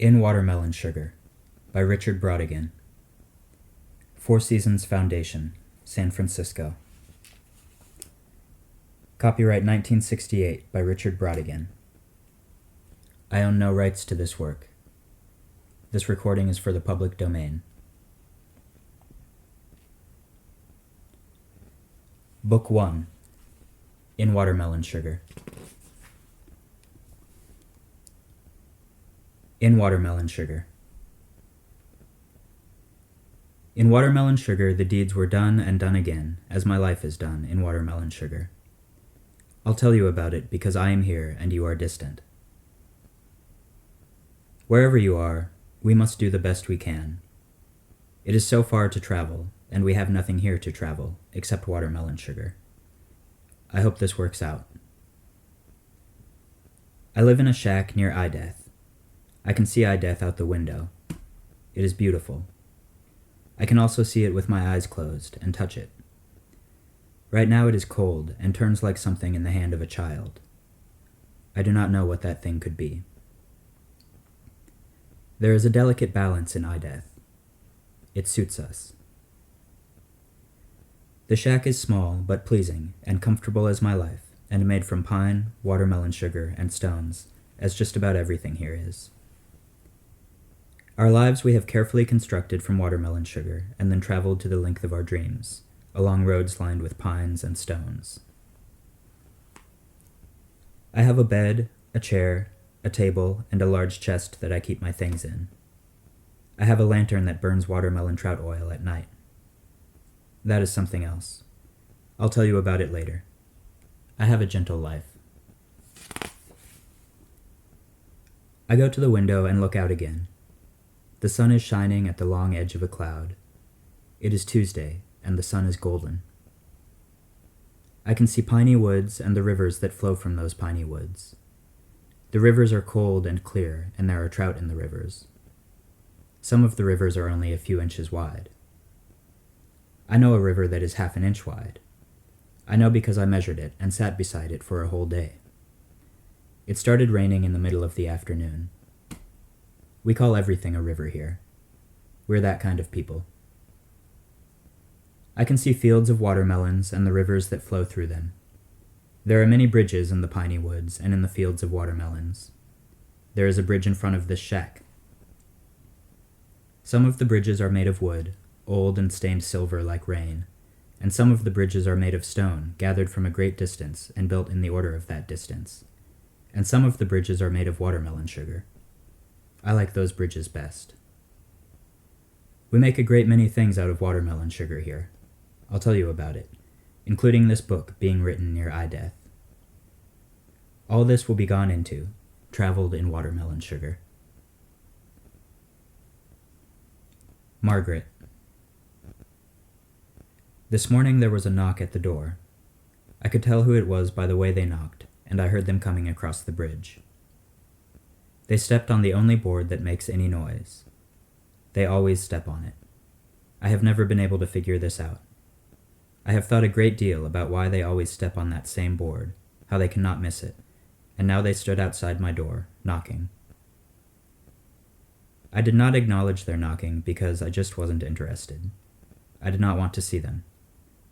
In Watermelon Sugar by Richard Brautigan. Four Seasons Foundation, San Francisco. Copyright 1968 by Richard Brautigan. I own no rights to this work. This recording is for the public domain. Book 1. In Watermelon Sugar. In Watermelon Sugar. In watermelon sugar the deeds were done and done again, as my life is done in watermelon sugar. I'll tell you about it because I am here and you are distant. Wherever you are, we must do the best we can. It is so far to travel, and we have nothing here to travel, except watermelon sugar. I hope this works out. I live in a shack near Ideath. I can see Ideath out the window. It is beautiful. I can also see it with my eyes closed and touch it. Right now it is cold and turns like something in the hand of a child. I do not know what that thing could be. There is a delicate balance in Ideath. It suits us. The shack is small but pleasing and comfortable as my life, and made from pine, watermelon sugar, and stones, as just about everything here is. Our lives we have carefully constructed from watermelon sugar and then traveled to the length of our dreams, along roads lined with pines and stones. I have a bed, a chair, a table, and a large chest that I keep my things in. I have a lantern that burns watermelon trout oil at night. That is something else. I'll tell you about it later. I have a gentle life. I go to the window and look out again. The sun is shining at the long edge of a cloud. It is Tuesday, and the sun is golden. I can see piney woods and the rivers that flow from those piney woods. The rivers are cold and clear, and there are trout in the rivers. Some of the rivers are only a few inches wide. I know a river that is half an inch wide. I know because I measured it and sat beside it for a whole day. It started raining in the middle of the afternoon. We call everything a river here. We're that kind of people. I can see fields of watermelons and the rivers that flow through them. There are many bridges in the piney woods and in the fields of watermelons. There is a bridge in front of this shack. Some of the bridges are made of wood, old and stained silver like rain, and some of the bridges are made of stone, gathered from a great distance and built in the order of that distance, and some of the bridges are made of watermelon sugar. I like those bridges best. We make a great many things out of watermelon sugar here. I'll tell you about it, including this book being written near Ideath. All this will be gone into, traveled in watermelon sugar. Margaret. This morning there was a knock at the door. I could tell who it was by the way they knocked, and I heard them coming across the bridge. They stepped on the only board that makes any noise. They always step on it. I have never been able to figure this out. I have thought a great deal about why they always step on that same board, how they cannot miss it, and now they stood outside my door, knocking. I did not acknowledge their knocking because I just wasn't interested. I did not want to see them.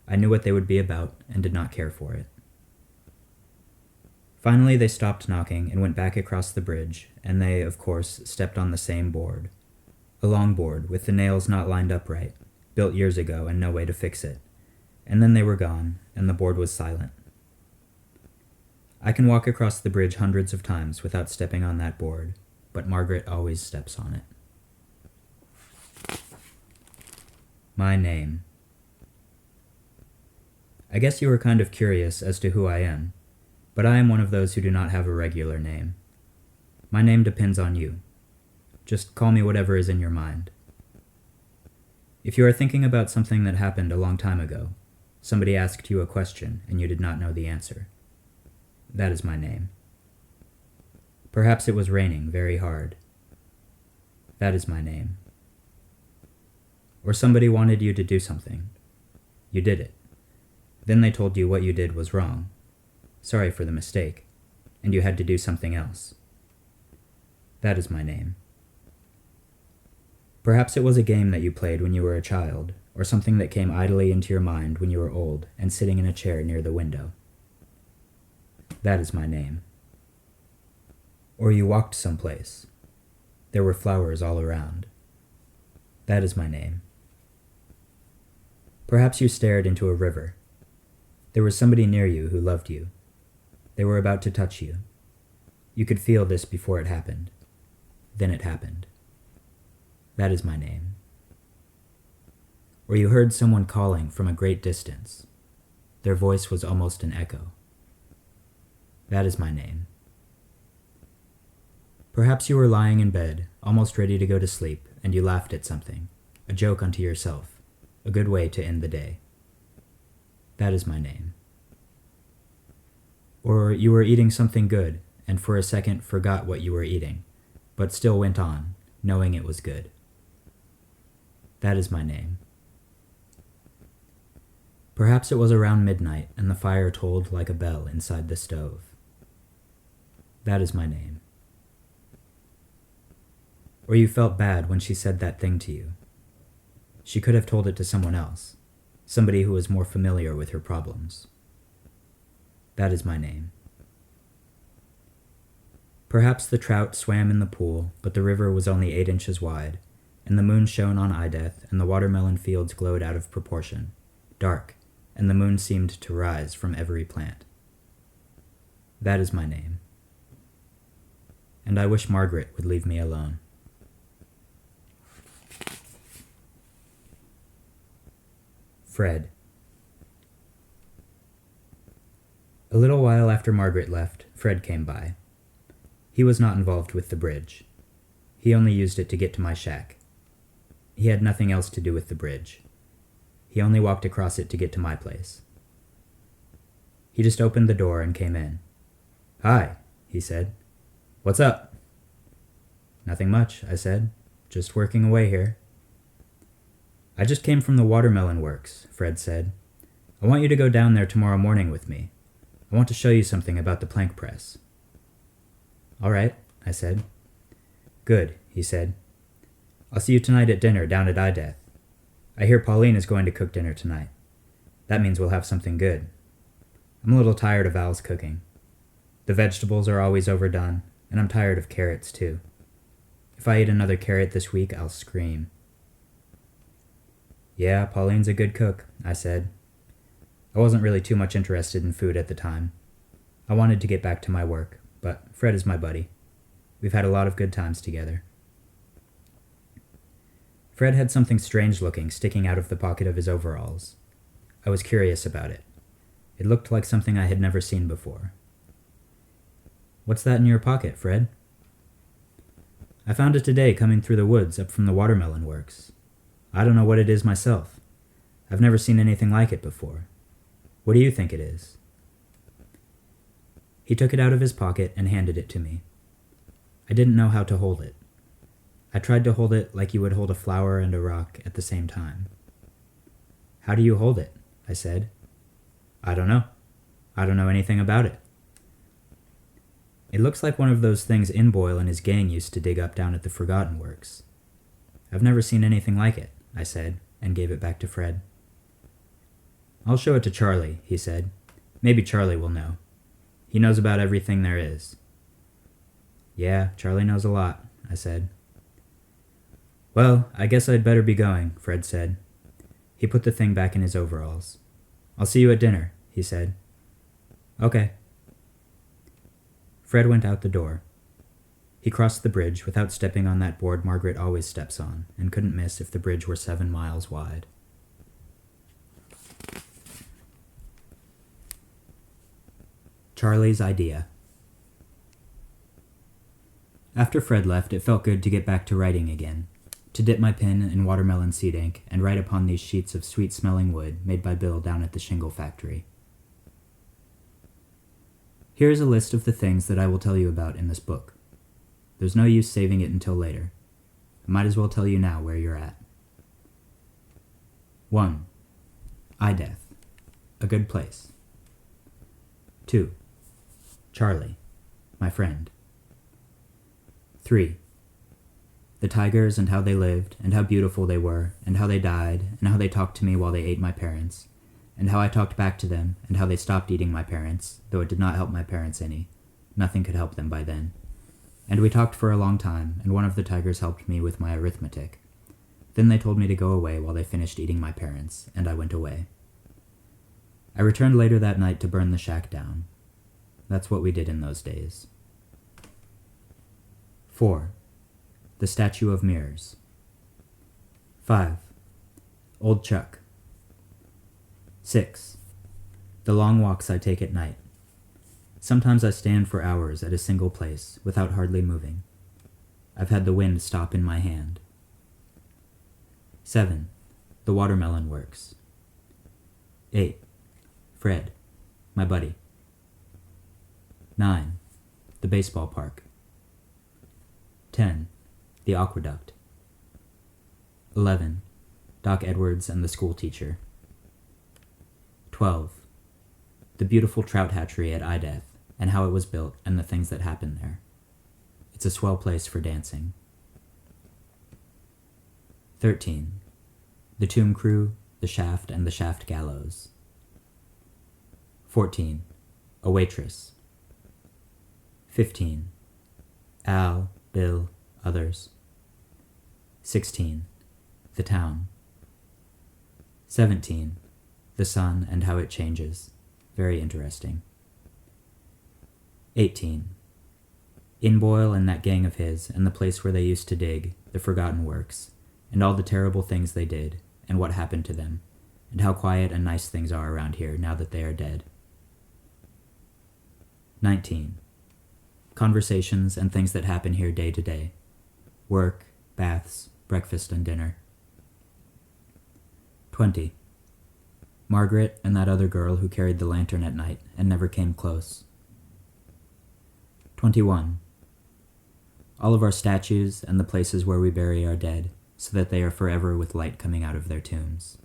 I knew what they would be about and did not care for it. Finally, they stopped knocking and went back across the bridge, and they, of course, stepped on the same board. A long board with the nails not lined up right, built years ago and no way to fix it. And then they were gone, and the board was silent. I can walk across the bridge hundreds of times without stepping on that board, but Margaret always steps on it. My name. I guess you were kind of curious as to who I am. But I am one of those who do not have a regular name. My name depends on you. Just call me whatever is in your mind. If you are thinking about something that happened a long time ago, somebody asked you a question and you did not know the answer, that is my name. Perhaps it was raining very hard. That is my name. Or somebody wanted you to do something. You did it. Then they told you what you did was wrong. Sorry for the mistake, and you had to do something else. That is my name. Perhaps it was a game that you played when you were a child, or something that came idly into your mind when you were old and sitting in a chair near the window. That is my name. Or you walked someplace. There were flowers all around. That is my name. Perhaps you stared into a river. There was somebody near you who loved you. They were about to touch you. You could feel this before it happened. Then it happened. That is my name. Or you heard someone calling from a great distance. Their voice was almost an echo. That is my name. Perhaps you were lying in bed, almost ready to go to sleep, and you laughed at something, a joke unto yourself, a good way to end the day. That is my name. Or you were eating something good, and for a second forgot what you were eating, but still went on, knowing it was good. That is my name. Perhaps it was around midnight, and the fire tolled like a bell inside the stove. That is my name. Or you felt bad when she said that thing to you. She could have told it to someone else, somebody who was more familiar with her problems. That is my name. Perhaps the trout swam in the pool, but the river was only 8 inches wide, and the moon shone on Ideth, and the watermelon fields glowed out of proportion, dark, and the moon seemed to rise from every plant. That is my name. And I wish Margaret would leave me alone. Fred. A little while after Margaret left, Fred came by. He was not involved with the bridge. He only used it to get to my shack. He had nothing else to do with the bridge. He only walked across it to get to my place. He just opened the door and came in. "Hi," he said. "What's up?" "Nothing much," I said. "Just working away here." "I just came from the watermelon works," Fred said. "I want you to go down there tomorrow morning with me. I want to show you something about the plank press." "All right," I said. "Good," he said. "I'll see you tonight at dinner down at Ideth. I hear Pauline is going to cook dinner tonight. That means we'll have something good. I'm a little tired of Al's cooking. The vegetables are always overdone, and I'm tired of carrots too. If I eat another carrot this week, I'll scream." "Yeah, Pauline's a good cook," I said. I wasn't really too much interested in food at the time. I wanted to get back to my work, but Fred is my buddy. We've had a lot of good times together. Fred had something strange-looking sticking out of the pocket of his overalls. I was curious about it. It looked like something I had never seen before. "What's that in your pocket, Fred?" "I found it today coming through the woods up from the watermelon works. I don't know what it is myself. I've never seen anything like it before. What do you think it is?" He took it out of his pocket and handed it to me. I didn't know how to hold it. I tried to hold it like you would hold a flower and a rock at the same time. "How do you hold it?" I said. "I don't know. I don't know anything about it." "It looks like one of those things Inboyle and his gang used to dig up down at the Forgotten Works. I've never seen anything like it," I said, and gave it back to Fred. "I'll show it to Charlie," he said. "Maybe Charlie will know. He knows about everything there is." "Yeah, Charlie knows a lot," I said. "Well, I guess I'd better be going," Fred said. He put the thing back in his overalls. "I'll see you at dinner," he said. "Okay." Fred went out the door. He crossed the bridge without stepping on that board Margaret always steps on, and couldn't miss if the bridge were 7 miles wide. Charlie's idea. After Fred left, it felt good to get back to writing again, to dip my pen in watermelon seed ink and write upon these sheets of sweet-smelling wood made by Bill down at the shingle factory. Here is a list of the things that I will tell you about in this book. There's no use saving it until later. I might as well tell you now where you're at. 1. Ideth. A good place. 2. Charlie. My friend. 3. The tigers and how they lived, and how beautiful they were, and how they died, and how they talked to me while they ate my parents, and how I talked back to them, and how they stopped eating my parents, though it did not help my parents any. Nothing could help them by then. And we talked for a long time, and one of the tigers helped me with my arithmetic. Then they told me to go away while they finished eating my parents, and I went away. I returned later that night to burn the shack down. That's what we did in those days. 4. The Statue of Mirrors. 5. Old Chuck. 6. The long walks I take at night. Sometimes I stand for hours at a single place without hardly moving. I've had the wind stop in my hand. 7. The watermelon works. 8. Fred, my buddy. 9. The baseball park. 10. The aqueduct. 11. Doc Edwards and the school teacher. 12. The beautiful trout hatchery at Ideth, and how it was built and the things that happened there. It's a swell place for dancing. 13. The tomb crew, the shaft, and the shaft gallows. 14. A waitress. 15. Al, Bill, others. 16. The town. 17. The sun and how it changes. Very interesting. 18. Inboyle and that gang of his, and the place where they used to dig, the Forgotten Works, and all the terrible things they did, and what happened to them, and how quiet and nice things are around here now that they are dead. 19. Conversations and things that happen here day to day. Work, baths, breakfast and dinner. 20. Margaret and that other girl who carried the lantern at night and never came close. 21. All of our statues and the places where we bury our dead, so that they are forever with light coming out of their tombs.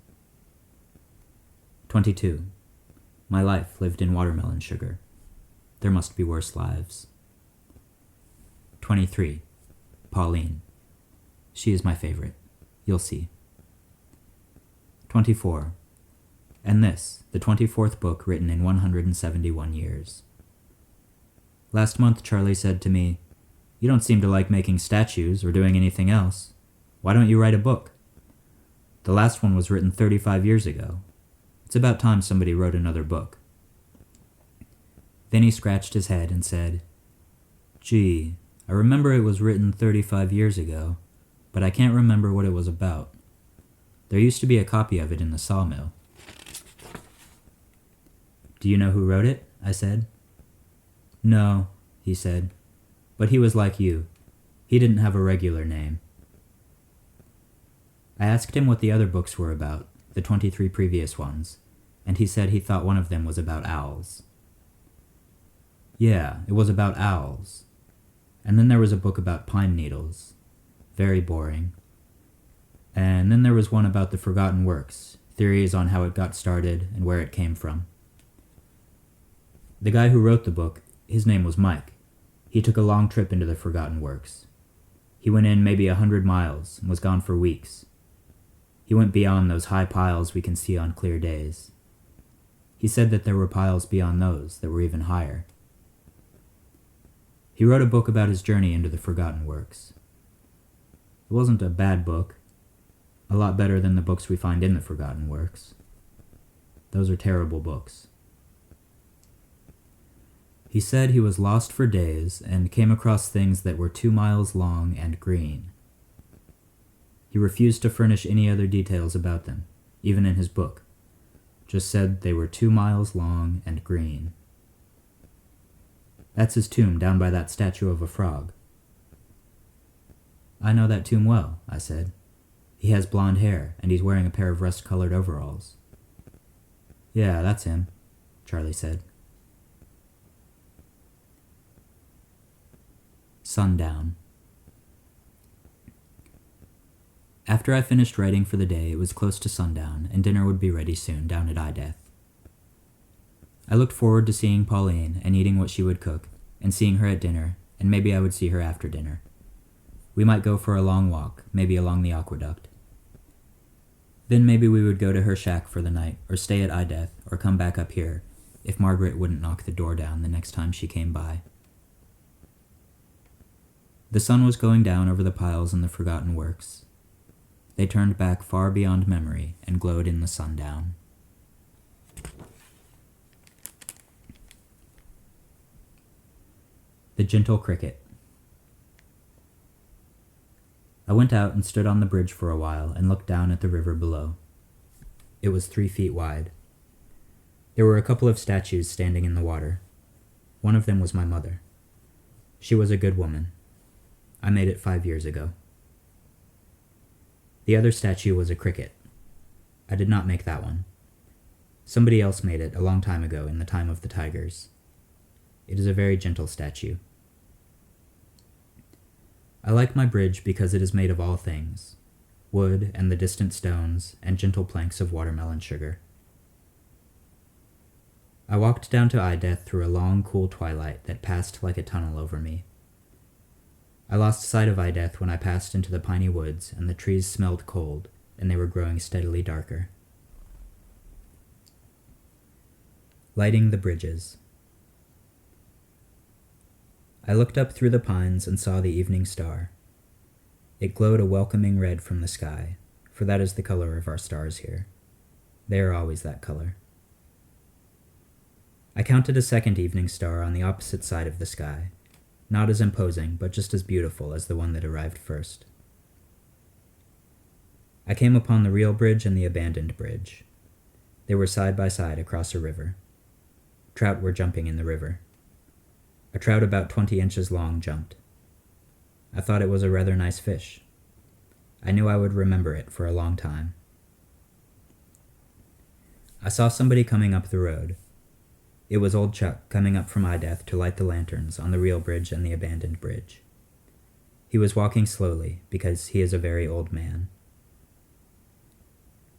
22. My life lived in watermelon sugar. There must be worse lives. 23. Pauline. She is my favorite. You'll see. 24. And this, the 24th book written in 171 years. Last month Charlie said to me, "You don't seem to like making statues or doing anything else. Why don't you write a book? The last one was written 35 years ago. It's about time somebody wrote another book." Then he scratched his head and said, "Gee, I remember it was written 35 years ago, but I can't remember what it was about. There used to be a copy of it in the sawmill." "Do you know who wrote it?" I said. "No," he said, "but he was like you. He didn't have a regular name." I asked him what the other books were about, the 23 previous ones, and he said he thought one of them was about owls. Yeah, it was about owls. And then there was a book about pine needles. Very boring. And then there was one about the Forgotten Works, theories on how it got started and where it came from. The guy who wrote the book, his name was Mike. He took a long trip into the Forgotten Works. He went in maybe 100 miles and was gone for weeks. He went beyond those high piles we can see on clear days. He said that there were piles beyond those that were even higher. He wrote a book about his journey into the Forgotten Works. It wasn't a bad book. A lot better than the books we find in the Forgotten Works. Those are terrible books. He said he was lost for days and came across things that were 2 miles long and green. He refused to furnish any other details about them, even in his book. Just said they were 2 miles long and green. That's his tomb down by that statue of a frog. I know that tomb well, I said. He has blonde hair, and he's wearing a pair of rust-colored overalls. Yeah, that's him, Charlie said. Sundown. After I finished writing for the day, it was close to sundown, and dinner would be ready soon down at Ideth. I looked forward to seeing Pauline and eating what she would cook, and seeing her at dinner, and maybe I would see her after dinner. We might go for a long walk, maybe along the aqueduct. Then maybe we would go to her shack for the night, or stay at Ideth, or come back up here, if Margaret wouldn't knock the door down the next time she came by. The sun was going down over the piles in the forgotten works. They turned back far beyond memory and glowed in the sundown. The Gentle Cricket. I went out and stood on the bridge for a while and looked down at the river below. It was 3 feet wide. There were a couple of statues standing in the water. One of them was my mother. She was a good woman. I made it 5 years ago. The other statue was a cricket. I did not make that one. Somebody else made it a long time ago in the time of the tigers. It is a very gentle statue. I like my bridge because it is made of all things, wood and the distant stones and gentle planks of watermelon sugar. I walked down to Ideth through a long, cool twilight that passed like a tunnel over me. I lost sight of Ideth when I passed into the piney woods, and the trees smelled cold, and they were growing steadily darker. Lighting the bridges. I looked up through the pines and saw the evening star. It glowed a welcoming red from the sky, for that is the color of our stars here. They are always that color. I counted a second evening star on the opposite side of the sky, not as imposing, but just as beautiful as the one that arrived first. I came upon the real bridge and the abandoned bridge. They were side by side across a river. Trout were jumping in the river. A trout about 20 inches long jumped. I thought it was a rather nice fish. I knew I would remember it for a long time. I saw somebody coming up the road. It was old Chuck coming up from Ideth to light the lanterns on the real bridge and the abandoned bridge. He was walking slowly because he is a very old man.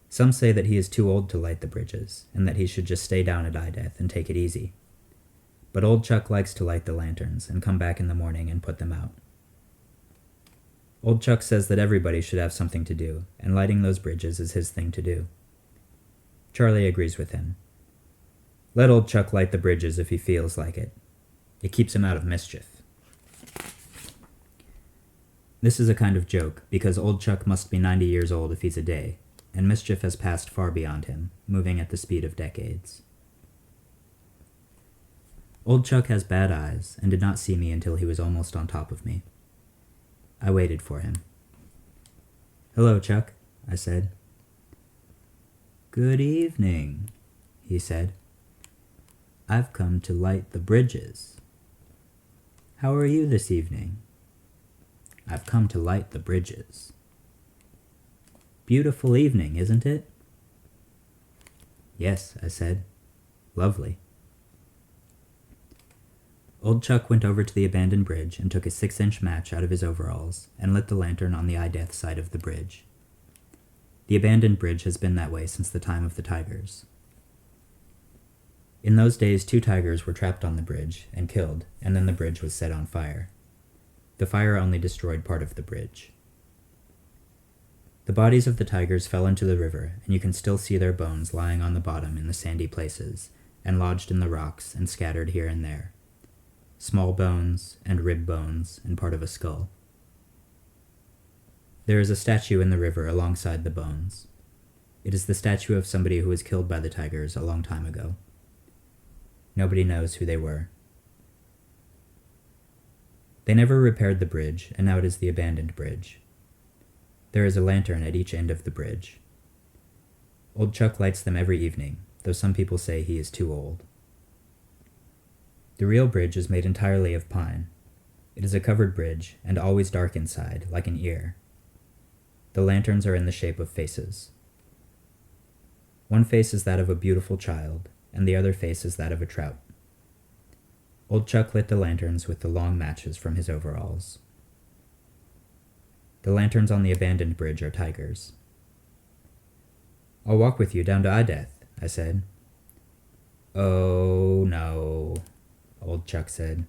Some say that he is too old to light the bridges and that he should just stay down at Ideth and take it easy. But old Chuck likes to light the lanterns and come back in the morning and put them out. Old Chuck says that everybody should have something to do, and lighting those bridges is his thing to do. Charlie agrees with him. Let old Chuck light the bridges if he feels like it. It keeps him out of mischief. This is a kind of joke, because old Chuck must be 90 years old if he's a day, and mischief has passed far beyond him, moving at the speed of decades. Old Chuck has bad eyes, and did not see me until he was almost on top of me. I waited for him. "Hello, Chuck," I said. "Good evening," he said. "I've come to light the bridges." "How are you this evening?" "I've come to light the bridges." "Beautiful evening, isn't it?" "Yes," I said. "Lovely." Old Chuck went over to the abandoned bridge and took a 6-inch match out of his overalls and lit the lantern on the Ideth side of the bridge. The abandoned bridge has been that way since the time of the tigers. In those days, 2 tigers were trapped on the bridge and killed, and then the bridge was set on fire. The fire only destroyed part of the bridge. The bodies of the tigers fell into the river, and you can still see their bones lying on the bottom in the sandy places, and lodged in the rocks and scattered here and there. Small bones and rib bones and part of a skull. There is a statue in the river alongside the bones. It is the statue of somebody who was killed by the tigers a long time ago. Nobody knows who they were. They never repaired the bridge, and now it is the abandoned bridge. There is a lantern at each end of the bridge. Old Chuck lights them every evening, though some people say he is too old. The real bridge is made entirely of pine. It is a covered bridge, and always dark inside, like an ear. The lanterns are in the shape of faces. One face is that of a beautiful child, and the other face is that of a trout. Old Chuck lit the lanterns with the long matches from his overalls. The lanterns on the abandoned bridge are tigers. "I'll walk with you down to Ideth," I said. "Oh, no," Old Chuck said.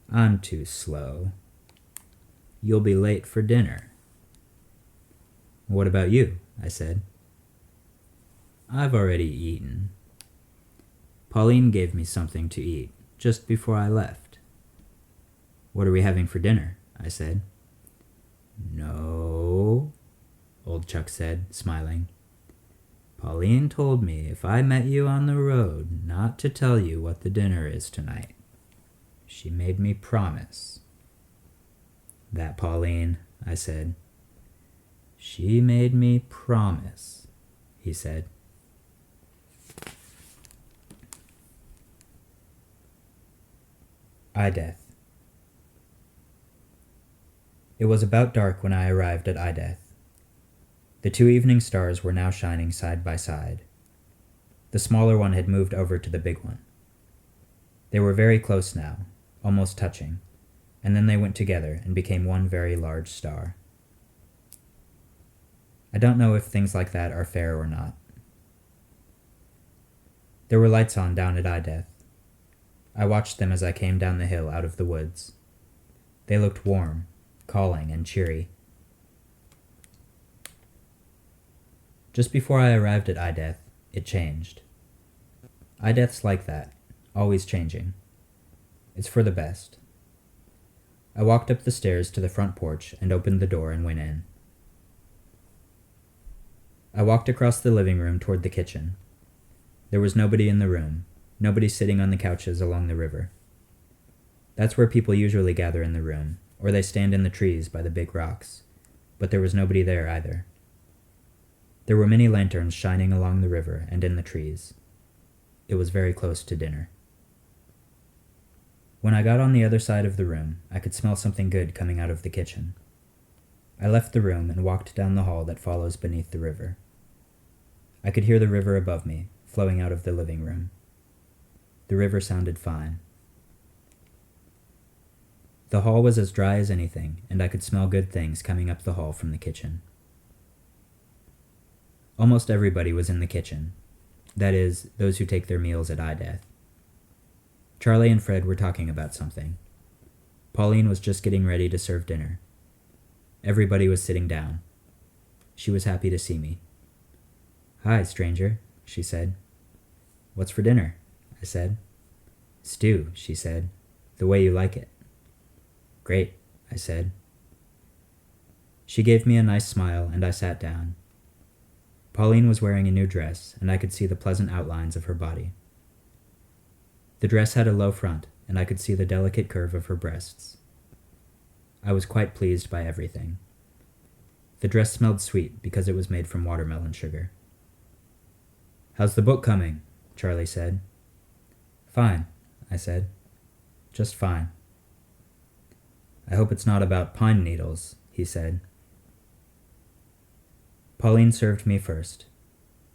"I'm too slow." You'll be late for dinner." "What about you?" I said. "I've already eaten. Pauline gave me something to eat just before I left." "What are we having for dinner?" I said. "No," old Chuck said, smiling. "Pauline told me if I met you on the road not to tell you what the dinner is tonight. She made me promise." "That Pauline," I said. "She made me promise," he said. Ideth. It was about dark when I arrived at Ideth. The 2 evening stars were now shining side by side. The smaller one had moved over to the big one. They were very close now, almost touching, and then they went together and became one very large star. I don't know if things like that are fair or not. There were lights on down at Ideth. I watched them as I came down the hill out of the woods. They looked warm, calling, and cheery. Just before I arrived at Ideth, it changed. Ideth's like that, always changing. It's for the best. I walked up the stairs to the front porch and opened the door and went in. I walked across the living room toward the kitchen. There was nobody in the room, nobody sitting on the couches along the river. That's where people usually gather in the room, or they stand in the trees by the big rocks, but there was nobody there either. There were many lanterns shining along the river and in the trees. It was very close to dinner. When I got on the other side of the room, I could smell something good coming out of the kitchen. I left the room and walked down the hall that follows beneath the river. I could hear the river above me, flowing out of the living room. The river sounded fine. The hall was as dry as anything, and I could smell good things coming up the hall from the kitchen. Almost everybody was in the kitchen. That is, those who take their meals at Ideth. Charlie and Fred were talking about something. Pauline was just getting ready to serve dinner. Everybody was sitting down. She was happy to see me. "Hi, stranger," she said. "What's for dinner?" I said. "Stew," she said, "the way you like it." "Great," I said. She gave me a nice smile, and I sat down. Pauline was wearing a new dress, and I could see the pleasant outlines of her body. The dress had a low front, and I could see the delicate curve of her breasts. I was quite pleased by everything. The dress smelled sweet because it was made from watermelon sugar. "How's the book coming?" Charlie said. "Fine," I said. "Just fine." "I hope it's not about pine needles," he said. Pauline served me first.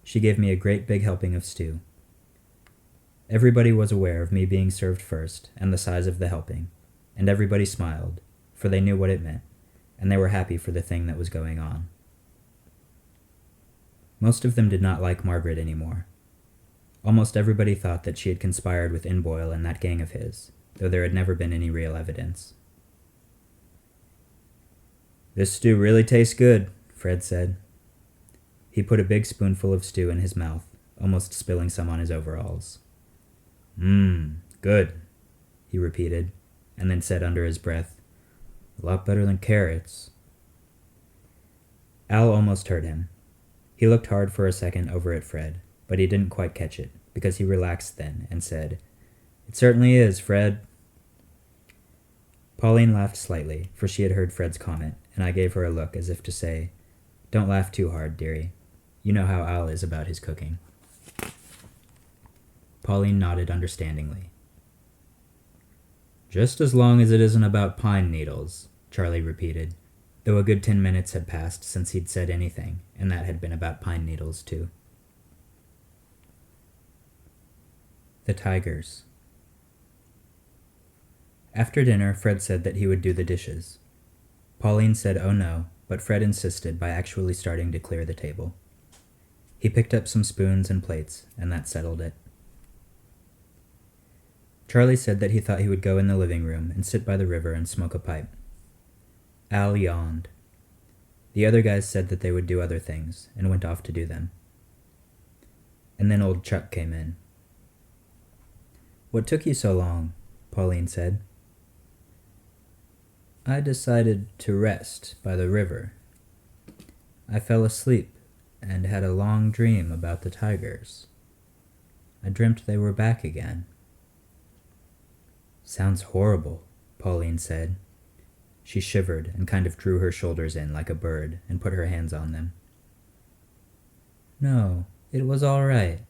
She gave me a great big helping of stew. Everybody was aware of me being served first and the size of the helping, and everybody smiled, for they knew what it meant, and they were happy for the thing that was going on. Most of them did not like Margaret anymore. Almost everybody thought that she had conspired with Inboyle and that gang of his, though there had never been any real evidence. "This stew really tastes good," Fred said. He put a big spoonful of stew in his mouth, almost spilling some on his overalls. Good," he repeated, and then said under his breath, "A lot better than carrots." Al almost heard him. He looked hard for a second over at Fred, but he didn't quite catch it, because he relaxed then and said, "It certainly is, Fred." Pauline laughed slightly, for she had heard Fred's comment, and I gave her a look as if to say, "Don't laugh too hard, dearie. You know how Al is about his cooking." Pauline nodded understandingly. "Just as long as it isn't about pine needles," Charlie repeated, though a good 10 minutes had passed since he'd said anything, and that had been about pine needles, too. The Tigers. After dinner, Fred said that he would do the dishes. Pauline said oh no, but Fred insisted by actually starting to clear the table. He picked up some spoons and plates, and that settled it. Charlie said that he thought he would go in the living room and sit by the river and smoke a pipe. Al yawned. The other guys said that they would do other things, and went off to do them. And then old Chuck came in. "What took you so long?" Pauline said. "I decided to rest by the river. I fell asleep and had a long dream about the tigers. I dreamt they were back again." "Sounds horrible," Pauline said. She shivered and kind of drew her shoulders in like a bird and put her hands on them. "No, it was all right,"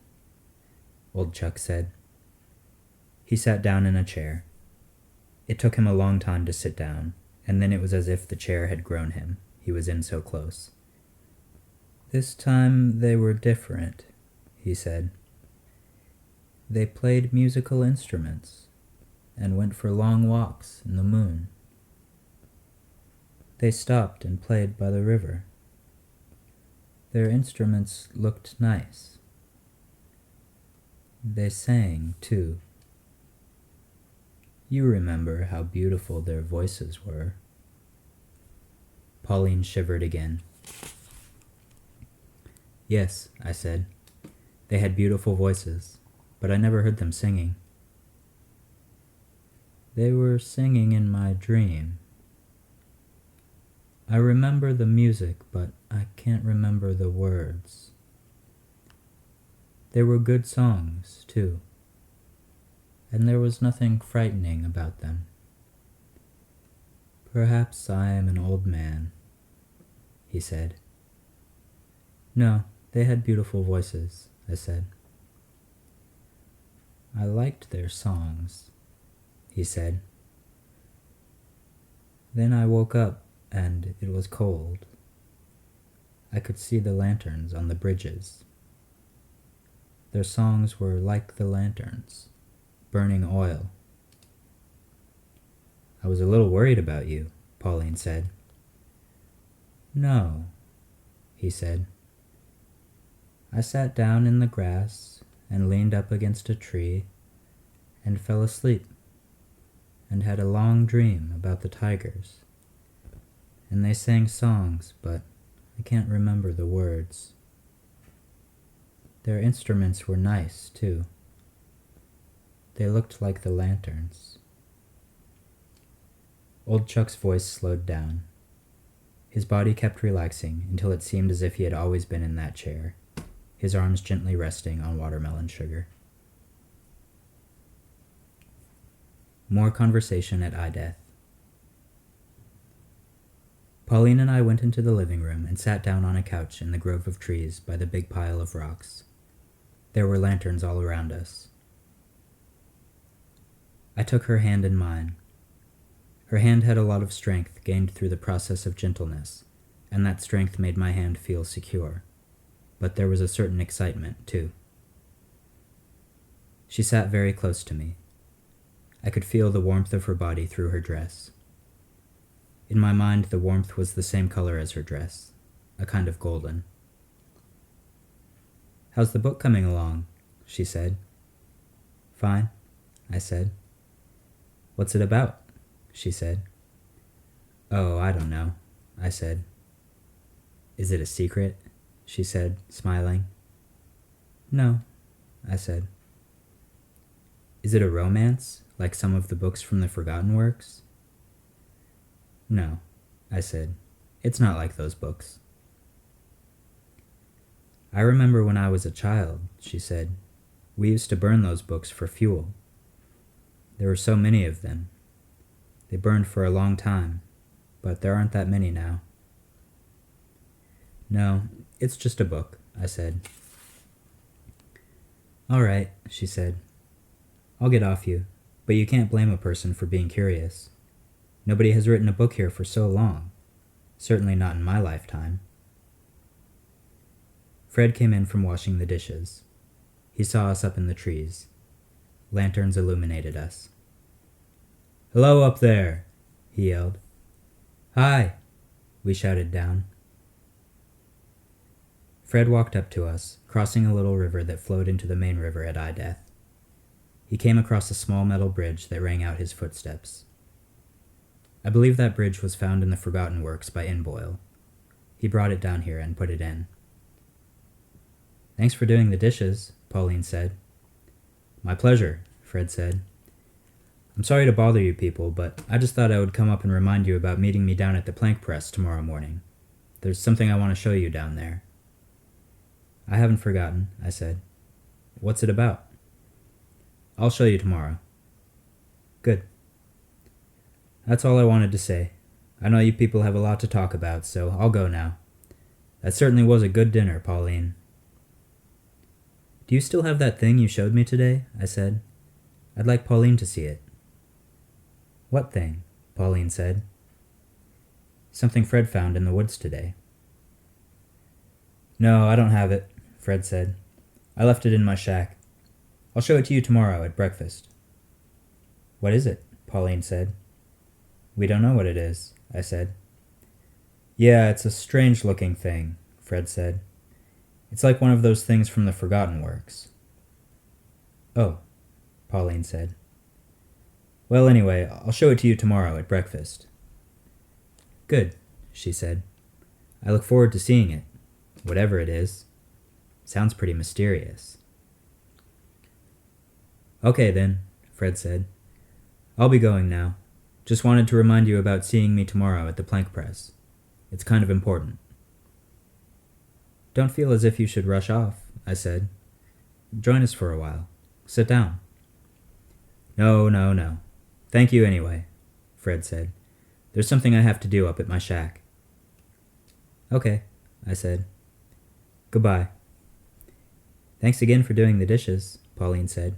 old Chuck said. He sat down in a chair. It took him a long time to sit down, and then it was as if the chair had grown him. He was in so close. "This time they were different," he said. "They played musical instruments and went for long walks in the moon. They stopped and played by the river. Their instruments looked nice. They sang, too. You remember how beautiful their voices were." Pauline shivered again. "Yes," I said. "They had beautiful voices, but I never heard them singing." "They were singing in my dream. I remember the music, but I can't remember the words. They were good songs, too, and there was nothing frightening about them. Perhaps I am an old man," he said. "No, they had beautiful voices," I said. "I liked their songs," he said. "Then I woke up and it was cold. I could see the lanterns on the bridges. Their songs were like the lanterns, burning oil." "I was a little worried about you," Pauline said. "No," he said. "I sat down in the grass and leaned up against a tree and fell asleep and had a long dream about the tigers. And they sang songs, but I can't remember the words. Their instruments were nice, too. They looked like the lanterns." Old Chuck's voice slowed down. His body kept relaxing until it seemed as if he had always been in that chair, his arms gently resting on watermelon sugar. More conversation at IDeath. Pauline and I went into the living room and sat down on a couch in the grove of trees by the big pile of rocks. There were lanterns all around us. I took her hand in mine. Her hand had a lot of strength gained through the process of gentleness, and that strength made my hand feel secure. But there was a certain excitement, too. She sat very close to me. I could feel the warmth of her body through her dress. In my mind, the warmth was the same color as her dress, a kind of golden. "How's the book coming along?" she said. "Fine," I said. "What's it about?" she said. "Oh, I don't know," I said. "Is it a secret?" she said, smiling. "No," I said. "Is it a romance, like some of the books from the Forgotten Works?" "No," I said. "It's not like those books." "I remember when I was a child," she said. "We used to burn those books for fuel. There were so many of them. They burned for a long time, but there aren't that many now." "No, it's just a book," I said. "All right," she said. "I'll get off you, but you can't blame a person for being curious. Nobody has written a book here for so long. Certainly not in my lifetime." Fred came in from washing the dishes. He saw us up in the trees. Lanterns illuminated us. "Hello up there," he yelled. "Hi," we shouted down. Fred walked up to us, crossing a little river that flowed into the main river at IDeath. He came across a small metal bridge that rang out his footsteps. I believe that bridge was found in the Forgotten Works by Inboyle. He brought it down here and put it in. Thanks for doing the dishes, Pauline said. My pleasure, Fred said. I'm sorry to bother you people, but I just thought I would come up and remind you about meeting me down at the plank press tomorrow morning. There's something I want to show you down there. I haven't forgotten, I said. What's it about? I'll show you tomorrow. Good. That's all I wanted to say. I know you people have a lot to talk about, so I'll go now. That certainly was a good dinner, Pauline. Do you still have that thing you showed me today? I said. I'd like Pauline to see it. What thing? Pauline said. Something Fred found in the woods today. No, I don't have it, Fred said. I left it in my shack. I'll show it to you tomorrow at breakfast. What is it? Pauline said. We don't know what it is, I said. Yeah, it's a strange-looking thing, Fred said. It's like one of those things from the Forgotten Works. Oh, Pauline said. Well, anyway, I'll show it to you tomorrow at breakfast. Good, she said. I look forward to seeing it, whatever it is. Sounds pretty mysterious. Okay then, Fred said. I'll be going now. Just wanted to remind you about seeing me tomorrow at the plank press. It's kind of important. Don't feel as if you should rush off, I said. Join us for a while. Sit down. No. Thank you anyway, Fred said. There's something I have to do up at my shack. Okay, I said. Goodbye. Thanks again for doing the dishes, Pauline said.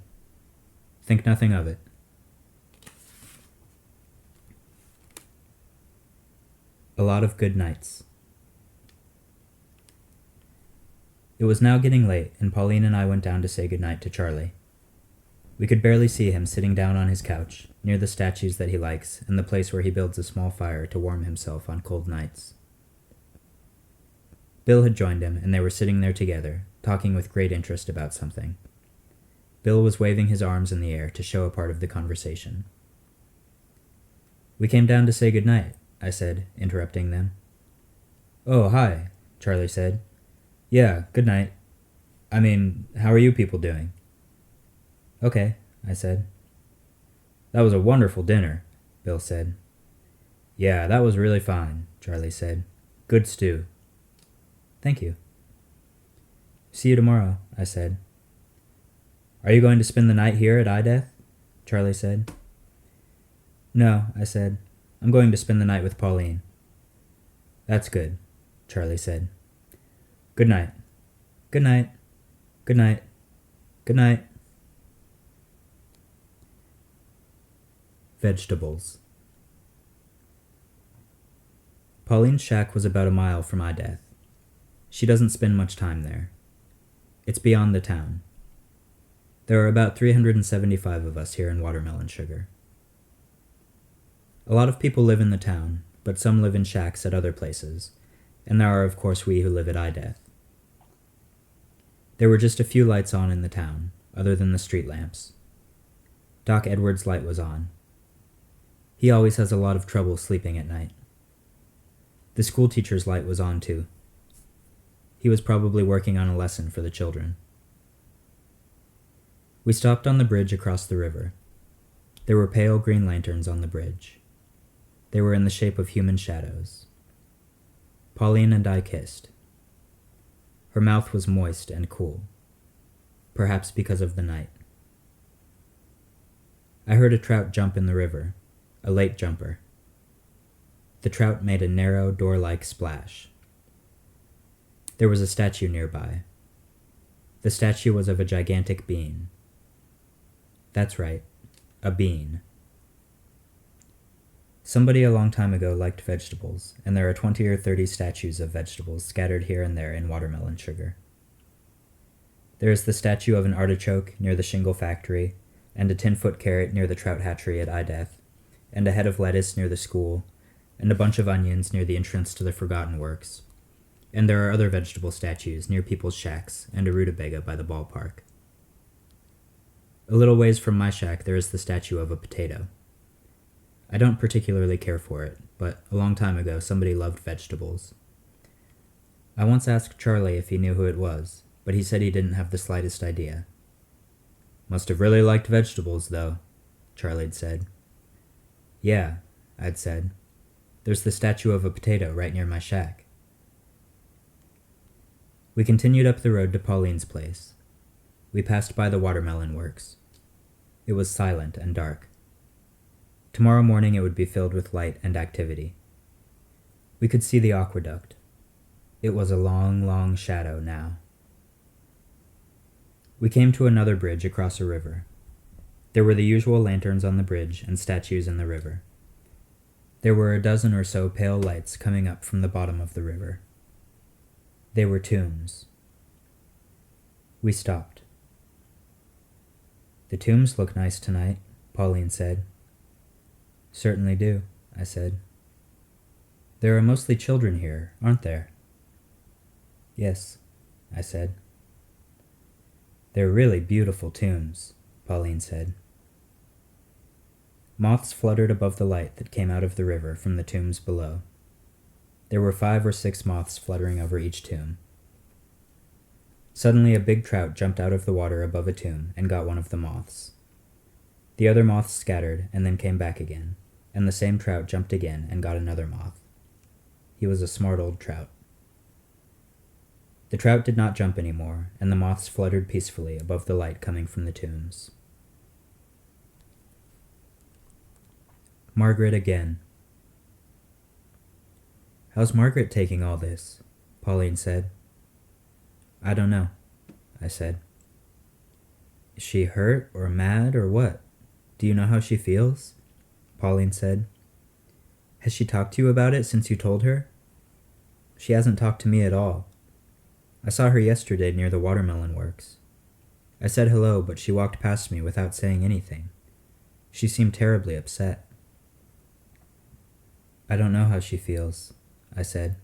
Think nothing of it. A lot of good nights. It was now getting late, and Pauline and I went down to say goodnight to Charlie. We could barely see him sitting down on his couch, near the statues that he likes, and the place where he builds a small fire to warm himself on cold nights. Bill had joined him, and they were sitting there together, talking with great interest about something. Bill was waving his arms in the air to show a part of the conversation. We came down to say goodnight, I said, interrupting them. Oh, hi, Charlie said. Yeah, good night. I mean, how are you people doing? Okay, I said. That was a wonderful dinner, Bill said. Yeah, that was really fine, Charlie said. Good stew. Thank you. See you tomorrow, I said. Are you going to spend the night here at Ideth? Charlie said. No, I said. I'm going to spend the night with Pauline. That's good, Charlie said. Good night. Good night. Good night. Good night. Vegetables. Pauline's shack was about a mile from Ideth. She doesn't spend much time there. It's beyond the town. There are about 375 of us here in Watermelon Sugar. A lot of people live in the town, but some live in shacks at other places, and there are of course we who live at Ideth. There were just a few lights on in the town, other than the street lamps. Doc Edwards' light was on. He always has a lot of trouble sleeping at night. The school teacher's light was on too. He was probably working on a lesson for the children. We stopped on the bridge across the river. There were pale green lanterns on the bridge. They were in the shape of human shadows. Pauline and I kissed. Her mouth was moist and cool, perhaps because of the night. I heard a trout jump in the river, a late jumper. The trout made a narrow, door-like splash. There was a statue nearby. The statue was of a gigantic bean. That's right, a bean. Somebody a long time ago liked vegetables, and there are 20 or 30 statues of vegetables scattered here and there in Watermelon Sugar. There is the statue of an artichoke near the shingle factory, and a 10-foot carrot near the trout hatchery at Ideth, and a head of lettuce near the school, and a bunch of onions near the entrance to the Forgotten Works. And there are other vegetable statues near people's shacks, and a rutabaga by the ballpark. A little ways from my shack there is the statue of a potato. I don't particularly care for it, but a long time ago somebody loved vegetables. I once asked Charlie if he knew who it was, but he said he didn't have the slightest idea. Must have really liked vegetables, though, Charlie'd said. Yeah, I'd said. There's the statue of a potato right near my shack. We continued up the road to Pauline's place. We passed by the watermelon works. It was silent and dark. Tomorrow morning it would be filled with light and activity. We could see the aqueduct. It was a long, long shadow now. We came to another bridge across a river. There were the usual lanterns on the bridge and statues in the river. There were a dozen or so pale lights coming up from the bottom of the river. They were tombs. We stopped. The tombs look nice tonight, Pauline said. Certainly do, I said. There are mostly children here, aren't there? Yes, I said. They're really beautiful tombs, Pauline said. Moths fluttered above the light that came out of the river from the tombs below. There were 5 or 6 moths fluttering over each tomb. Suddenly a big trout jumped out of the water above a tomb and got one of the moths. The other moths scattered and then came back again, and the same trout jumped again and got another moth. He was a smart old trout. The trout did not jump anymore, and the moths fluttered peacefully above the light coming from the tombs. Margaret again. How's Margaret taking all this? Pauline said. I don't know, I said. Is she hurt or mad or what? Do you know how she feels? Pauline said. Has she talked to you about it since you told her? She hasn't talked to me at all. I saw her yesterday near the watermelon works. I said hello, but she walked past me without saying anything. She seemed terribly upset. I don't know how she feels, I said.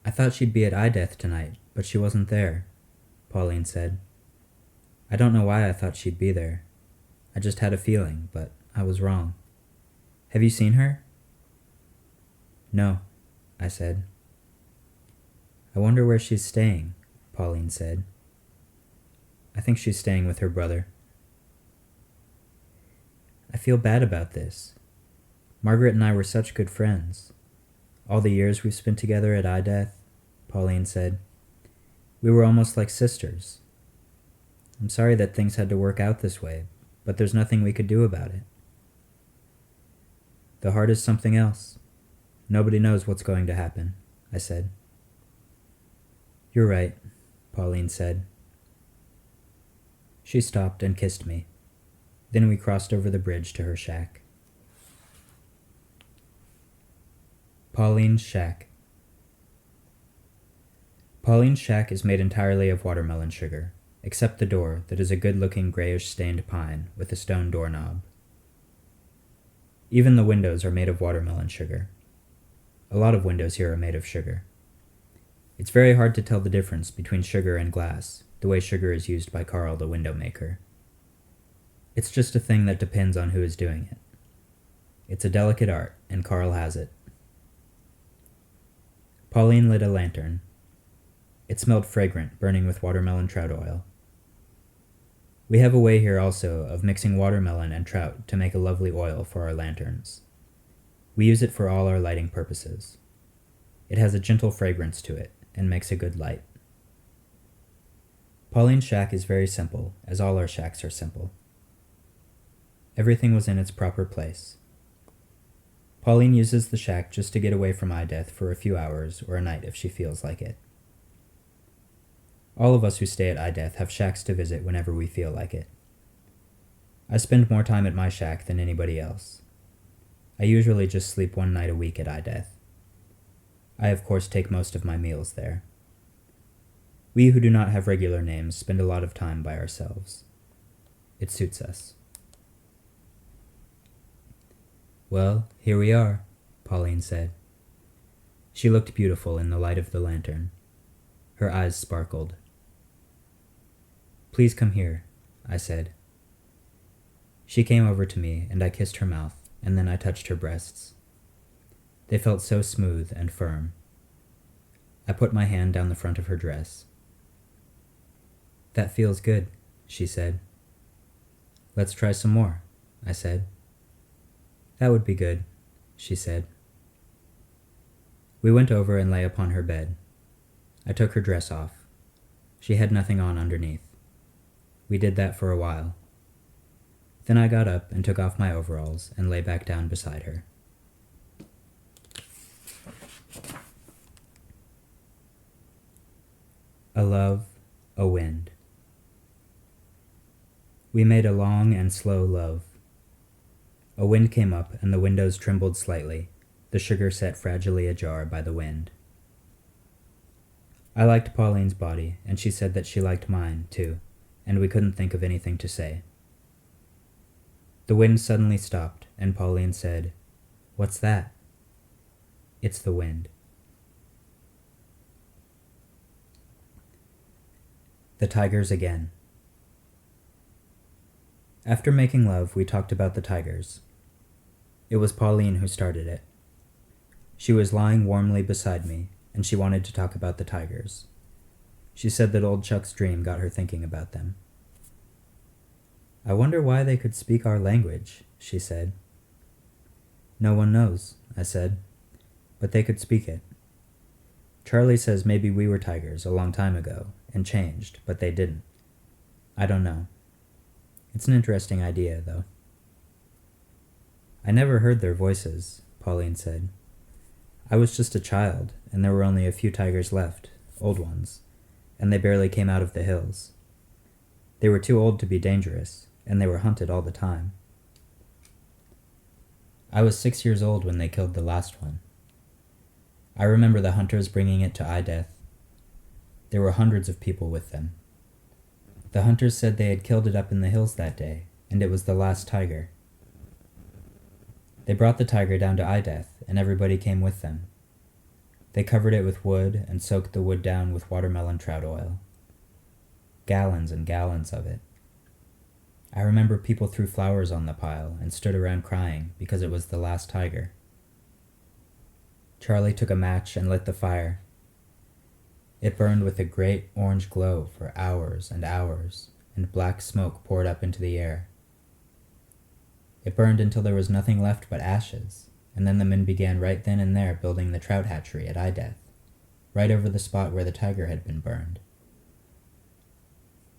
I thought she'd be at IDeath tonight, but she wasn't there, Pauline said. I don't know why I thought she'd be there. I just had a feeling, but I was wrong. Have you seen her? No, I said. I wonder where she's staying, Pauline said. I think she's staying with her brother. I feel bad about this. Margaret and I were such good friends. All the years we've spent together at IDeath, Pauline said. We were almost like sisters. I'm sorry that things had to work out this way, but there's nothing we could do about it. The heart is something else. Nobody knows what's going to happen, I said. You're right, Pauline said. She stopped and kissed me. Then we crossed over the bridge to her shack. Pauline's shack. Pauline's shack is made entirely of watermelon sugar, except the door that is a good-looking grayish-stained pine with a stone doorknob. Even the windows are made of watermelon sugar. A lot of windows here are made of sugar. It's very hard to tell the difference between sugar and glass, the way sugar is used by Carl the window maker. It's just a thing that depends on who is doing it. It's a delicate art, and Carl has it. Pauline lit a lantern. It smelled fragrant, burning with watermelon trout oil. We have a way here also of mixing watermelon and trout to make a lovely oil for our lanterns. We use it for all our lighting purposes. It has a gentle fragrance to it and makes a good light. Pauline's shack is very simple, as all our shacks are simple. Everything was in its proper place. Pauline uses the shack just to get away from IDeath for a few hours or a night if she feels like it. All of us who stay at IDeath have shacks to visit whenever we feel like it. I spend more time at my shack than anybody else. I usually just sleep one night a week at IDeath. I, of course, take most of my meals there. We who do not have regular names spend a lot of time by ourselves. It suits us. Well, here we are, Pauline said. She looked beautiful in the light of the lantern. Her eyes sparkled. Please come here, I said. She came over to me, and I kissed her mouth, and then I touched her breasts. They felt so smooth and firm. I put my hand down the front of her dress. "That feels good," she said. "Let's try some more," I said. "That would be good," she said. We went over and lay upon her bed. I took her dress off. She had nothing on underneath. We did that for a while. Then I got up and took off my overalls and lay back down beside her. A love, a wind. We made a long and slow love. A wind came up and the windows trembled slightly, the sugar set fragilely ajar by the wind. I liked Pauline's body, and she said that she liked mine, too, and we couldn't think of anything to say. The wind suddenly stopped, and Pauline said, "What's that?" "It's the wind." The tigers again. After making love, we talked about the tigers. It was Pauline who started it. She was lying warmly beside me, and she wanted to talk about the tigers. She said that old Chuck's dream got her thinking about them. "I wonder why they could speak our language," she said. "No one knows," I said, "but they could speak it. Charlie says maybe we were tigers a long time ago and changed, but they didn't. I don't know. It's an interesting idea, though." "I never heard their voices," Pauline said. "I was just a child, and there were only a few tigers left, old ones, and they barely came out of the hills. They were too old to be dangerous, and they were hunted all the time. I was 6 years old when they killed the last one. I remember the hunters bringing it to Death. There were hundreds of people with them. The hunters said they had killed it up in the hills that day, and it was the last tiger. They brought the tiger down to Death, and everybody came with them. They covered it with wood and soaked the wood down with watermelon trout oil. Gallons and gallons of it. I remember people threw flowers on the pile and stood around crying because it was the last tiger. Charlie took a match and lit the fire. It burned with a great orange glow for hours and hours, and black smoke poured up into the air. It burned until there was nothing left but ashes, and then the men began right then and there building the trout hatchery at Death, right over the spot where the tiger had been burned.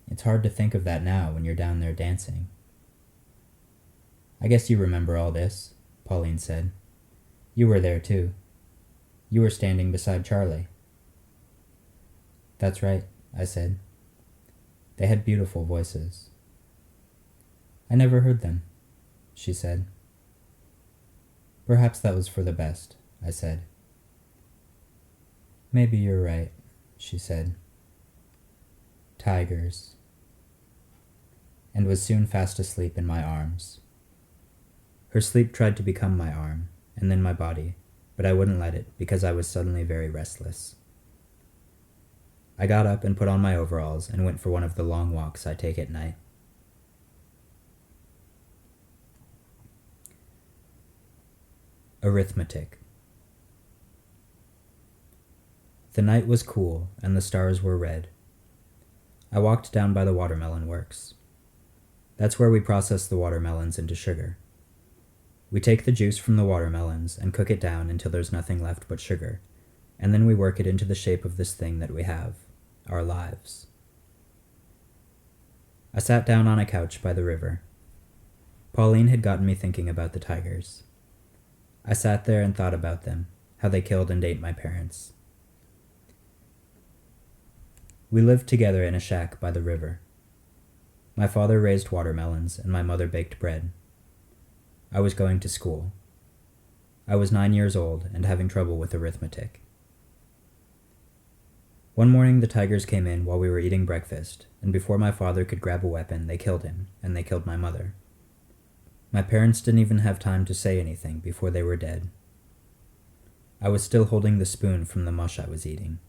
It's hard to think of that now when you're down there dancing. "I guess you remember all this," Pauline said. "You were there too. You were standing beside Charlie." "That's right," I said. "They had beautiful voices." "I never heard them," she said. "Perhaps that was for the best," I said. "Maybe you're right," she said. "Tigers," and was soon fast asleep in my arms. Her sleep tried to become my arm, and then my body, but I wouldn't let it because I was suddenly very restless. I got up and put on my overalls and went for one of the long walks I take at night. Arithmetic. The night was cool and the stars were red. I walked down by the watermelon works. That's where we process the watermelons into sugar. We take the juice from the watermelons and cook it down until there's nothing left but sugar, and then we work it into the shape of this thing that we have, our lives. I sat down on a couch by the river. Pauline had gotten me thinking about the tigers. I sat there and thought about them, how they killed and ate my parents. We lived together in a shack by the river. My father raised watermelons and my mother baked bread. I was going to school. I was 9 years old and having trouble with arithmetic. One morning the tigers came in while we were eating breakfast, and before my father could grab a weapon, they killed him, and they killed my mother. My parents didn't even have time to say anything before they were dead. I was still holding the spoon from the mush I was eating.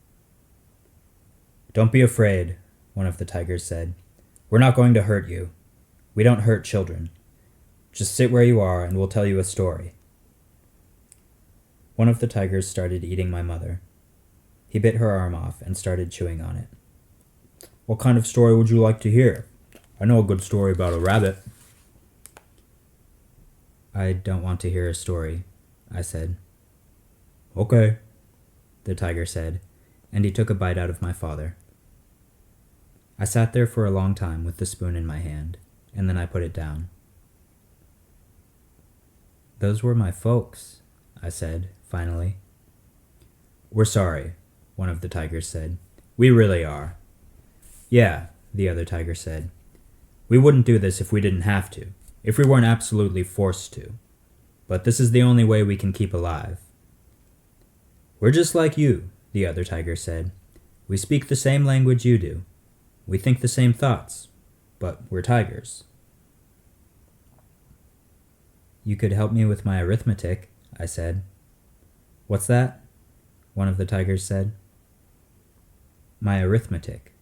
"Don't be afraid," one of the tigers said. "We're not going to hurt you. We don't hurt children. Just sit where you are and we'll tell you a story. One of the tigers started eating my mother. He bit her arm off and started chewing on it. What kind of story would you like to hear? I know a good story about a rabbit. I don't want to hear a story, I said. Okay, the tiger said, and he took a bite out of my father. I sat there for a long time with the spoon in my hand, and then I put it down. Those were my folks, I said, finally. We're sorry, one of the tigers said. We really are. Yeah, the other tiger said. We wouldn't do this if we didn't have to, if we weren't absolutely forced to. But this is the only way we can keep alive. We're just like you, the other tiger said. We speak the same language you do. We think the same thoughts, but we're tigers. You could help me with my arithmetic, I said. What's that? One of the tigers said. My arithmetic.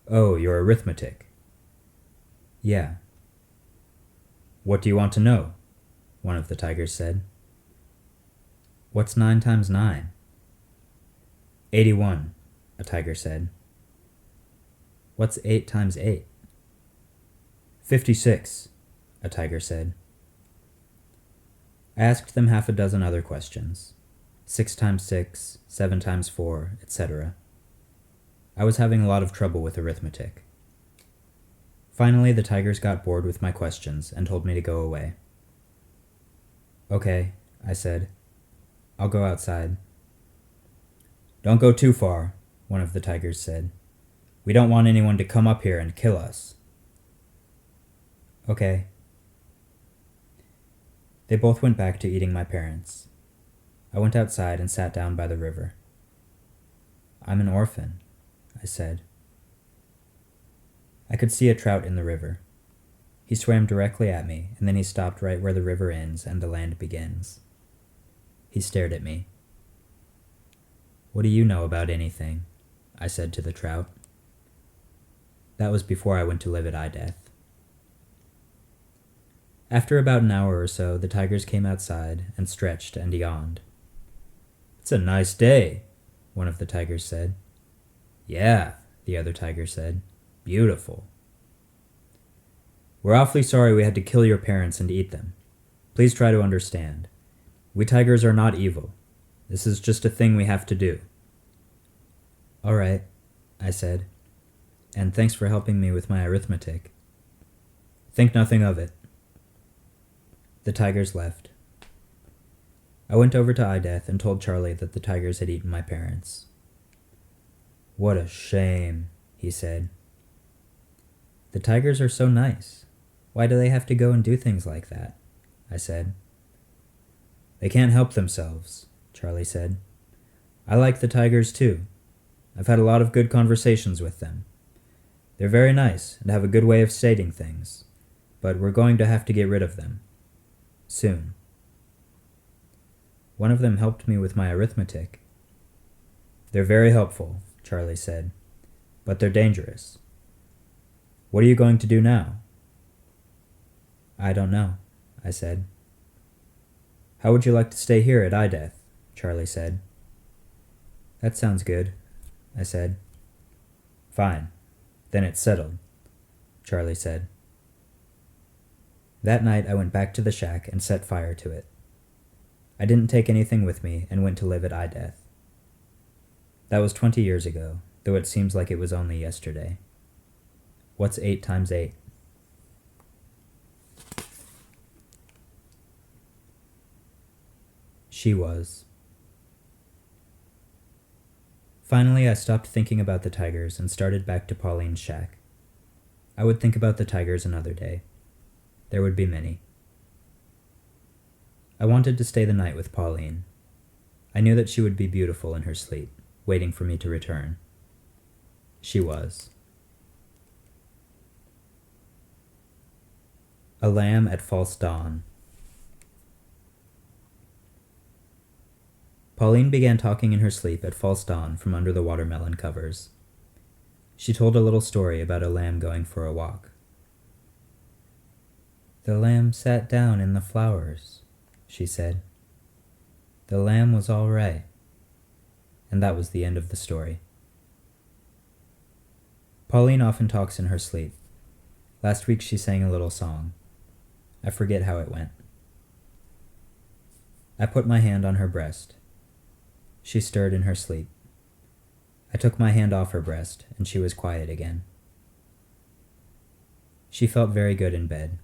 Oh, your arithmetic. Yeah. What do you want to know? One of the tigers said. What's 9 times 9? 81, a tiger said. What's 8 times 8? 56, a tiger said. I asked them half a dozen other questions. 6 times 6, 7 times 4, etc. I was having a lot of trouble with arithmetic. Finally, the tigers got bored with my questions and told me to go away. Okay, I said. I'll go outside. Don't go too far, one of the tigers said. We don't want anyone to come up here and kill us. Okay. They both went back to eating my parents. I went outside and sat down by the river. I'm an orphan, I said. I could see a trout in the river. He swam directly at me, and then he stopped right where the river ends and the land begins. He stared at me. What do you know about anything? I said to the trout. That was before I went to live at Ideath. After about an hour or so, the tigers came outside and stretched and yawned. It's a nice day, one of the tigers said. Yeah, the other tiger said. Beautiful. We're awfully sorry we had to kill your parents and eat them. Please try to understand. We tigers are not evil. This is just a thing we have to do. All right, I said. And thanks for helping me with my arithmetic. Think nothing of it. The tigers left. I went over to Ideath and told Charlie that the tigers had eaten my parents. What a shame, he said. The tigers are so nice. Why do they have to go and do things like that? I said. They can't help themselves, Charlie said. I like the tigers too. I've had a lot of good conversations with them. They're very nice and have a good way of stating things, but we're going to have to get rid of them. Soon. One of them helped me with my arithmetic. They're very helpful, Charlie said, but they're dangerous. What are you going to do now? I don't know, I said. How would you like to stay here at Ideath? Charlie said. That sounds good, I said. Fine, then it's settled, Charlie said. That night I went back to the shack and set fire to it. I didn't take anything with me and went to live at Ideath. That was 20 years ago, though it seems like it was only yesterday. What's 8 times 8? She was. Finally, I stopped thinking about the tigers and started back to Pauline's shack. I would think about the tigers another day. There would be many. I wanted to stay the night with Pauline. I knew that she would be beautiful in her sleep, waiting for me to return. She was. A lamb at false dawn. Pauline began talking in her sleep at false dawn from under the watermelon covers. She told a little story about a lamb going for a walk. The lamb sat down in the flowers, she said. The lamb was all right. And that was the end of the story. Pauline often talks in her sleep. Last week she sang a little song. I forget how it went. I put my hand on her breast. She stirred in her sleep. I took my hand off her breast, and she was quiet again. She felt very good in bed.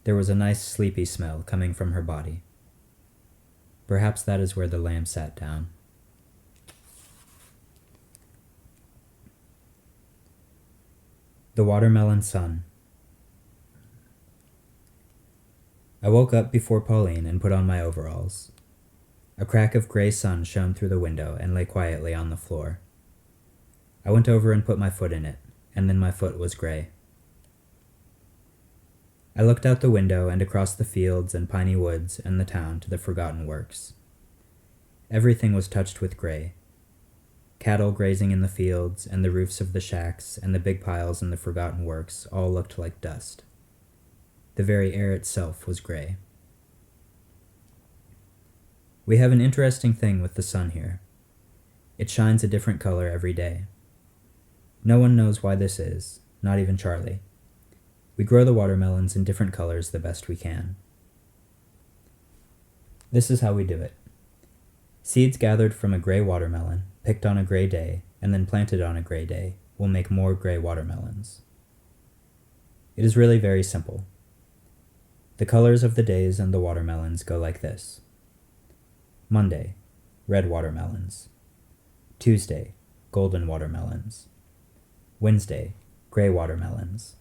There was a nice sleepy smell coming from her body. Perhaps that is where the lamb sat down. The Watermelon Sun. I woke up before Pauline and put on my overalls. A crack of gray sun shone through the window and lay quietly on the floor. I went over and put my foot in it, and then my foot was gray. I looked out the window and across the fields and piney woods and the town to the forgotten works. Everything was touched with gray. Cattle grazing in the fields and the roofs of the shacks and the big piles in the forgotten works all looked like dust. The very air itself was gray. We have an interesting thing with the sun here. It shines a different color every day. No one knows why this is, not even Charlie. We grow the watermelons in different colors the best we can. This is how we do it. Seeds gathered from a gray watermelon, picked on a gray day, and then planted on a gray day, will make more gray watermelons. It is really very simple. The colors of the days and the watermelons go like this. Monday, red watermelons. Tuesday, golden watermelons. Wednesday, gray watermelons.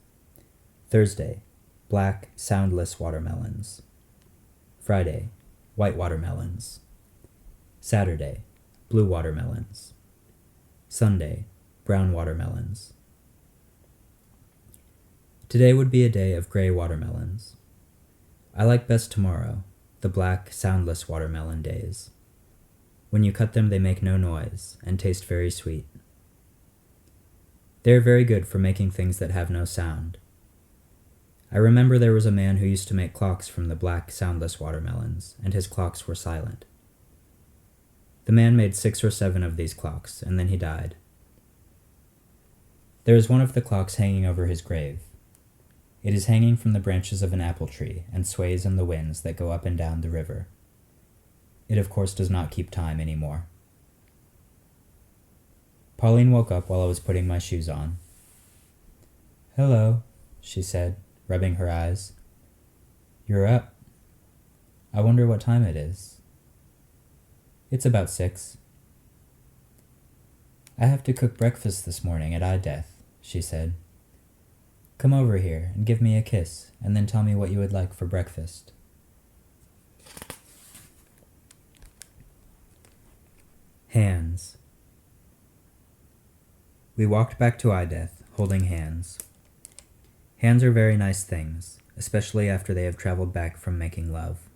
Thursday, black, soundless watermelons. Friday, white watermelons. Saturday, blue watermelons. Sunday, brown watermelons. Today would be a day of gray watermelons. I like best tomorrow, the black, soundless watermelon days. When you cut them, they make no noise and taste very sweet. They are very good for making things that have no sound. I remember there was a man who used to make clocks from the black, soundless watermelons, and his clocks were silent. The man made 6 or 7 of these clocks, and then he died. There is one of the clocks hanging over his grave. It is hanging from the branches of an apple tree and sways in the winds that go up and down the river. It of course does not keep time anymore. Pauline woke up while I was putting my shoes on. "Hello," she said, rubbing her eyes. "You're up. I wonder what time it is." "It's about 6. "I have to cook breakfast this morning at I-Death," she said. "Come over here and give me a kiss, and then tell me what you would like for breakfast." Hands. We walked back to I-Death, holding hands. Hands are very nice things, especially after they have traveled back from making love.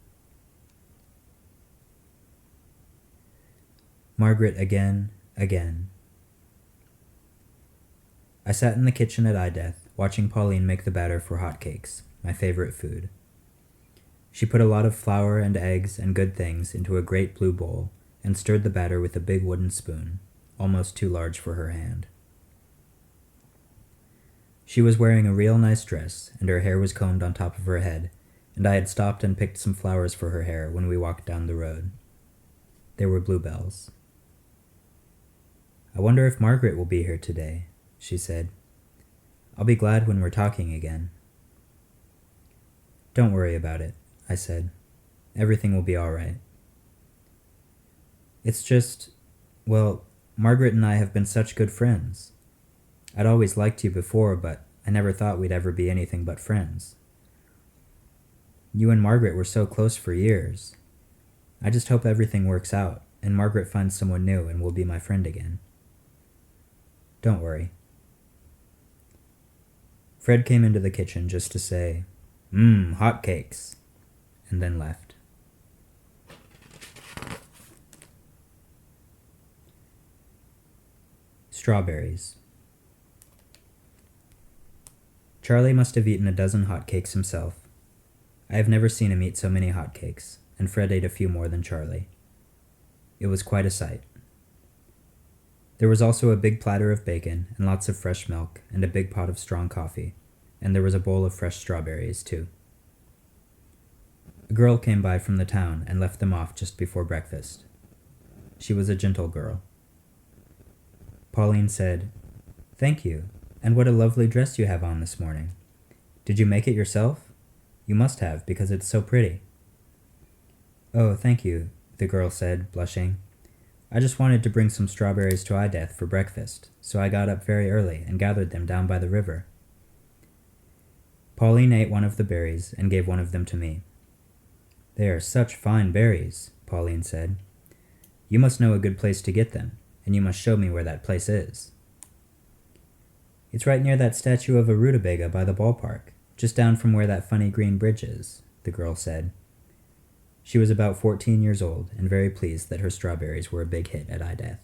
Margaret again. I sat in the kitchen at I-Death, watching Pauline make the batter for hotcakes, my favorite food. She put a lot of flour and eggs and good things into a great blue bowl and stirred the batter with a big wooden spoon, almost too large for her hand. She was wearing a real nice dress, and her hair was combed on top of her head, and I had stopped and picked some flowers for her hair when we walked down the road. They were bluebells. "I wonder if Margaret will be here today," she said. "I'll be glad when we're talking again." "Don't worry about it," I said. "Everything will be all right." "It's just, well, Margaret and I have been such good friends. I'd always liked you before, but I never thought we'd ever be anything but friends. You and Margaret were so close for years. I just hope everything works out, and Margaret finds someone new and will be my friend again. Don't worry." Fred came into the kitchen just to say, hotcakes," and then left. Strawberries. Charlie must have eaten a dozen hotcakes himself, I have never seen him eat so many hotcakes, and Fred ate a few more than Charlie. It was quite a sight. There was also a big platter of bacon and lots of fresh milk and a big pot of strong coffee, and there was a bowl of fresh strawberries, too. A girl came by from the town and left them off just before breakfast. She was a gentle girl. Pauline said, "Thank you, and what a lovely dress you have on this morning. Did you make it yourself? You must have, because it's so pretty." "Oh, thank you," the girl said, blushing. "I just wanted to bring some strawberries to Ideth for breakfast, so I got up very early and gathered them down by the river." Pauline ate one of the berries and gave one of them to me. "They are such fine berries," Pauline said. "You must know a good place to get them, and you must show me where that place is." "It's right near that statue of a rutabaga by the ballpark, just down from where that funny green bridge is," the girl said. She was about 14 years old and very pleased that her strawberries were a big hit at Ideth.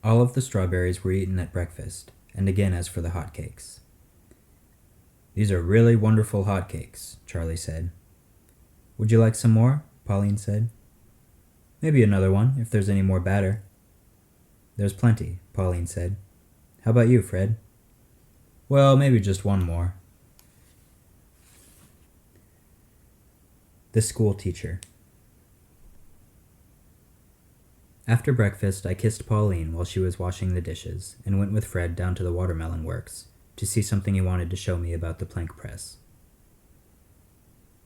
All of the strawberries were eaten at breakfast, and again as for the hotcakes. "These are really wonderful hotcakes," Charlie said. "Would you like some more?" Pauline said. "Maybe another one, if there's any more batter." "There's plenty," Pauline said. "How about you, Fred?" "Well, maybe just one more." The school teacher. After breakfast, I kissed Pauline while she was washing the dishes and went with Fred down to the watermelon works to see something he wanted to show me about the plank press.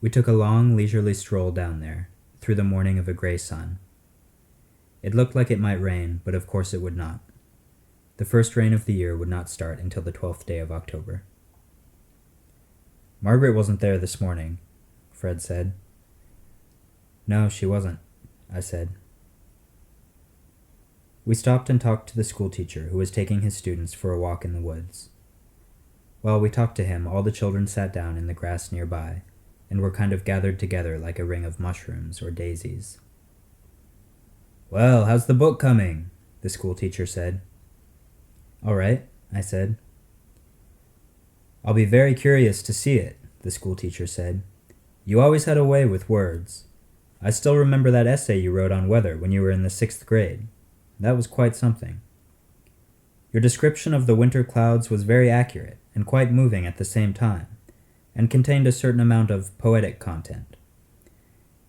We took a long, leisurely stroll down there, through the morning of a gray sun. It looked like it might rain, but of course it would not. The first rain of the year would not start until the 12th day of October. "Margaret wasn't there this morning," Fred said. "No, she wasn't," I said. We stopped and talked to the schoolteacher who was taking his students for a walk in the woods. While we talked to him, all the children sat down in the grass nearby and were kind of gathered together like a ring of mushrooms or daisies. "Well, how's the book coming?" the schoolteacher said. "All right," I said. "I'll be very curious to see it," the schoolteacher said. "You always had a way with words. I still remember that essay you wrote on weather when you were in the 6th grade. That was quite something. Your description of the winter clouds was very accurate and quite moving at the same time, and contained a certain amount of poetic content.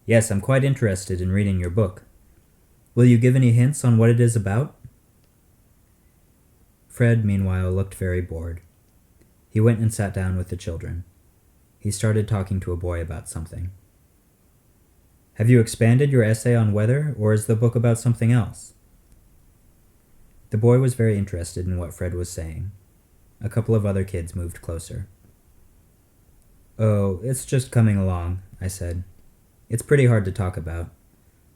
Yes, I'm quite interested in reading your book. Will you give any hints on what it is about?" Fred, meanwhile, looked very bored. He went and sat down with the children. He started talking to a boy about something. "Have you expanded your essay on weather, or is the book about something else?" The boy was very interested in what Fred was saying. A couple of other kids moved closer. "Oh, it's just coming along," I said. "It's pretty hard to talk about,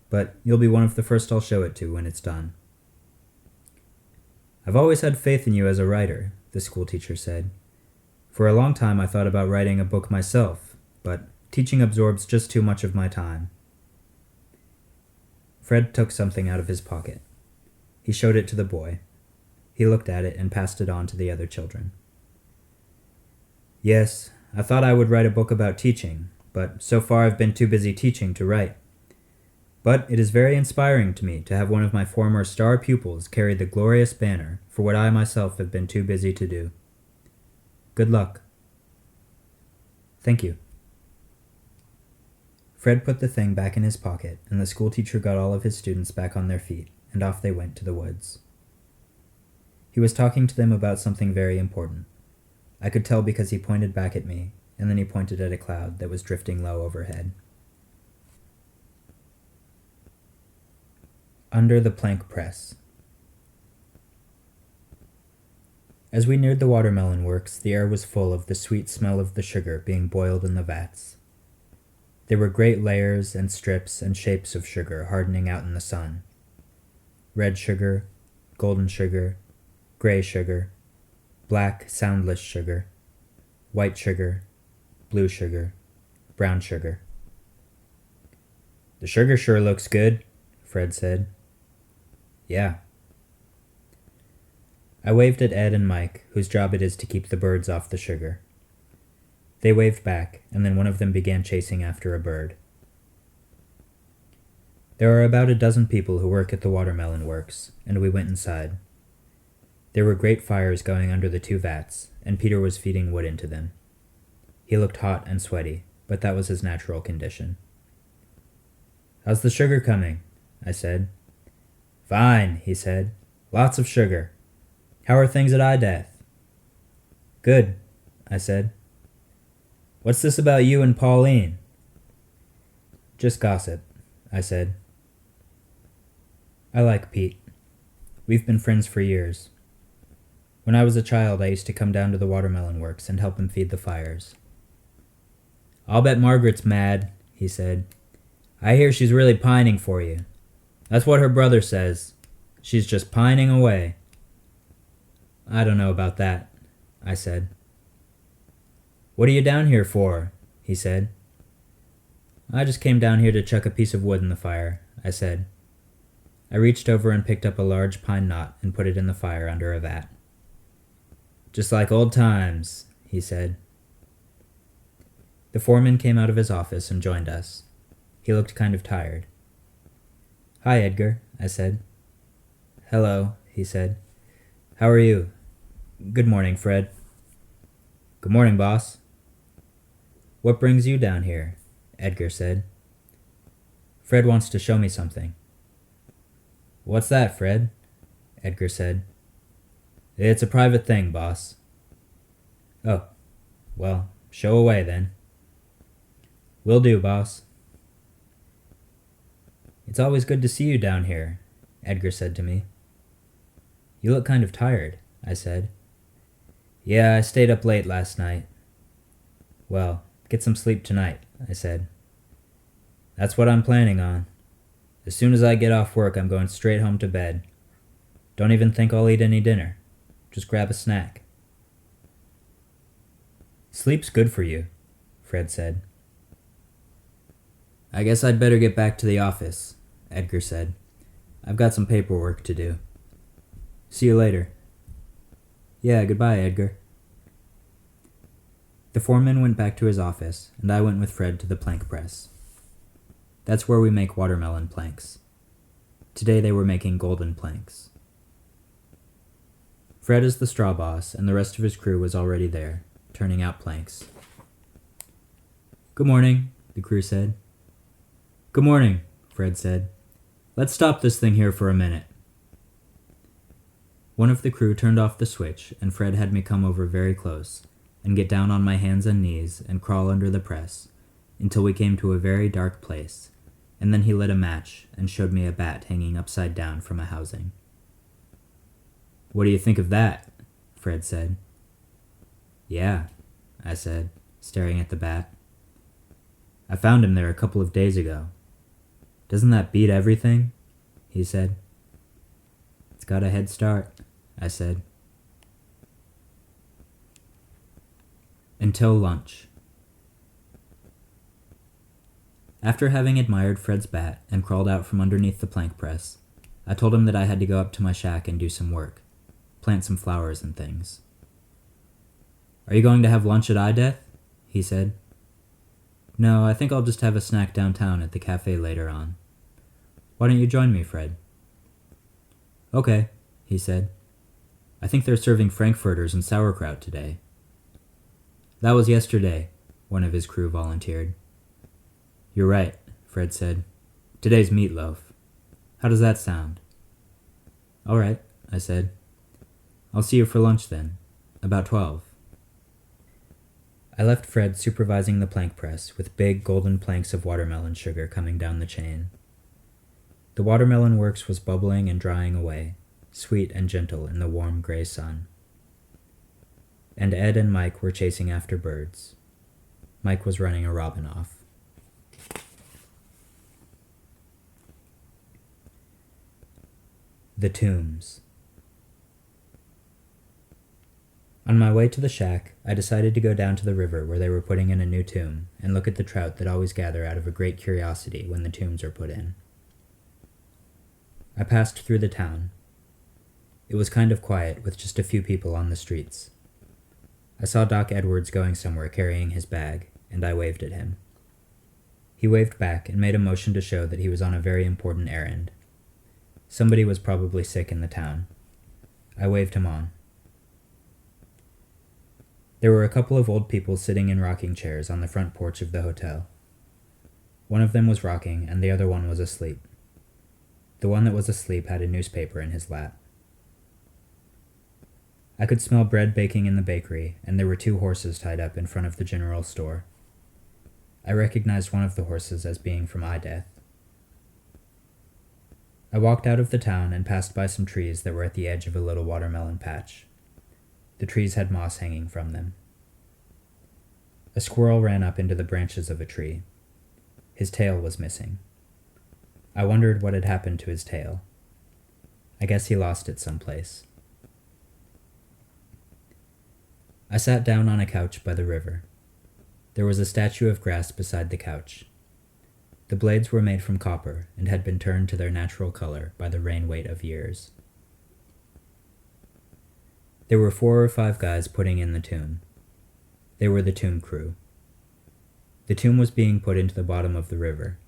but you'll be one of the first I'll show it to when it's done." "I've always had faith in you as a writer," the schoolteacher said. "For a long time I thought about writing a book myself, but teaching absorbs just too much of my time." Fred took something out of his pocket. He showed it to the boy. He looked at it and passed it on to the other children. "Yes, I thought I would write a book about teaching, but so far I've been too busy teaching to write. But it is very inspiring to me to have one of my former star pupils carry the glorious banner for what I myself have been too busy to do. Good luck." "Thank you." Fred put the thing back in his pocket, and the schoolteacher got all of his students back on their feet, and off they went to the woods. He was talking to them about something very important. I could tell because he pointed back at me, and then he pointed at a cloud that was drifting low overhead. Under the plank press. As we neared the watermelon works, the air was full of the sweet smell of the sugar being boiled in the vats. There were great layers and strips and shapes of sugar hardening out in the sun. Red sugar, golden sugar, gray sugar, black, soundless sugar, white sugar, blue sugar, brown sugar. "The sugar sure looks good," Fred said. "Yeah." I waved at Ed and Mike, whose job it is to keep the birds off the sugar. They waved back, and then one of them began chasing after a bird. There are about a dozen people who work at the watermelon works, and we went inside. There were great fires going under the 2 vats, and Peter was feeding wood into them. He looked hot and sweaty, but that was his natural condition. "How's the sugar coming?" I said. "Fine," he said. "Lots of sugar. How are things at IDEath?" "Good," I said. "What's this about you and Pauline?" "Just gossip," I said. I like Pete. We've been friends for years. When I was a child, I used to come down to the watermelon works and help him feed the fires. "I'll bet Margaret's mad," he said. "I hear she's really pining for you. That's what her brother says. She's just pining away." "I don't know about that," I said. "What are you down here for?" he said. "I just came down here to chuck a piece of wood in the fire," I said. I reached over and picked up a large pine knot and put it in the fire under a vat. "Just like old times," he said. The foreman came out of his office and joined us. He looked kind of tired. "Hi, Edgar," I said. "Hello," he said. "How are you?" "Good morning, Fred." "Good morning, boss." "What brings you down here?" Edgar said. "Fred wants to show me something." "What's that, Fred?" Edgar said. "It's a private thing, boss." "Oh, well, show away then." "Will do, boss." "It's always good to see you down here," Edgar said to me. "You look kind of tired," I said. "Yeah, I stayed up late last night." "Well, get some sleep tonight," I said. "That's what I'm planning on. As soon as I get off work, I'm going straight home to bed. Don't even think I'll eat any dinner. Just grab a snack." "Sleep's good for you," Fred said. "I guess I'd better get back to the office," Edgar said. "I've got some paperwork to do." "See you later." "Yeah, goodbye, Edgar." The foreman went back to his office, and I went with Fred to the plank press. That's where we make watermelon planks. Today they were making golden planks. Fred is the straw boss, and the rest of his crew was already there, turning out planks. "Good morning," the crew said. "Good morning," Fred said. "Let's stop this thing here for a minute." One of the crew turned off the switch, and Fred had me come over very close and get down on my hands and knees and crawl under the press until we came to a very dark place, and then he lit a match and showed me a bat hanging upside down from a housing. "What do you think of that?" Fred said. "Yeah," I said, staring at the bat. "I found him there a couple of days ago. Doesn't that beat everything?" he said. "It's got a head start," I said. Until lunch. After having admired Fred's bat and crawled out from underneath the plank press, I told him that I had to go up to my shack and do some work, plant some flowers and things. "Are you going to have lunch at IDEath?" he said. "No, I think I'll just have a snack downtown at the cafe later on. Why don't you join me, Fred?" "Okay," he said. "I think they're serving frankfurters and sauerkraut today." "That was yesterday," one of his crew volunteered. "You're right," Fred said. "Today's meatloaf. How does that sound?" "All right," I said. "I'll see you for lunch then, about 12. I left Fred supervising the plank press with big golden planks of watermelon sugar coming down the chain. The watermelon works was bubbling and drying away, sweet and gentle in the warm gray sun. And Ed and Mike were chasing after birds. Mike was running a robin off. The tombs. On my way to the shack, I decided to go down to the river where they were putting in a new tomb and look at the trout that always gather out of a great curiosity when the tombs are put in. I passed through the town. It was kind of quiet with just a few people on the streets. I saw Doc Edwards going somewhere carrying his bag, and I waved at him. He waved back and made a motion to show that he was on a very important errand. Somebody was probably sick in the town. I waved him on. There were a couple of old people sitting in rocking chairs on the front porch of the hotel. One of them was rocking, and the other one was asleep. The one that was asleep had a newspaper in his lap. I could smell bread baking in the bakery, and there were 2 horses tied up in front of the general store. I recognized one of the horses as being from Ideath. I walked out of the town and passed by some trees that were at the edge of a little watermelon patch. The trees had moss hanging from them. A squirrel ran up into the branches of a tree. His tail was missing. I wondered what had happened to his tail. I guess he lost it someplace. I sat down on a couch by the river. There was a statue of grass beside the couch. The blades were made from copper and had been turned to their natural color by the rain weight of years. There were 4 or 5 guys putting in the tomb. They were the tomb crew. The tomb was being put into the bottom of the river.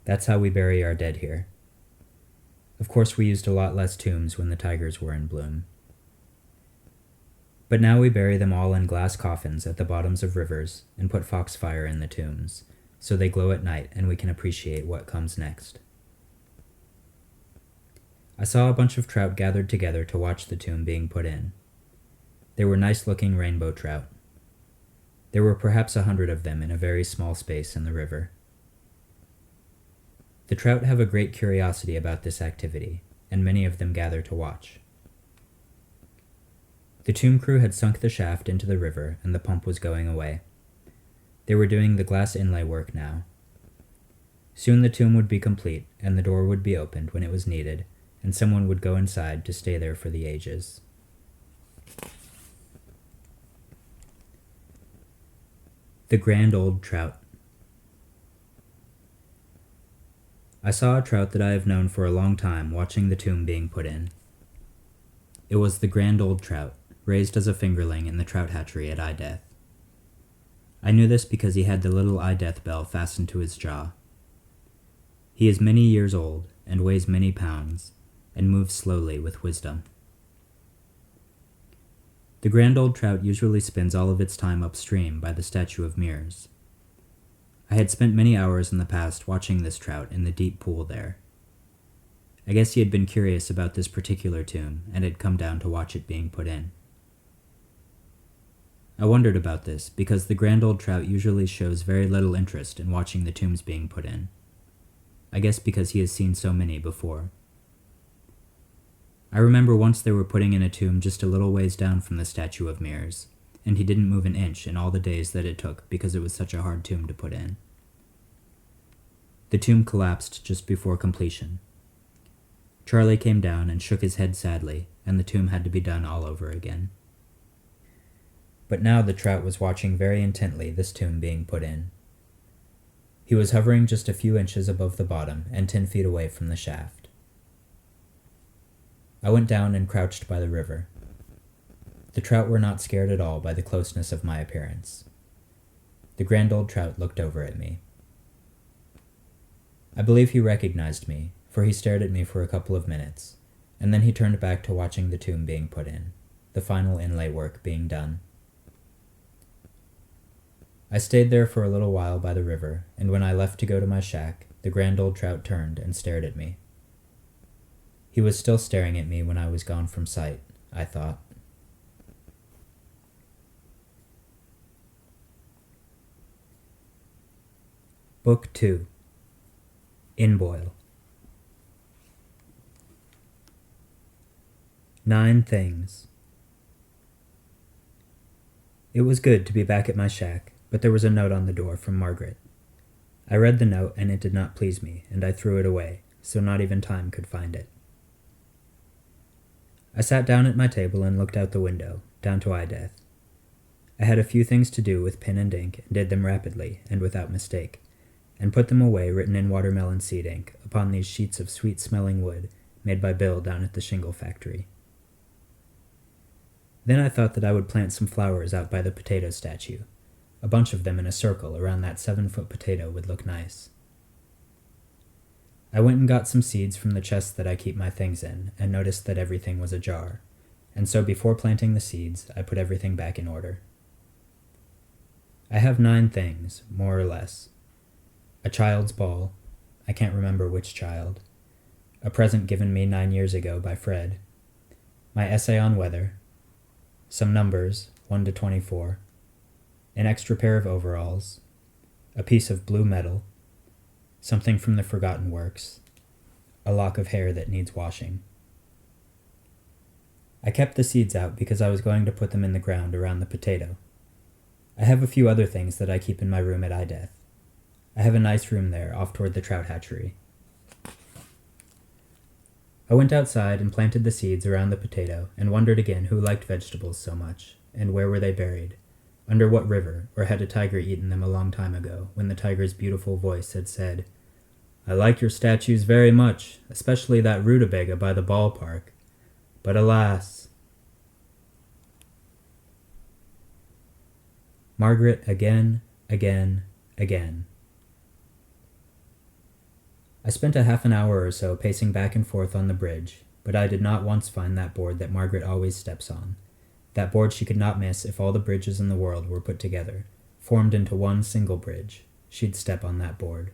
That's how we bury our dead here. Of course, we used a lot less tombs when the tigers were in bloom. But now we bury them all in glass coffins at the bottoms of rivers and put foxfire in the tombs, so they glow at night and we can appreciate what comes next. I saw a bunch of trout gathered together to watch the tomb being put in. They were nice-looking rainbow trout. There were perhaps 100 of them in a very small space in the river. The trout have a great curiosity about this activity, and many of them gather to watch. The tomb crew had sunk the shaft into the river, and the pump was going away. They were doing the glass inlay work now. Soon the tomb would be complete, and the door would be opened when it was needed, and someone would go inside to stay there for the ages. The Grand Old Trout. I saw a trout that I have known for a long time watching the tomb being put in. It was the Grand Old Trout, raised as a fingerling in the trout hatchery at Ideath. I knew this because he had the little Ideath bell fastened to his jaw. He is many years old and weighs many pounds, and moves slowly with wisdom. The Grand Old Trout usually spends all of its time upstream by the statue of Mirrors. I had spent many hours in the past watching this trout in the deep pool there. I guess he had been curious about this particular tomb and had come down to watch it being put in. I wondered about this because the Grand Old Trout usually shows very little interest in watching the tombs being put in. I guess because he has seen so many before. I remember once they were putting in a tomb just a little ways down from the statue of Mirrors, and he didn't move an inch in all the days that it took because it was such a hard tomb to put in. The tomb collapsed just before completion. Charlie came down and shook his head sadly, and the tomb had to be done all over again. But now the trout was watching very intently this tomb being put in. He was hovering just a few inches above the bottom and 10 feet away from the shaft. I went down and crouched by the river. The trout were not scared at all by the closeness of my appearance. The Grand Old Trout looked over at me. I believe he recognized me, for he stared at me for a couple of minutes, and then he turned back to watching the tomb being put in, the final inlay work being done. I stayed there for a little while by the river, and when I left to go to my shack, the Grand Old Trout turned and stared at me. He was still staring at me when I was gone from sight, I thought. Book 2. In Boil. 9 Things. It was good to be back at my shack, but there was a note on the door from Margaret. I read the note and it did not please me, and I threw it away, so not even time could find it. I sat down at my table and looked out the window, down to Ideath. I had a few things to do with pen and ink, and did them rapidly and without mistake, and put them away written in watermelon seed ink upon these sheets of sweet-smelling wood made by Bill down at the shingle factory. Then I thought that I would plant some flowers out by the potato statue. A bunch of them in a circle around that 7-foot potato would look nice. I went and got some seeds from the chest that I keep my things in, and noticed that everything was ajar, and so before planting the seeds, I put everything back in order. I have 9 things, more or less. A child's ball, I can't remember which child. A present given me 9 years ago by Fred. My essay on weather. Some numbers, 1 to 24. An extra pair of overalls. A piece of blue metal. Something from the Forgotten Works. A lock of hair that needs washing. I kept the seeds out because I was going to put them in the ground around the potato. I have a few other things that I keep in my room at IDeath. I have a nice room there, off toward the trout hatchery. I went outside and planted the seeds around the potato and wondered again who liked vegetables so much, and where were they buried, under what river, or had a tiger eaten them a long time ago, when the tiger's beautiful voice had said, "I like your statues very much, especially that rutabaga by the ballpark. But alas." Margaret again, again, again. I spent a half an hour or so pacing back and forth on the bridge, but I did not once find that board that Margaret always steps on, that board she could not miss if all the bridges in the world were put together, formed into one single bridge. She'd step on that board.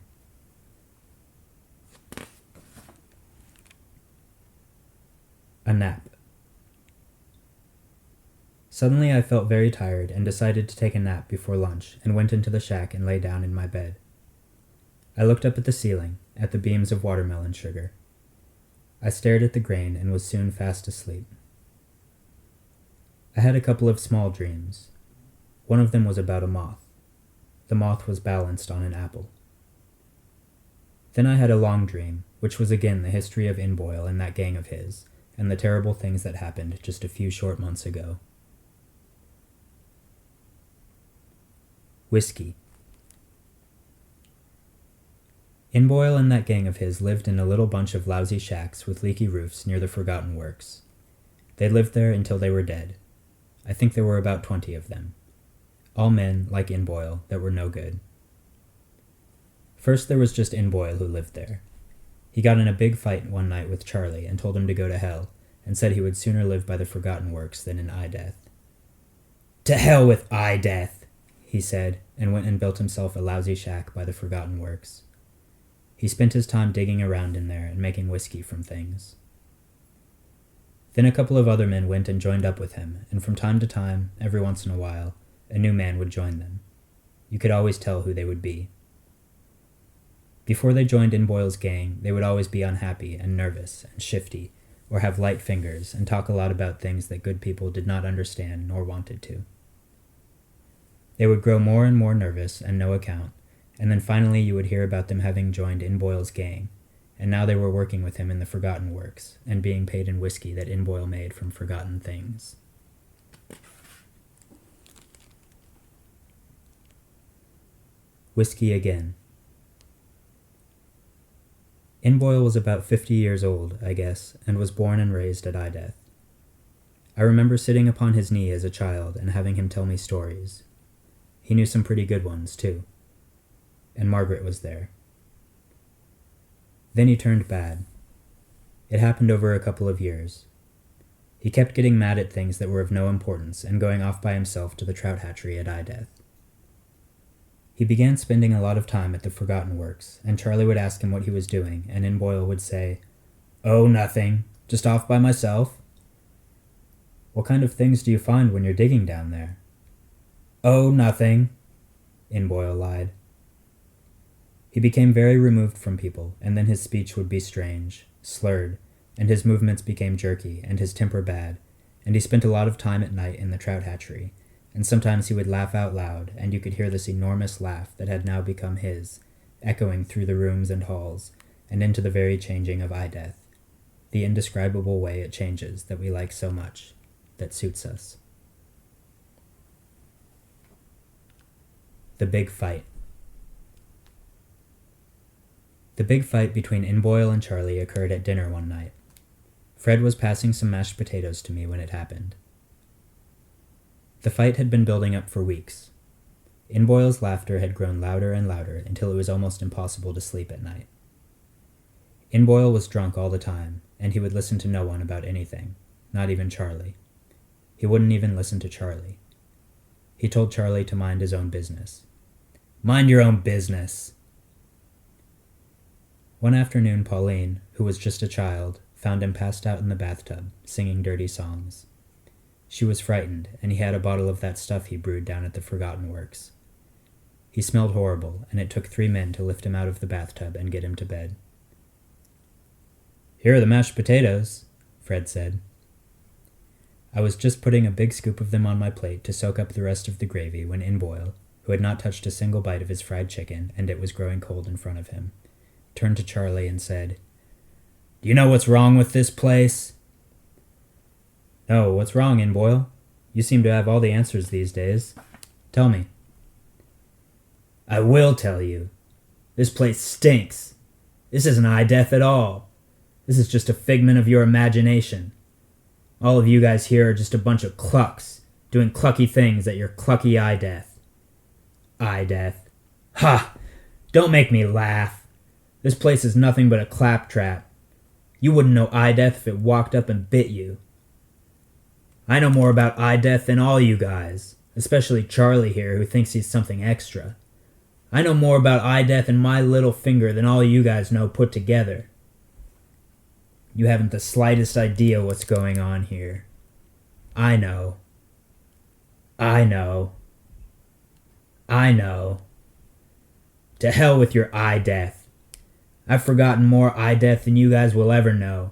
A nap. Suddenly I felt very tired and decided to take a nap before lunch and went into the shack and lay down in my bed. I looked up at the ceiling, at the beams of watermelon sugar. I stared at the grain and was soon fast asleep. I had a couple of small dreams. One of them was about a moth. The moth was balanced on an apple. Then I had a long dream, which was again the history of Inboyle and that gang of his, and the terrible things that happened just a few short months ago. Whiskey. Inboyle and that gang of his lived in a little bunch of lousy shacks with leaky roofs near the Forgotten Works. They lived there until they were dead. I think there were about 20 of them. All men, like Inboyle, that were no good. First there was just Inboyle who lived there. He got in a big fight one night with Charlie and told him to go to hell, and said he would sooner live by the Forgotten Works than in IDeath. "To hell with IDeath," he said, and went and built himself a lousy shack by the Forgotten Works. He spent his time digging around in there and making whiskey from things. Then a couple of other men went and joined up with him, and from time to time, every once in a while, a new man would join them. You could always tell who they would be. Before they joined Inboyle's gang, they would always be unhappy and nervous and shifty, or have light fingers and talk a lot about things that good people did not understand nor wanted to. They would grow more and more nervous and no account, and then finally you would hear about them having joined Inboyle's gang, and now they were working with him in the Forgotten Works, and being paid in whiskey that Inboyle made from forgotten things. Whiskey again. Inboyle was about 50 years old, I guess, and was born and raised at IDeath. I remember sitting upon his knee as a child and having him tell me stories. He knew some pretty good ones, too. And Margaret was there. Then he turned bad. It happened over a couple of years. He kept getting mad at things that were of no importance and going off by himself to the trout hatchery at IDeath. He began spending a lot of time at the Forgotten Works, and Charlie would ask him what he was doing, and Inboyle would say, "Oh, nothing. Just off by myself." "What kind of things do you find when you're digging down there?" "Oh, nothing," Inboyle lied. He became very removed from people, and then his speech would be strange, slurred, and his movements became jerky, and his temper bad, and he spent a lot of time at night in the trout hatchery, and sometimes he would laugh out loud, and you could hear this enormous laugh that had now become his, echoing through the rooms and halls, and into the very changing of IDeath, the indescribable way it changes that we like so much, that suits us. The Big Fight. The big fight between Inboyle and Charlie occurred at dinner one night. Fred was passing some mashed potatoes to me when it happened. The fight had been building up for weeks. Inboyle's laughter had grown louder and louder until it was almost impossible to sleep at night. Inboyle was drunk all the time, and he would listen to no one about anything, not even Charlie. He wouldn't even listen to Charlie. He told Charlie to mind his own business. Mind your own business! One afternoon, Pauline, who was just a child, found him passed out in the bathtub, singing dirty songs. She was frightened, and he had a bottle of that stuff he brewed down at the Forgotten Works. He smelled horrible, and it took 3 men to lift him out of the bathtub and get him to bed. Here are the mashed potatoes, Fred said. I was just putting a big scoop of them on my plate to soak up the rest of the gravy when Inboyle, who had not touched a single bite of his fried chicken and it was growing cold in front of him, turned to Charlie and said, Do you know what's wrong with this place? No, what's wrong, Inboyle? You seem to have all the answers these days. Tell me. I will tell you. This place stinks. This isn't eye-death at all. This is just a figment of your imagination. All of you guys here are just a bunch of clucks, doing clucky things at your clucky eye-death. Eye-death. Ha! Don't make me laugh. This place is nothing but a claptrap. You wouldn't know eye-death if it walked up and bit you. I know more about eye-death than all you guys, especially Charlie here, who thinks he's something extra. I know more about eye-death and my little finger than all you guys know put together. You haven't the slightest idea what's going on here. I know. I know. I know. To hell with your eye-death. I've forgotten more eye-death than you guys will ever know.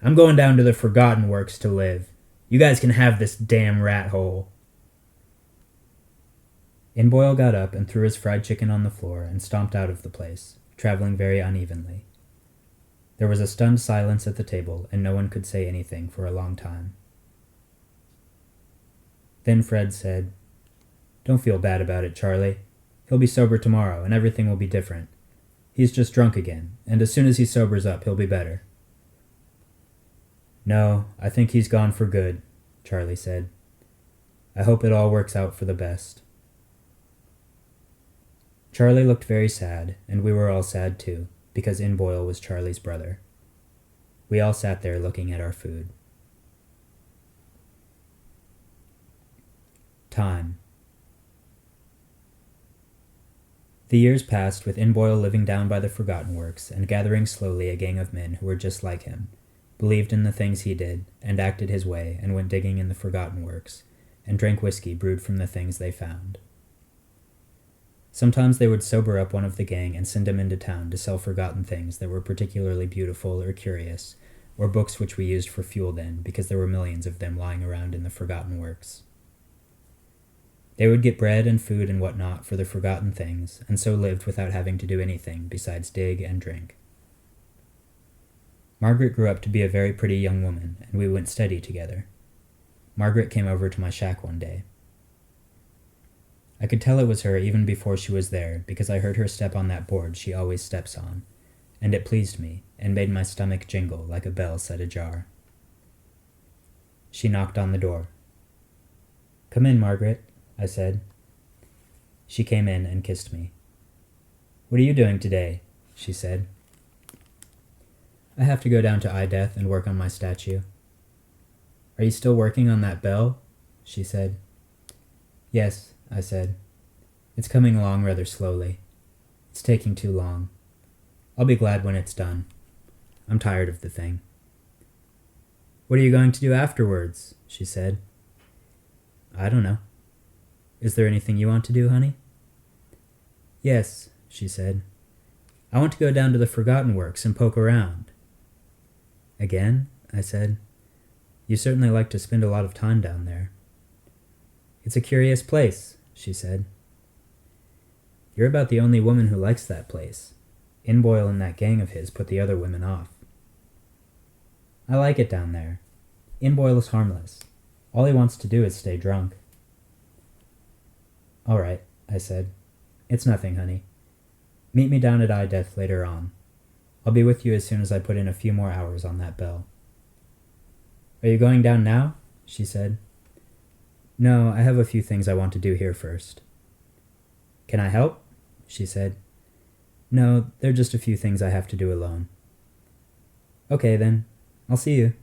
I'm going down to the Forgotten Works to live. You guys can have this damn rat hole. Inboyle got up and threw his fried chicken on the floor and stomped out of the place, traveling very unevenly. There was a stunned silence at the table, and no one could say anything for a long time. Then Fred said, Don't feel bad about it, Charlie. He'll be sober tomorrow, and everything will be different. He's just drunk again, and as soon as he sobers up, he'll be better. No, I think he's gone for good, Charlie said. I hope it all works out for the best. Charlie looked very sad, and we were all sad too, because Inboyle was Charlie's brother. We all sat there looking at our food. Time. The years passed with Inboyle living down by the Forgotten Works and gathering slowly a gang of men who were just like him, believed in the things he did, and acted his way, and went digging in the Forgotten Works, and drank whiskey brewed from the things they found. Sometimes they would sober up one of the gang and send him into town to sell forgotten things that were particularly beautiful or curious, or books which we used for fuel then, because there were millions of them lying around in the Forgotten Works. They would get bread and food and whatnot for the forgotten things, and so lived without having to do anything besides dig and drink. Margaret grew up to be a very pretty young woman, and we went steady together. Margaret came over to my shack one day. I could tell it was her even before she was there, because I heard her step on that board she always steps on, and it pleased me, and made my stomach jingle like a bell set ajar. She knocked on the door. "Come in, Margaret," I said. She came in and kissed me. "What are you doing today?" she said. "I have to go down to Ideath and work on my statue." "Are you still working on that bell?" she said. "Yes," I said. "It's coming along rather slowly. It's taking too long. I'll be glad when it's done. I'm tired of the thing." "What are you going to do afterwards?" she said. "I don't know. Is there anything you want to do, honey?" "Yes," she said. "I want to go down to the Forgotten Works and poke around." "Again?" I said. "You certainly like to spend a lot of time down there." "It's a curious place," she said. "You're about the only woman who likes that place. Inboyle and that gang of his put the other women off." "I like it down there. Inboyle is harmless. All he wants to do is stay drunk." "All right," I said. "It's nothing, honey. Meet me down at Ideath later on. I'll be with you as soon as I put in a few more hours on that bell." "Are you going down now?" she said. No, I have a few things I want to do here first. Can I help? She said. No, they're just a few things I have to do alone. Okay, then. I'll see you.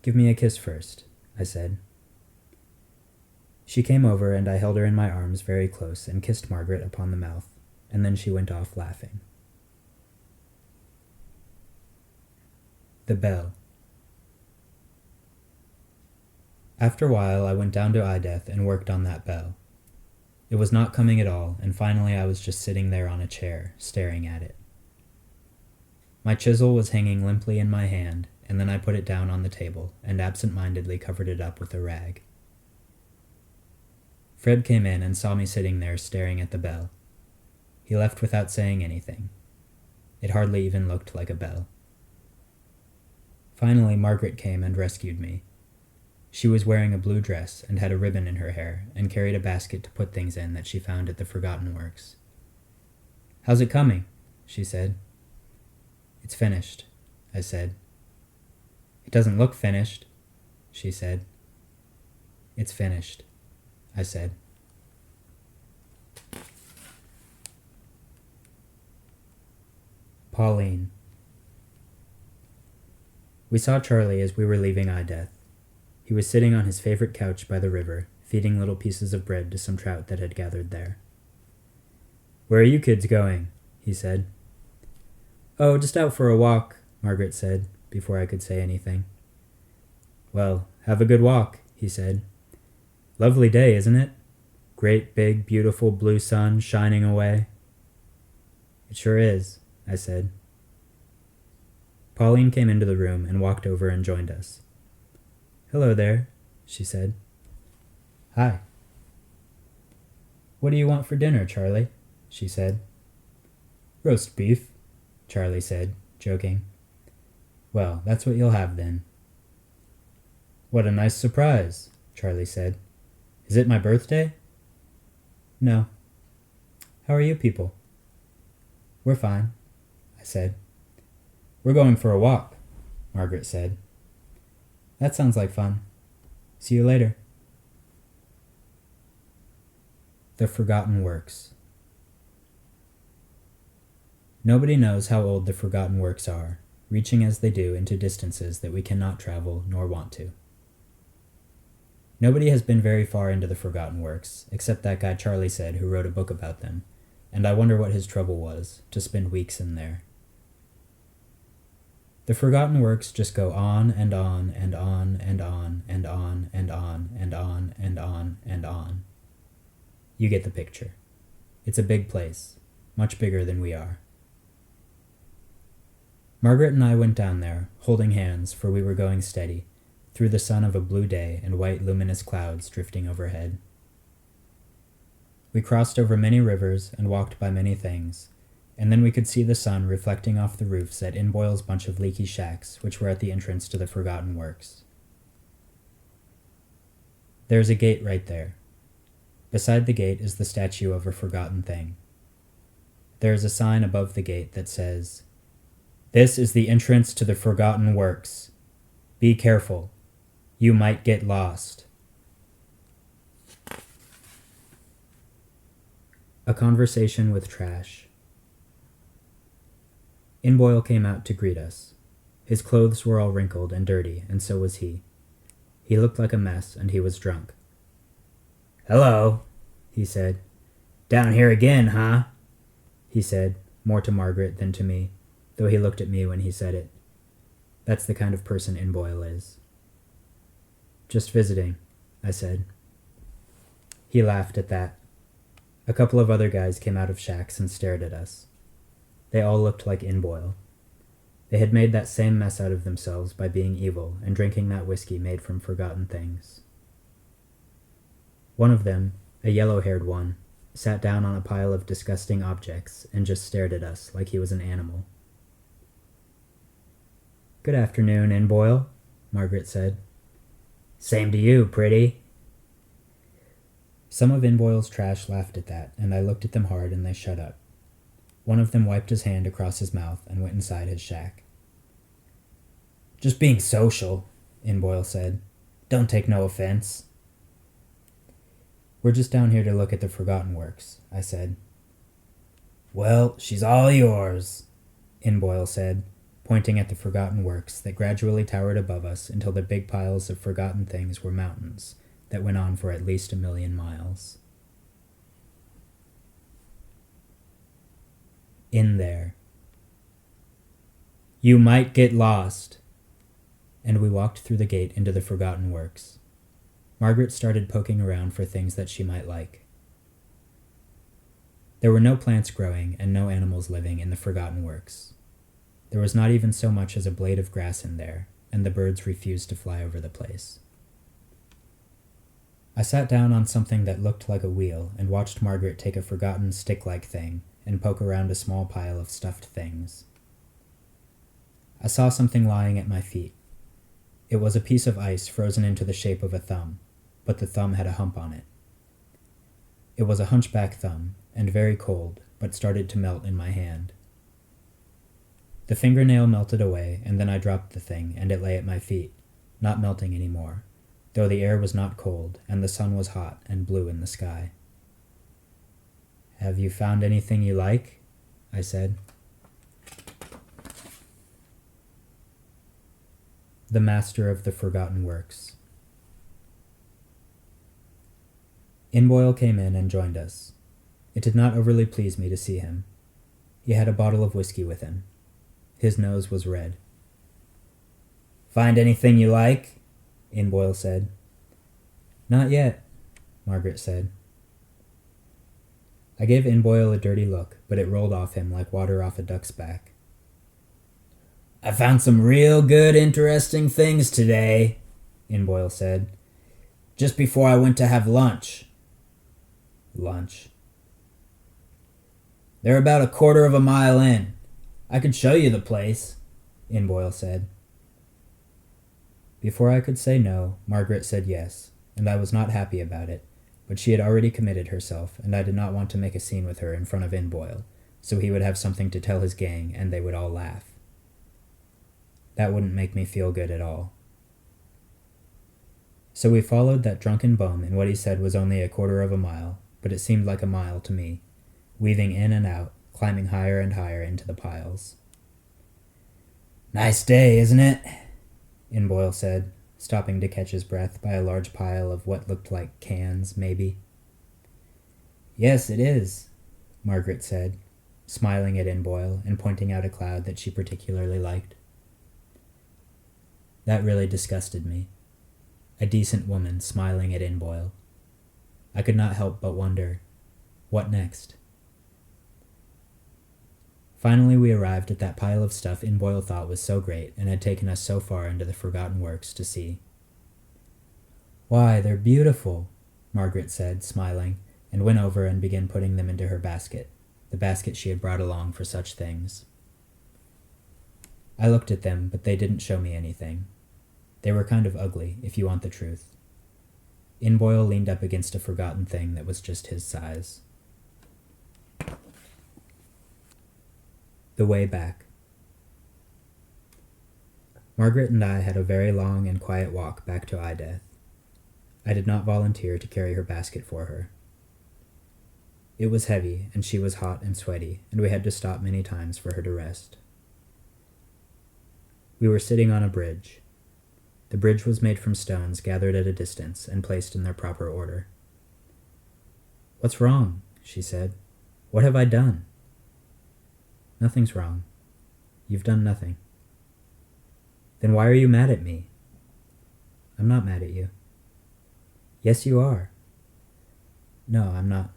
Give me a kiss first, I said. She came over and I held her in my arms very close and kissed Margaret upon the mouth, and then she went off laughing. The bell. After a while, I went down to Ideth and worked on that bell. It was not coming at all, and finally I was just sitting there on a chair, staring at it. My chisel was hanging limply in my hand, and then I put it down on the table and absent-mindedly covered it up with a rag. Fred came in and saw me sitting there staring at the bell. He left without saying anything. It hardly even looked like a bell. Finally, Margaret came and rescued me. She was wearing a blue dress and had a ribbon in her hair and carried a basket to put things in that she found at the Forgotten Works. "How's it coming?" she said. "It's finished," I said. "It doesn't look finished," she said. "It's finished," I said. Pauline. We saw Charlie as we were leaving Ideth. He was sitting on his favorite couch by the river, feeding little pieces of bread to some trout that had gathered there. "Where are you kids going?" he said. "Oh, just out for a walk," Margaret said, before I could say anything. "Well, have a good walk," he said. "Lovely day, isn't it? Great big, beautiful blue sun shining away." "It sure is," I said. Pauline came into the room and walked over and joined us. "Hello there," she said. "Hi." "What do you want for dinner, Charlie?" she said. "Roast beef," Charlie said, joking. "Well, that's what you'll have then." "What a nice surprise," Charlie said. "Is it my birthday?" "No." "How are you people?" "We're fine," I said. "We're going for a walk," Margaret said. "That sounds like fun. See you later." The Forgotten Works. Nobody knows how old the Forgotten Works are, reaching as they do into distances that we cannot travel nor want to. Nobody has been very far into the Forgotten Works, except that guy Charlie said who wrote a book about them, and I wonder what his trouble was, to spend weeks in there. The Forgotten Works just go on and on and on and on and on and on and on and on and on. You get the picture. It's a big place, much bigger than we are. Margaret and I went down there, holding hands, for we were going steady, through the sun of a blue day and white luminous clouds drifting overhead. We crossed over many rivers and walked by many things, and then we could see the sun reflecting off the roofs at Inboyle's bunch of leaky shacks, which were at the entrance to the Forgotten Works. There's a gate right there. Beside the gate is the statue of a forgotten thing. There is a sign above the gate that says, "This is the entrance to the Forgotten Works. Be careful. You might get lost." A conversation with trash. Inboyle came out to greet us. His clothes were all wrinkled and dirty, and so was he. He looked like a mess, and he was drunk. "Hello," he said. "Down here again, huh?" he said, more to Margaret than to me, though he looked at me when he said it. That's the kind of person Inboyle is. "Just visiting," I said. He laughed at that. A couple of other guys came out of shacks and stared at us. They all looked like Inboyle. They had made that same mess out of themselves by being evil and drinking that whiskey made from forgotten things. One of them, a yellow-haired one, sat down on a pile of disgusting objects and just stared at us like he was an animal. "Good afternoon, Inboyle," Margaret said. "Same to you, pretty." Some of Inboyle's trash laughed at that, and I looked at them hard and they shut up. One of them wiped his hand across his mouth and went inside his shack. "Just being social," Inboyle said. "Don't take no offense." We're just down here to look at the Forgotten Works, I said. Well, she's all yours, Inboyle said, pointing at the Forgotten Works that gradually towered above us until the big piles of forgotten things were mountains that went on for at least 1,000,000 miles. In there. You might get lost. And we walked through the gate into the Forgotten Works. Margaret started poking around for things that she might like. There were no plants growing and no animals living in the Forgotten Works. There was not even so much as a blade of grass in there, and the birds refused to fly over the place. I sat down on something that looked like a wheel and watched Margaret take a forgotten stick-like thing and poke around a small pile of stuffed things. I saw something lying at my feet. It was a piece of ice frozen into the shape of a thumb, but the thumb had a hump on it. It was a hunchback thumb, and very cold, but started to melt in my hand. The fingernail melted away, and then I dropped the thing, and it lay at my feet, not melting anymore, though the air was not cold, and the sun was hot and blue in the sky. Have you found anything you like? I said. The Master of the Forgotten Works. Inboyle came in and joined us. It did not overly please me to see him. He had a bottle of whiskey with him. His nose was red. Find anything you like? Inboyle said. Not yet, Margaret said. I gave Inboyle a dirty look, but it rolled off him like water off a duck's back. I found some real good, interesting things today, Inboyle said. Just before I went to have lunch. Lunch. They're about 1/4 mile in. I could show you the place, Inboyle said. Before I could say no, Margaret said yes, and I was not happy about it, but she had already committed herself, and I did not want to make a scene with her in front of Inboyle, so he would have something to tell his gang and they would all laugh. That wouldn't make me feel good at all. So we followed that drunken bum in what he said was only 1/4 mile, but it seemed like a mile to me, weaving in and out, climbing higher and higher into the piles. Nice day, isn't it? Inboyle said, stopping to catch his breath by a large pile of what looked like cans, maybe. Yes, it is, Margaret said, smiling at Inboyle and pointing out a cloud that she particularly liked. That really disgusted me. A decent woman smiling at Inboyle. I could not help but wonder, what next? Finally we arrived at that pile of stuff Inboyle thought was so great and had taken us so far into the Forgotten Works to see. Why, they're beautiful, Margaret said, smiling, and went over and began putting them into her basket, the basket she had brought along for such things. I looked at them, but they didn't show me anything. They were kind of ugly, if you want the truth. Inboyle leaned up against a forgotten thing that was just his size. The way back. Margaret and I had a very long and quiet walk back to Ideth. I did not volunteer to carry her basket for her. It was heavy, and she was hot and sweaty, and we had to stop many times for her to rest. We were sitting on a bridge. The bridge was made from stones gathered at a distance and placed in their proper order. What's wrong? She said. What have I done? Nothing's wrong. You've done nothing. Then why are you mad at me? I'm not mad at you. Yes, you are. No, I'm not.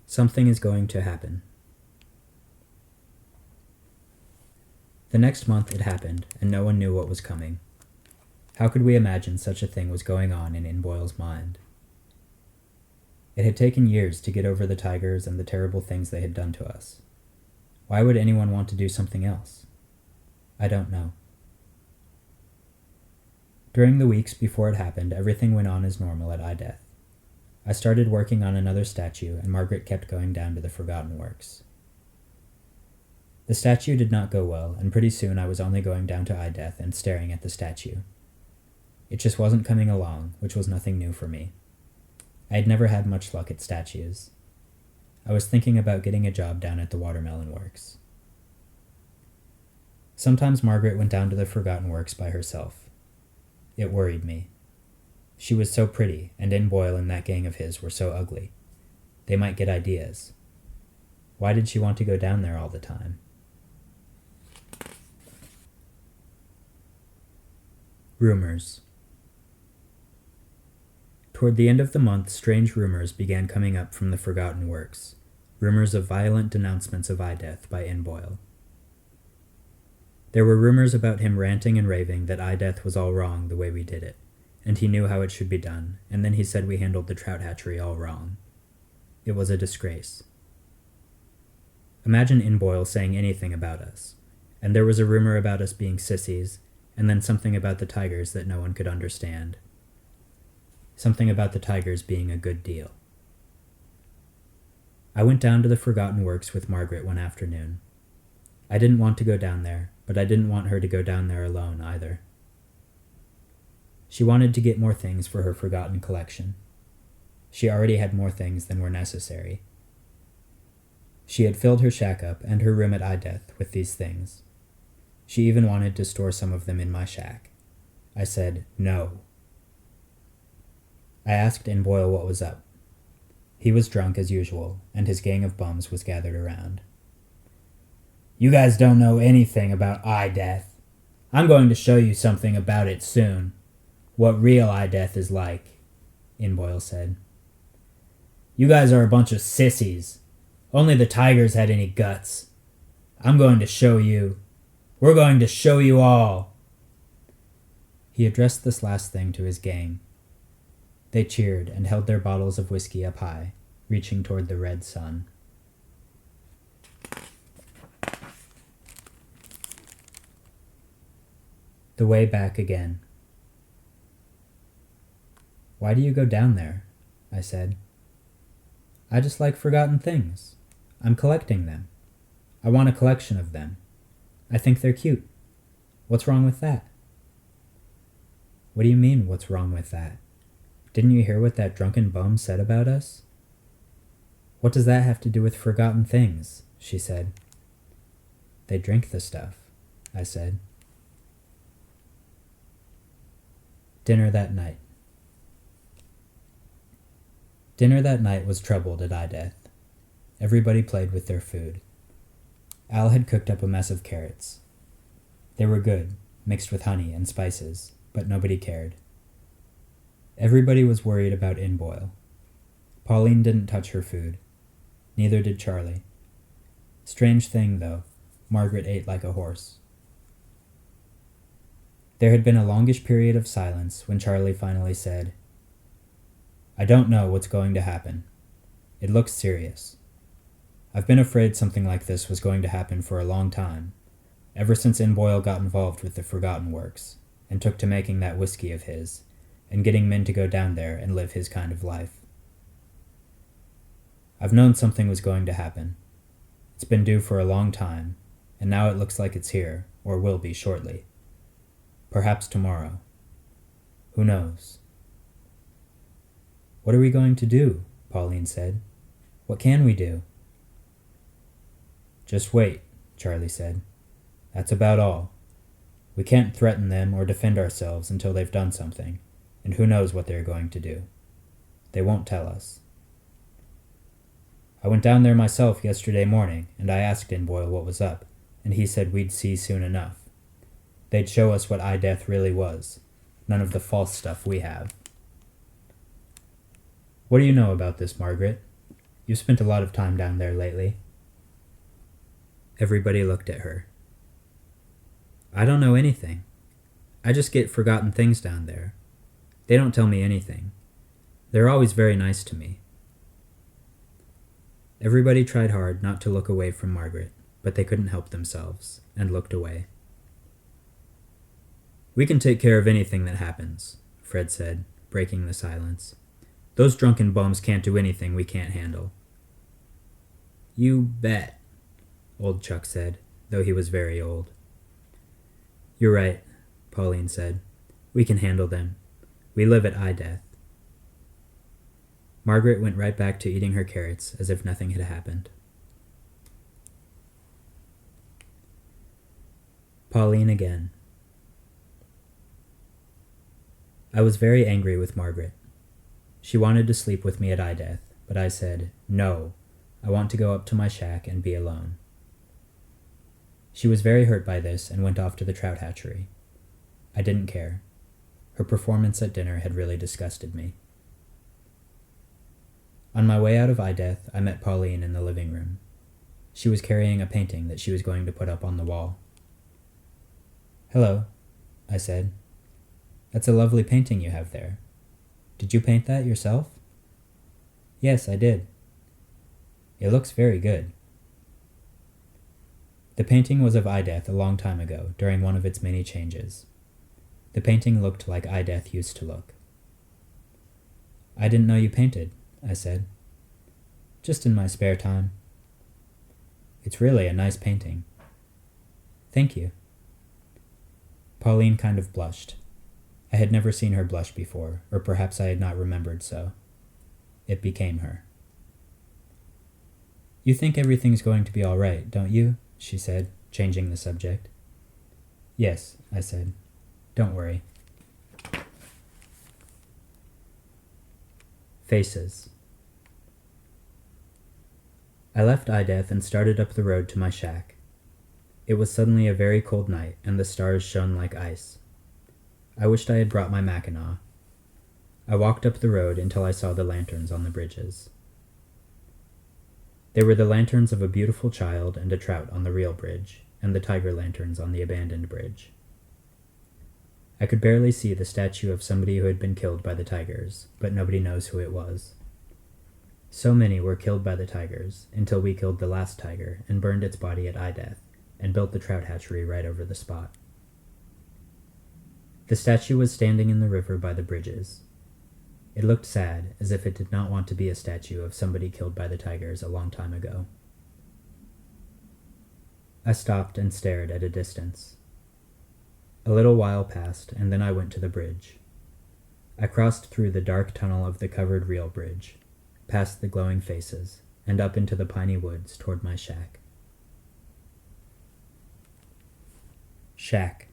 Something is going to happen. The next month it happened, and no one knew what was coming. How could we imagine such a thing was going on in Inboyle's mind? It had taken years to get over the tigers and the terrible things they had done to us. Why would anyone want to do something else? I don't know. During the weeks before it happened, everything went on as normal at Ideth. I started working on another statue, and Margaret kept going down to the Forgotten Works. The statue did not go well, and pretty soon I was only going down to Ideth and staring at the statue. It just wasn't coming along, which was nothing new for me. I had never had much luck at statues. I was thinking about getting a job down at the Watermelon Works. Sometimes Margaret went down to the Forgotten Works by herself. It worried me. She was so pretty, and In Boyle and that gang of his were so ugly. They might get ideas. Why did she want to go down there all the time? Rumors. Toward the end of the month, strange rumors began coming up from the Forgotten Works. Rumors of violent denouncements of Death by In Boyle. There were rumors about him ranting and raving that Death was all wrong the way we did it, and he knew how it should be done, and then he said we handled the trout hatchery all wrong. It was a disgrace. Imagine In Boyle saying anything about us, and there was a rumor about us being sissies, and then something about the tigers that no one could understand. Something about the tigers being a good deal. I went down to the Forgotten Works with Margaret one afternoon. I didn't want to go down there, but I didn't want her to go down there alone either. She wanted to get more things for her forgotten collection. She already had more things than were necessary. She had filled her shack up and her room at Death with these things. She even wanted to store some of them in my shack. I said, no. I asked In Boyle what was up. He was drunk as usual, and his gang of bums was gathered around. You guys don't know anything about Death. I'm going to show you something about it soon. What real Death is like, In Boyle said. You guys are a bunch of sissies. Only the tigers had any guts. I'm going to show you. We're going to show you all. He addressed this last thing to his gang. They cheered and held their bottles of whiskey up high, reaching toward the red sun. The way back again. Why do you go down there? I said. I just like forgotten things. I'm collecting them. I want a collection of them. I think they're cute. What's wrong with that? What do you mean, what's wrong with that? Didn't you hear what that drunken bum said about us? What does that have to do with forgotten things? She said. They drink the stuff, I said. Dinner that night. Dinner that night was troubled at Death. Everybody played with their food. Al had cooked up a mess of carrots. They were good, mixed with honey and spices, but nobody cared. Everybody was worried about In Boyle. Pauline didn't touch her food. Neither did Charlie. Strange thing, though, Margaret ate like a horse. There had been a longish period of silence when Charlie finally said, I don't know what's going to happen. It looks serious. I've been afraid something like this was going to happen for a long time, ever since In Boyle got involved with the Forgotten Works, and took to making that whiskey of his, and getting men to go down there and live his kind of life. I've known something was going to happen. It's been due for a long time, and now it looks like it's here, or will be shortly. Perhaps tomorrow. Who knows? What are we going to do? Pauline said. What can we do? Just wait, Charlie said. That's about all. We can't threaten them or defend ourselves until they've done something, and who knows what they're going to do. They won't tell us. I went down there myself yesterday morning, and I asked In Boyle what was up, and he said we'd see soon enough. They'd show us what Death really was, none of the false stuff we have. What do you know about this, Margaret? You've spent a lot of time down there lately. Everybody looked at her. I don't know anything. I just get forgotten things down there. They don't tell me anything. They're always very nice to me. Everybody tried hard not to look away from Margaret, but they couldn't help themselves, and looked away. We can take care of anything that happens, Fred said, breaking the silence. Those drunken bums can't do anything we can't handle. You bet, old Chuck said, though he was very old. You're right, Pauline said. We can handle them. We live at Ideath. Margaret went right back to eating her carrots as if nothing had happened. Pauline again. I was very angry with Margaret. She wanted to sleep with me at Ideath, but I said, "No, I want to go up to my shack and be alone." She was very hurt by this and went off to the trout hatchery. I didn't care. Her performance at dinner had really disgusted me. On my way out of Ideath, I met Pauline in the living room. She was carrying a painting that she was going to put up on the wall. "Hello," I said. "That's a lovely painting you have there. Did you paint that yourself?" "Yes, I did." "It looks very good." The painting was of Ideath a long time ago, during one of its many changes. The painting looked like Ideath used to look. "I didn't know you painted," I said. "Just in my spare time." "It's really a nice painting." "Thank you." Pauline kind of blushed. I had never seen her blush before, or perhaps I had not remembered so. It became her. "You think everything's going to be all right, don't you?" she said, changing the subject. "Yes," I said. "Don't worry." Faces. I left Ideath and started up the road to my shack. It was suddenly a very cold night, and the stars shone like ice. I wished I had brought my mackinaw. I walked up the road until I saw the lanterns on the bridges. They were the lanterns of a beautiful child and a trout on the real bridge, and the tiger lanterns on the abandoned bridge. I could barely see the statue of somebody who had been killed by the tigers, but nobody knows who it was. So many were killed by the tigers, until we killed the last tiger and burned its body at Ideath, and built the trout hatchery right over the spot. The statue was standing in the river by the bridges. It looked sad, as if it did not want to be a statue of somebody killed by the tigers a long time ago. I stopped and stared at a distance. A little while passed, and then I went to the bridge. I crossed through the dark tunnel of the covered reel bridge, past the glowing faces, and up into the piney woods toward my shack. Shack.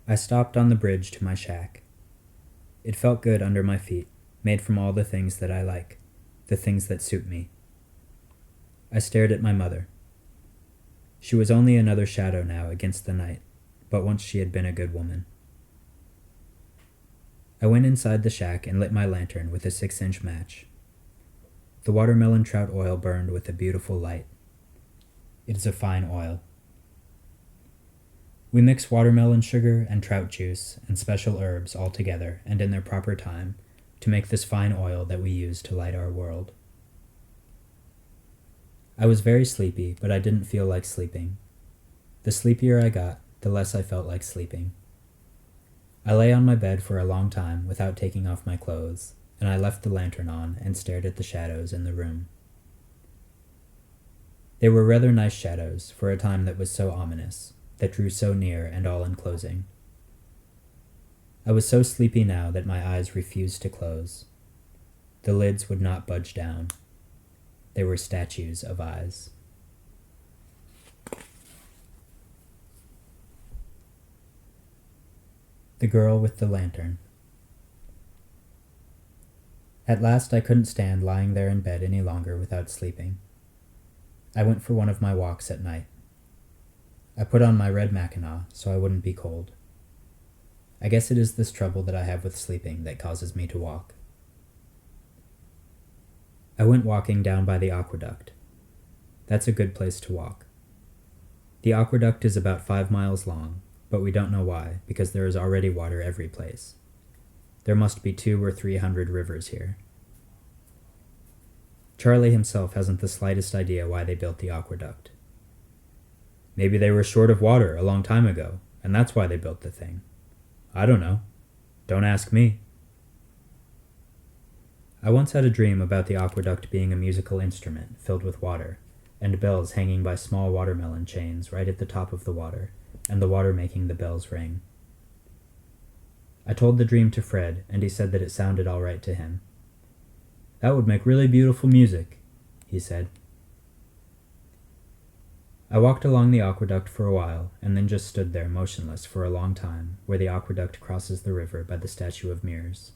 I stopped on the bridge to my shack. It felt good under my feet, made from all the things that I like, the things that suit me. I stared at my mother. She was only another shadow now against the night, but once she had been a good woman. I went inside the shack and lit my lantern with a 6-inch match. The watermelon trout oil burned with a beautiful light. It is a fine oil. We mix watermelon sugar and trout juice and special herbs all together and in their proper time to make this fine oil that we use to light our world. I was very sleepy, but I didn't feel like sleeping. The sleepier I got, the less I felt like sleeping. I lay on my bed for a long time without taking off my clothes, and I left the lantern on and stared at the shadows in the room. They were rather nice shadows for a time that was so ominous, that drew so near and all-enclosing. I was so sleepy now that my eyes refused to close. The lids would not budge down. They were statues of eyes. The girl with the lantern. At last I couldn't stand lying there in bed any longer without sleeping. I went for one of my walks at night. I put on my red mackinaw so I wouldn't be cold. I guess it is this trouble that I have with sleeping that causes me to walk. I went walking down by the aqueduct. That's a good place to walk. The aqueduct is about 5 miles long, but we don't know why, because there is already water every place. There must be 200 or 300 rivers here. Charlie himself hasn't the slightest idea why they built the aqueduct. Maybe they were short of water a long time ago, and that's why they built the thing. I don't know. Don't ask me. I once had a dream about the aqueduct being a musical instrument filled with water, and bells hanging by small watermelon chains right at the top of the water, and the water making the bells ring. I told the dream to Fred, and he said that it sounded all right to him. "That would make really beautiful music," he said. I walked along the aqueduct for a while, and then just stood there motionless for a long time, where the aqueduct crosses the river by the statue of Mirrors.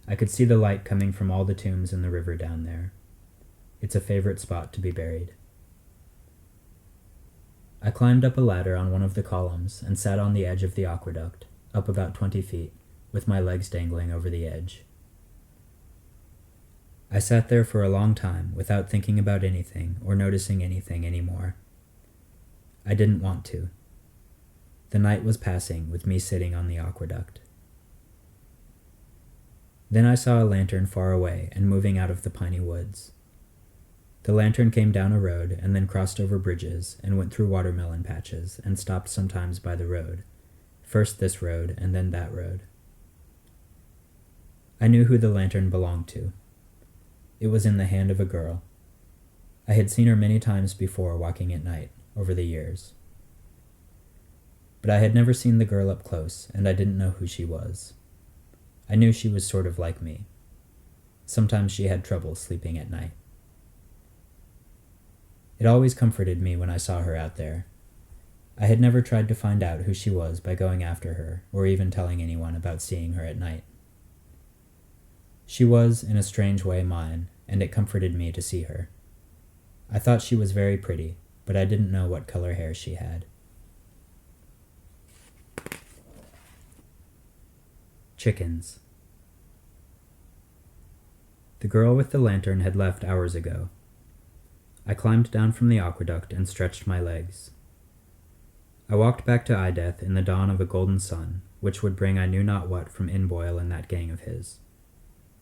I could see the light coming from all the tombs in the river down there. It's a favorite spot to be buried. I climbed up a ladder on one of the columns and sat on the edge of the aqueduct, up about 20 feet, with my legs dangling over the edge. I sat there for a long time without thinking about anything or noticing anything anymore. I didn't want to. The night was passing with me sitting on the aqueduct. Then I saw a lantern far away and moving out of the piney woods. The lantern came down a road and then crossed over bridges and went through watermelon patches and stopped sometimes by the road, first this road and then that road. I knew who the lantern belonged to. It was in the hand of a girl. I had seen her many times before walking at night, over the years. But I had never seen the girl up close, and I didn't know who she was. I knew she was sort of like me. Sometimes she had trouble sleeping at night. It always comforted me when I saw her out there. I had never tried to find out who she was by going after her, or even telling anyone about seeing her at night. She was, in a strange way, mine, and it comforted me to see her. I thought she was very pretty, but I didn't know what color hair she had. Chickens. The girl with the lantern had left hours ago. I climbed down from the aqueduct and stretched my legs. I walked back to Ideth in the dawn of a golden sun, which would bring I knew not what from Inboyle and that gang of his.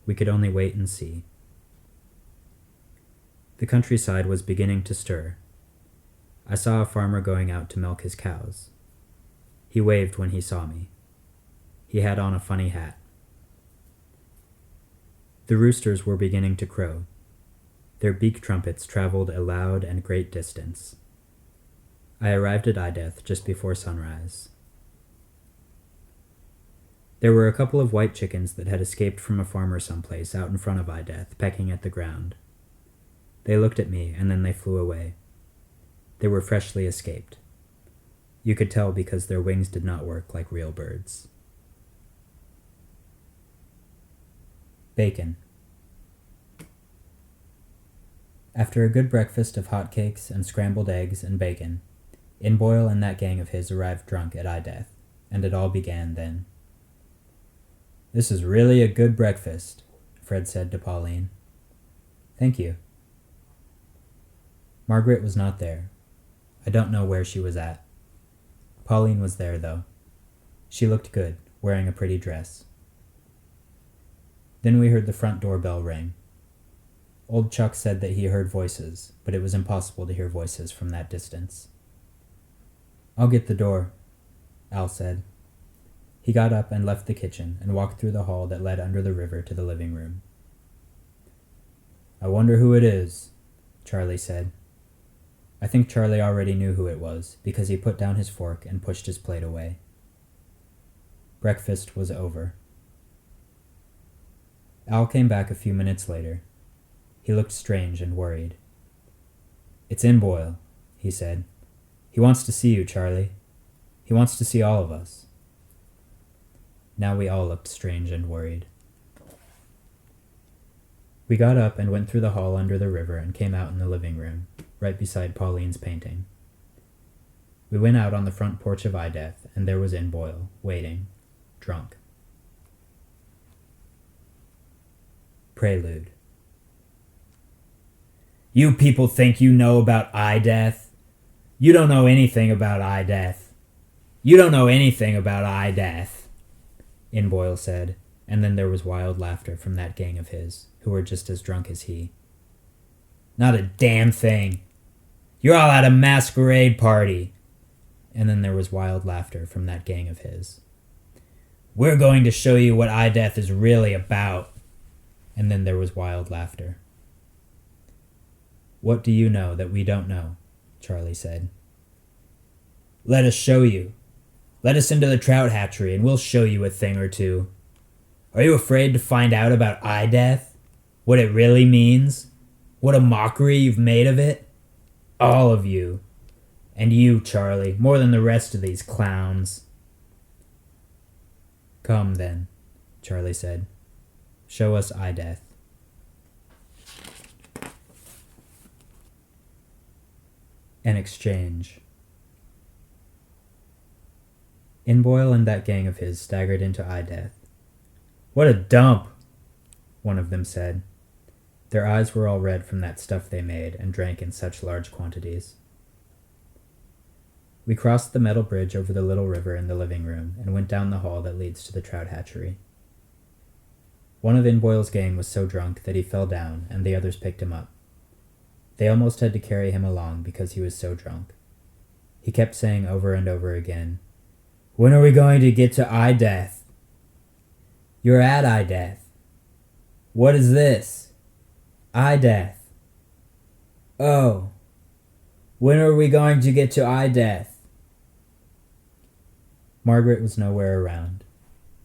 We could only wait and see. The countryside was beginning to stir. I saw a farmer going out to milk his cows. He waved when he saw me. He had on a funny hat. The roosters were beginning to crow. Their beak trumpets traveled a loud and great distance. I arrived at Ideth just before sunrise. There were a couple of white chickens that had escaped from a farmer someplace out in front of Ideth, pecking at the ground. They looked at me, and then they flew away. They were freshly escaped. You could tell because their wings did not work like real birds. Bacon. After a good breakfast of hot cakes and scrambled eggs and bacon, Inboyle and that gang of his arrived drunk at Ideth, and it all began then. "This is really a good breakfast," Fred said to Pauline. "Thank you." Margaret was not there. I don't know where she was at. Pauline was there, though. She looked good, wearing a pretty dress. Then we heard the front doorbell ring. Old Chuck said that he heard voices, but it was impossible to hear voices from that distance. "I'll get the door," Al said. He got up and left the kitchen and walked through the hall that led under the river to the living room. "I wonder who it is," Charlie said. I think Charlie already knew who it was, because he put down his fork and pushed his plate away. Breakfast was over. Al came back a few minutes later. He looked strange and worried. "It's Inboyle," he said. "He wants to see you, Charlie. He wants to see all of us." Now we all looked strange and worried. We got up and went through the hall under the river and came out in the living room, right beside Pauline's painting. We went out on the front porch of Ideth, and there was Inboyle, waiting, drunk. Prelude. "You people think you know about Ideth? You don't know anything about Ideth. You don't know anything about Ideth," Inboyle said, and then there was wild laughter from that gang of his, who were just as drunk as he. "Not a damn thing. You're all at a masquerade party." And then there was wild laughter from that gang of his. "We're going to show you what Ideth is really about." And then there was wild laughter. "What do you know that we don't know?" Charlie said. Let us show you. Let us into the trout hatchery and we'll show you a thing or two. Are you afraid to find out about eye death? What it really means? What a mockery you've made of it? All of you. And you, Charlie, more than the rest of these clowns. Come, then, Charlie said. Show us eye death. An exchange. Inboyle and that gang of his staggered into eye death. What a dump, one of them said. Their eyes were all red from that stuff they made and drank in such large quantities. We crossed the metal bridge over the little river in the living room and went down the hall that leads to the trout hatchery. One of Inboyle's gang was so drunk that he fell down and the others picked him up. They almost had to carry him along because he was so drunk. He kept saying over and over again, "When are we going to get to eye death?" "You're at eye death." "What is this?" "Eye death." "Oh. When are we going to get to eye death?" Margaret was nowhere around.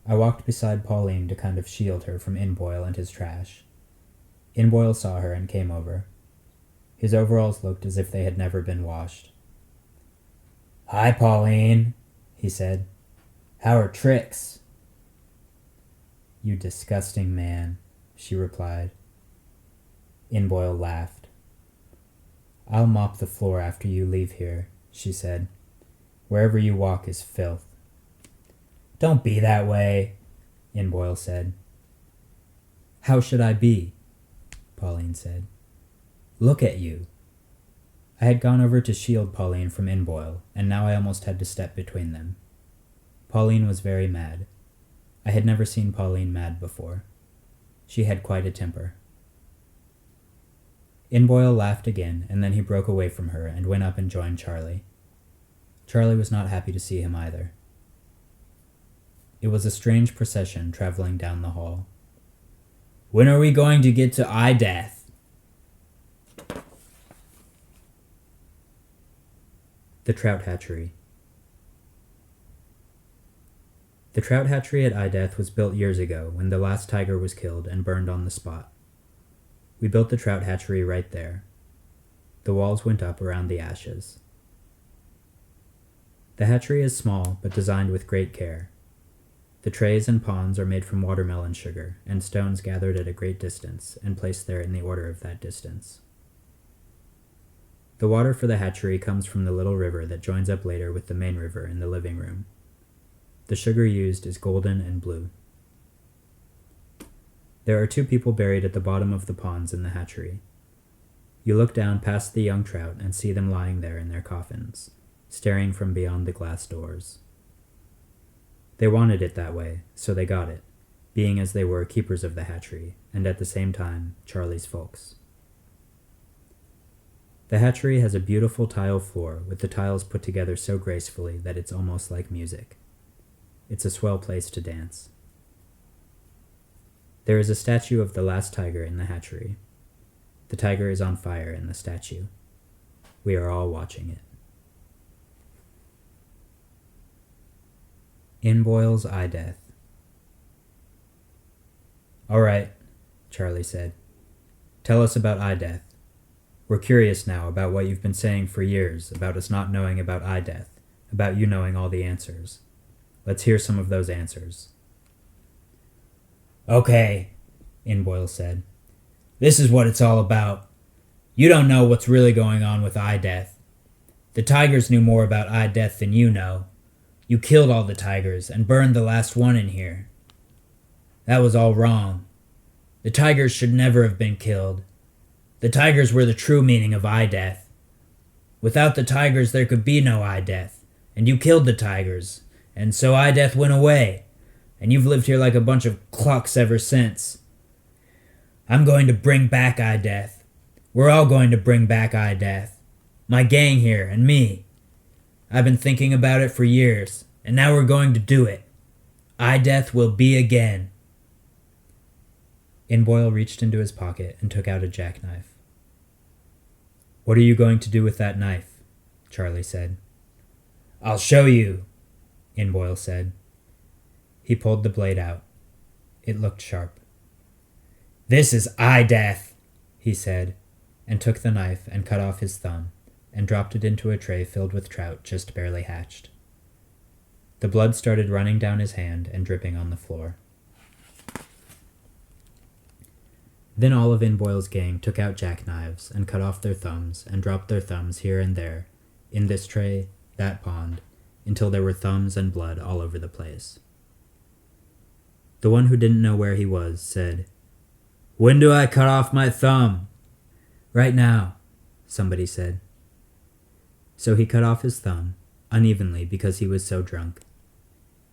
I walked beside Pauline to kind of shield her from Inboyle and his trash. Inboyle saw her and came over. His overalls looked as if they had never been washed. "Hi, Pauline," he said. "How are tricks?" "You disgusting man," she replied. Inboyle laughed. "I'll mop the floor after you leave here," she said. "Wherever you walk is filth." "Don't be that way," Inboyle said. "How should I be?" Pauline said. "Look at you." I had gone over to shield Pauline from Inboyle, and now I almost had to step between them. Pauline was very mad. I had never seen Pauline mad before. She had quite a temper. Inboyle laughed again, and then he broke away from her and went up and joined Charlie. Charlie was not happy to see him either. It was a strange procession traveling down the hall. "When are we going to get to eye death?" The trout hatchery. The trout hatchery at Eye Death was built years ago when the last tiger was killed and burned on the spot. We built the trout hatchery right there. The walls went up around the ashes. The hatchery is small but designed with great care. The trays and ponds are made from watermelon sugar and stones gathered at a great distance and placed there in the order of that distance. The water for the hatchery comes from the little river that joins up later with the main river in the living room. The sugar used is golden and blue. There are 2 people buried at the bottom of the ponds in the hatchery. You look down past the young trout and see them lying there in their coffins, staring from beyond the glass doors. They wanted it that way, so they got it, being as they were keepers of the hatchery, and at the same time, Charlie's folks. The hatchery has a beautiful tile floor with the tiles put together so gracefully that it's almost like music. It's a swell place to dance. There is a statue of the last tiger in the hatchery. The tiger is on fire in the statue. We are all watching it. Inboyle's eye death. "All right," Charlie said. "Tell us about eye death. We're curious now about what you've been saying for years about us not knowing about eye death, about you knowing all the answers. Let's hear some of those answers." "Okay," Inboyle said. "This is what it's all about. You don't know what's really going on with eye death. The tigers knew more about eye death than you know. You killed all the tigers and burned the last one in here. That was all wrong. The tigers should never have been killed. The tigers were the true meaning of eye death. Without the tigers there could be no eye death, and you killed the tigers, and so eye death went away, and you've lived here like a bunch of clucks ever since. I'm going to bring back eye death. We're all going to bring back eye death. My gang here and me. I've been thinking about it for years, and now we're going to do it. Eye death will be again." Inboyle reached into his pocket and took out a jackknife. "What are you going to do with that knife?" Charlie said. I'll show you, Inboyle said. He pulled the blade out. It looked sharp. This is eye death, he said, and took the knife and cut off his thumb, and dropped it into a tray filled with trout just barely hatched. The blood started running down his hand and dripping on the floor. Then all of Inboyle's gang took out jackknives and cut off their thumbs and dropped their thumbs here and there, in this tray, that pond, until there were thumbs and blood all over the place. The one who didn't know where he was said, "When do I cut off my thumb?" "Right now," somebody said. So he cut off his thumb, unevenly because he was so drunk.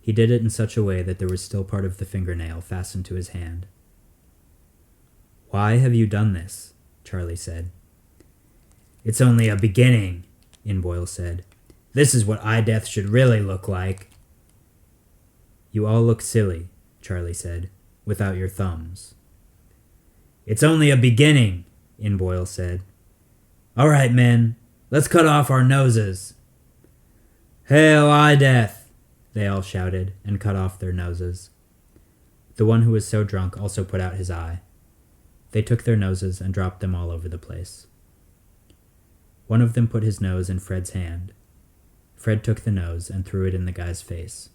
He did it in such a way that there was still part of the fingernail fastened to his hand. "Why have you done this?" Charlie said. "It's only a beginning," Inboyle said. "This is what eye death should really look like." "You all look silly," Charlie said, "without your thumbs." "It's only a beginning," Inboyle said. "All right, men, let's cut off our noses." "Hail eye death!" they all shouted, and cut off their noses. The one who was so drunk also put out his eye. They took their noses and dropped them all over the place. One of them put his nose in Fred's hand. Fred took the nose and threw it in the guy's face.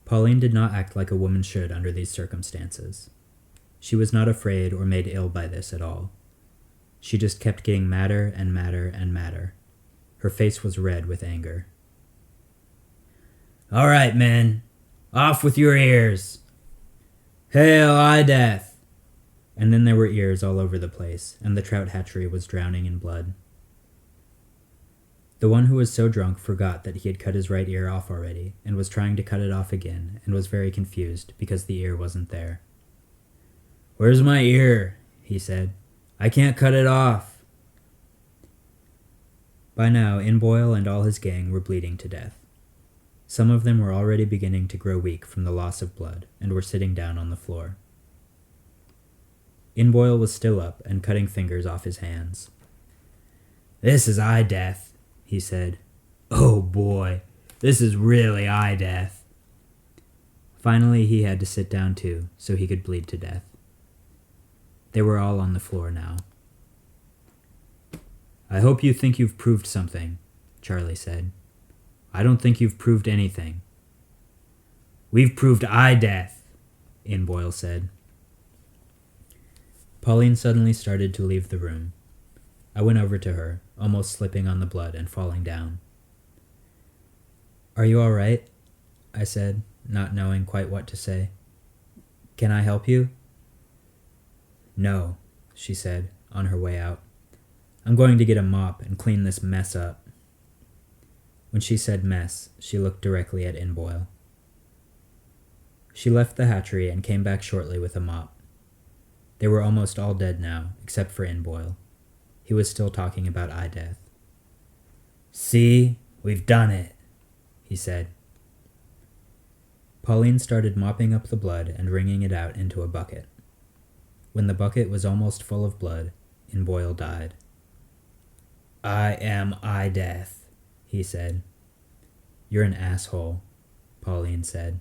Pauline did not act like a woman should under these circumstances. She was not afraid or made ill by this at all. She just kept getting madder and madder and madder. Her face was red with anger. "All right, men, off with your ears. Hail eye death!" And then there were ears all over the place, and the trout hatchery was drowning in blood. The one who was so drunk forgot that he had cut his right ear off already, and was trying to cut it off again, and was very confused because the ear wasn't there. "Where's my ear?" he said. "I can't cut it off." By now, Inboyle and all his gang were bleeding to death. Some of them were already beginning to grow weak from the loss of blood, and were sitting down on the floor. Inboyle was still up and cutting fingers off his hands. "This is eye death," he said. "Oh boy, this is really eye death." Finally, he had to sit down too, so he could bleed to death. They were all on the floor now. "I hope you think you've proved something," Charlie said. "I don't think you've proved anything." "We've proved eye death," Inboyle said. Pauline suddenly started to leave the room. I went over to her, almost slipping on the blood and falling down. "Are you all right?" I said, not knowing quite what to say. "Can I help you?" "No," she said, on her way out. "I'm going to get a mop and clean this mess up." When she said mess, she looked directly at Inboyle. She left the hatchery and came back shortly with a mop. They were almost all dead now, except for Inboyle. He was still talking about eye death. "See, we've done it," he said. Pauline started mopping up the blood and wringing it out into a bucket. When the bucket was almost full of blood, Inboyle died. "I am eye death," he said. "You're an asshole," Pauline said.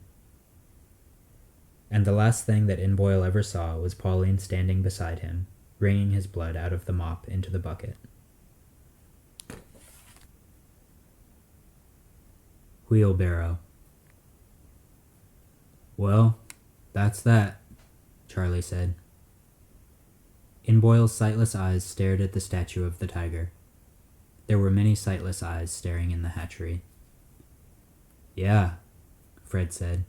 And the last thing that Inboyle ever saw was Pauline standing beside him, wringing his blood out of the mop into the bucket. Wheelbarrow. "Well, that's that," Charlie said. Inboyle's sightless eyes stared at the statue of the tiger. There were many sightless eyes staring in the hatchery. "Yeah," Fred said.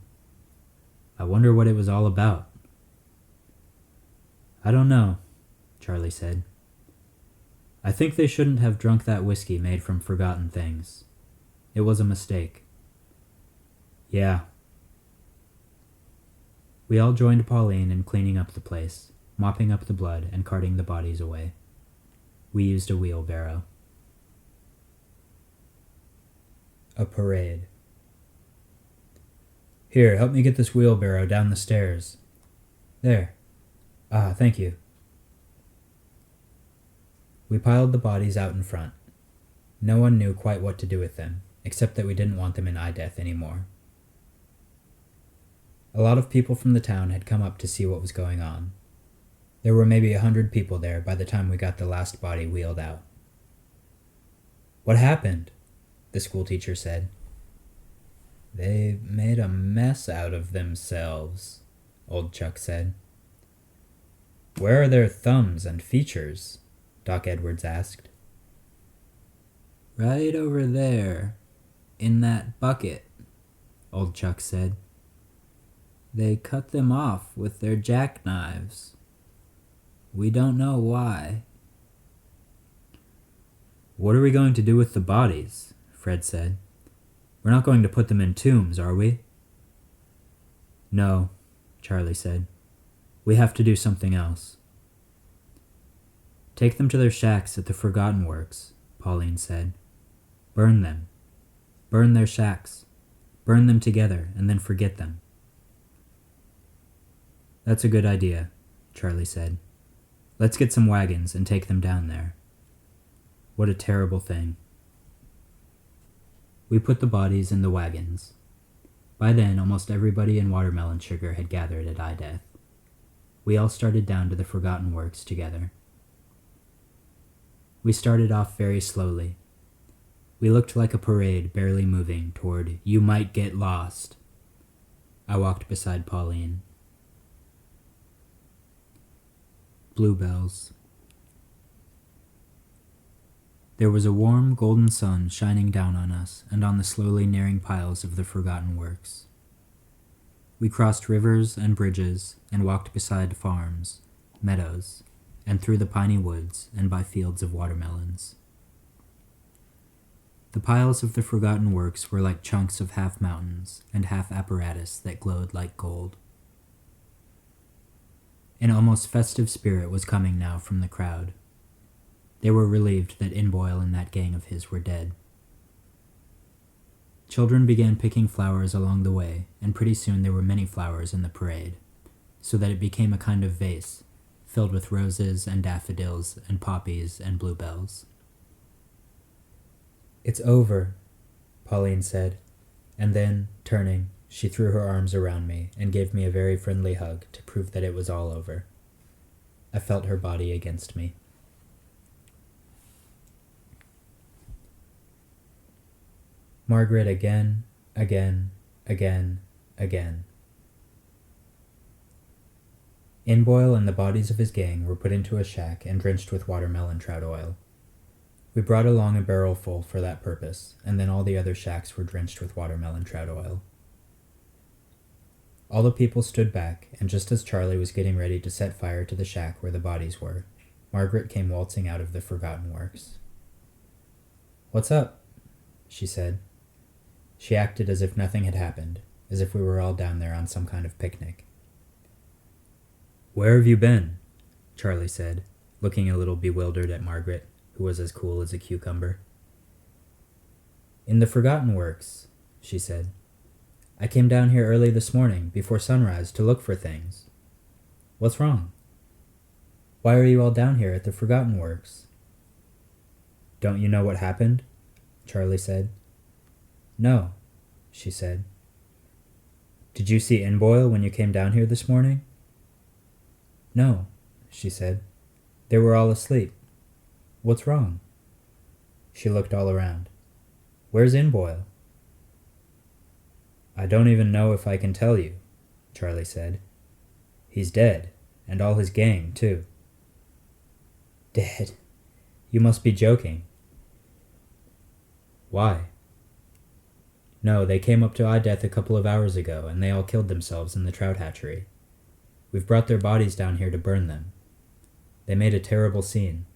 "I wonder what it was all about." "I don't know," Charlie said. "I think they shouldn't have drunk that whiskey made from forgotten things. It was a mistake." "Yeah." We all joined Pauline in cleaning up the place, mopping up the blood and carting the bodies away. We used a wheelbarrow. A parade. "Here, help me get this wheelbarrow down the stairs." "There. Ah, thank you." We piled the bodies out in front. No one knew quite what to do with them, except that we didn't want them in Ideath anymore. A lot of people from the town had come up to see what was going on. There were maybe 100 people there by the time we got the last body wheeled out. "What happened?" the schoolteacher said. "They made a mess out of themselves," old Chuck said. "Where are their thumbs and features?" Doc Edwards asked. "Right over there, in that bucket," old Chuck said. "They cut them off with their jackknives. We don't know why." "What are we going to do with the bodies?" Fred said. "We're not going to put them in tombs, are we?" "No," Charlie said. "We have to do something else." "Take them to their shacks at the Forgotten Works," Pauline said. "Burn them. Burn their shacks. Burn them together and then forget them." "That's a good idea," Charlie said. "Let's get some wagons and take them down there." What a terrible thing. We put the bodies in the wagons. By then, almost everybody in Watermelon Sugar had gathered at Ideath. We all started down to the Forgotten Works together. We started off very slowly. We looked like a parade barely moving toward "You Might Get Lost." I walked beside Pauline. Bluebells. There was a warm golden sun shining down on us and on the slowly nearing piles of the Forgotten Works. We crossed rivers and bridges and walked beside farms, meadows, and through the piney woods and by fields of watermelons. The piles of the Forgotten Works were like chunks of half mountains and half apparatus that glowed like gold. An almost festive spirit was coming now from the crowd. They were relieved that Inboyle and that gang of his were dead. Children began picking flowers along the way, and pretty soon there were many flowers in the parade, so that it became a kind of vase, filled with roses and daffodils and poppies and bluebells. "It's over," Pauline said, and then, turning, she threw her arms around me and gave me a very friendly hug to prove that it was all over. I felt her body against me. Margaret again, again, again. Inboyle and the bodies of his gang were put into a shack and drenched with watermelon trout oil. We brought along a barrel full for that purpose, and then all the other shacks were drenched with watermelon trout oil. All the people stood back, and just as Charlie was getting ready to set fire to the shack where the bodies were, Margaret came waltzing out of the Forgotten Works. "What's up?" she said. She acted as if nothing had happened, as if we were all down there on some kind of picnic. "Where have you been?" Charlie said, looking a little bewildered at Margaret, who was as cool as a cucumber. "In the Forgotten Works," she said. "I came down here early this morning, before sunrise, to look for things. What's wrong? Why are you all down here at the Forgotten Works?" "Don't you know what happened?" Charlie said. "No," she said. "Did you see Inboyle when you came down here this morning?" "No," she said. "They were all asleep. What's wrong?" She looked all around. "Where's Inboyle?" "I don't even know if I can tell you," Charlie said. "He's dead, and all his gang, too." "Dead? You must be joking." "Why?" "No, they came up to Ideath a couple of hours ago, and they all killed themselves in the trout hatchery. We've brought their bodies down here to burn them. They made a terrible scene."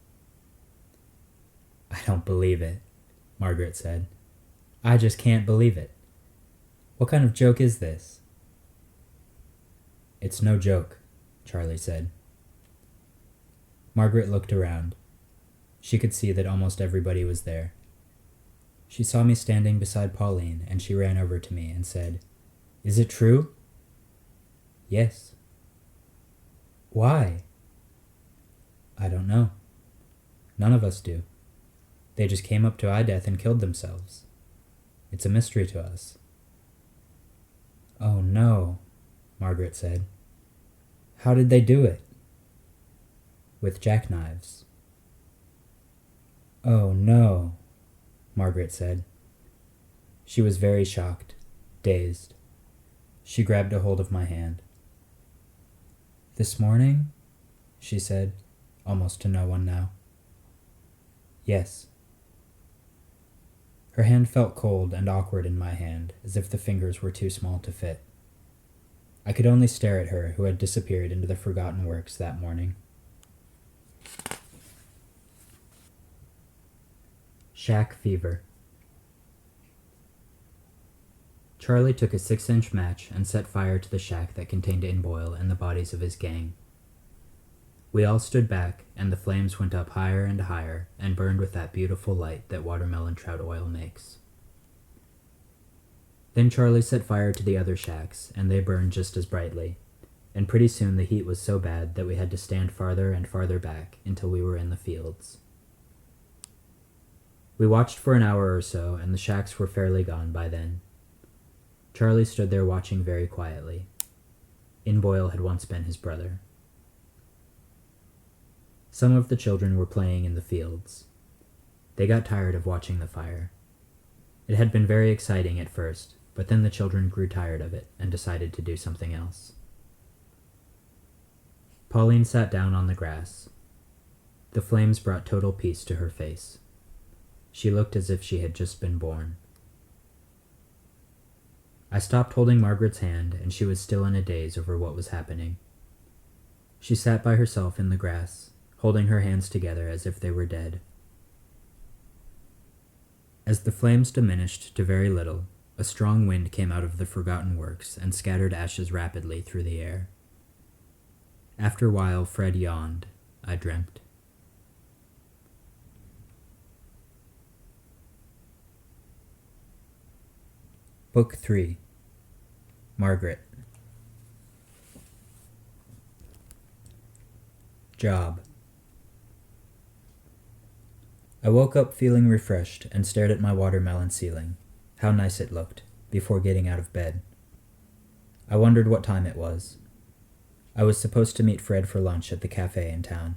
"I don't believe it," Margaret said. "I just can't believe it. What kind of joke is this?" "It's no joke," Charlie said. Margaret looked around. She could see that almost everybody was there. She saw me standing beside Pauline, and she ran over to me and said, "Is it true?" "Yes." "Why?" "I don't know. None of us do." They just came up to Ideath and killed themselves. It's a mystery to us." "Oh no," Margaret said. "How did they do it?" "With jackknives." "Oh no," Margaret said. She was very shocked, dazed. She grabbed a hold of my hand. "This morning?" she said, almost to no one now. "Yes." Her hand felt cold and awkward in my hand, as if the fingers were too small to fit. I could only stare at her, who had disappeared into the forgotten works that morning. Shack fever. Charlie took a 6-inch match and set fire to the shack that contained Inboil and the bodies of his gang. We all stood back, and the flames went up higher and higher and burned with that beautiful light that watermelon trout oil makes. Then Charlie set fire to the other shacks, and they burned just as brightly, and pretty soon the heat was so bad that we had to stand farther and farther back until we were in the fields. We watched for an hour or so, and the shacks were fairly gone by then. Charlie stood there watching very quietly. Inboil had once been his brother. Some of the children were playing in the fields. They got tired of watching the fire. It had been very exciting at first, but then the children grew tired of it and decided to do something else. Pauline sat down on the grass. The flames brought total peace to her face. She looked as if she had just been born. I stopped holding Margaret's hand, and she was still in a daze over what was happening. She sat by herself in the grass, holding her hands together as if they were dead. As the flames diminished to very little, a strong wind came out of the forgotten works and scattered ashes rapidly through the air. After a while, Fred yawned. I dreamt. Book 3. Margaret. Job. I woke up feeling refreshed and stared at my watermelon ceiling. How nice it looked, before getting out of bed. I wondered what time it was. I was supposed to meet Fred for lunch at the cafe in town.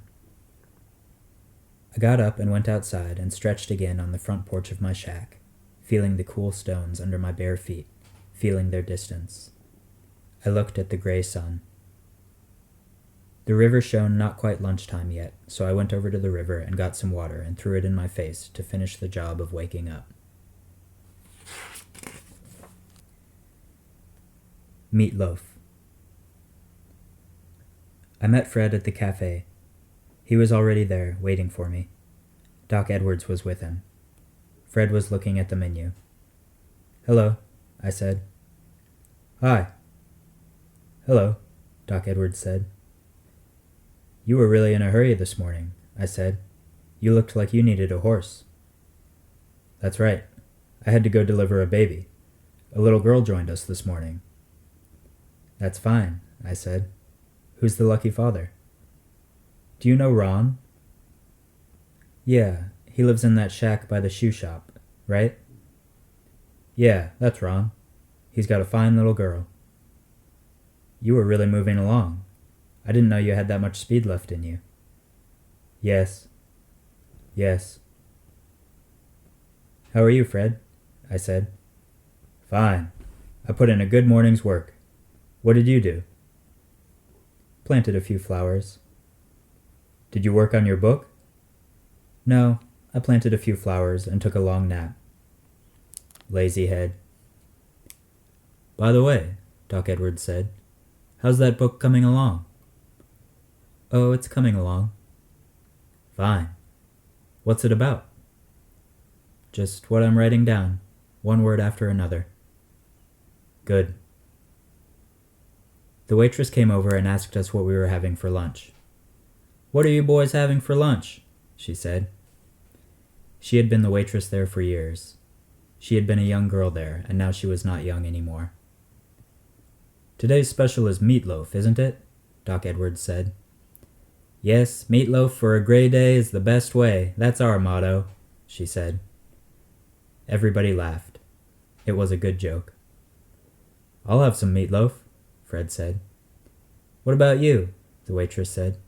I got up and went outside and stretched again on the front porch of my shack, feeling the cool stones under my bare feet, feeling their distance. I looked at the gray sun. The river shone not quite lunchtime yet, so I went over to the river and got some water and threw it in my face to finish the job of waking up. Meatloaf. I met Fred at the cafe. He was already there, waiting for me. Doc Edwards was with him. Fred was looking at the menu. "Hello," I said. "Hi." "Hello," Doc Edwards said. "You were really in a hurry this morning," I said. "You looked like you needed a horse." "That's right. I had to go deliver a baby. A little girl joined us this morning." "That's fine," I said. "Who's the lucky father?" "Do you know Ron?" "Yeah, he lives in that shack by the shoe shop, right?" "Yeah, that's Ron. He's got a fine little girl." "You were really moving along. I didn't know you had that much speed left in you." "Yes. Yes." "How are you, Fred?" I said. "Fine. I put in a good morning's work. What did you do?" "Planted a few flowers." "Did you work on your book?" "No, I planted a few flowers and took a long nap." "Lazy head." "By the way," Doc Edwards said, "how's that book coming along?" "Oh, it's coming along." "Fine. What's it about?" "Just what I'm writing down, one word after another." "Good." The waitress came over and asked us what we were having for lunch. "What are you boys having for lunch?" she said. She had been the waitress there for years. She had been a young girl there, and now she was not young anymore. "Today's special is meatloaf, isn't it?" Doc Edwards said. "Yes, meatloaf for a gray day is the best way. That's our motto," she said. Everybody laughed. It was a good joke. I'll have some meatloaf, Fred said. What about you? The waitress said.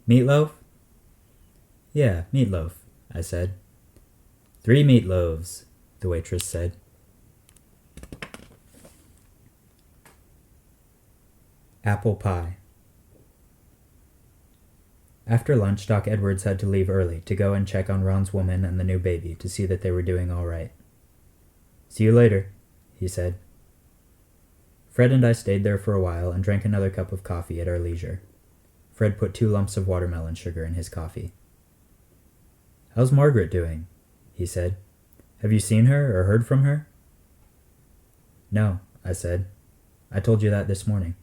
Meatloaf? Yeah, meatloaf, I said. 3 meatloaves, the waitress said. Apple pie. After lunch, Doc Edwards had to leave early to go and check on Ron's woman and the new baby to see that they were doing all right. See you later, he said. Fred and I stayed there for a while and drank another cup of coffee at our leisure. Fred put 2 lumps of watermelon sugar in his coffee. How's Margaret doing? He said. Have you seen her or heard from her? No, I said. I told you that this morning.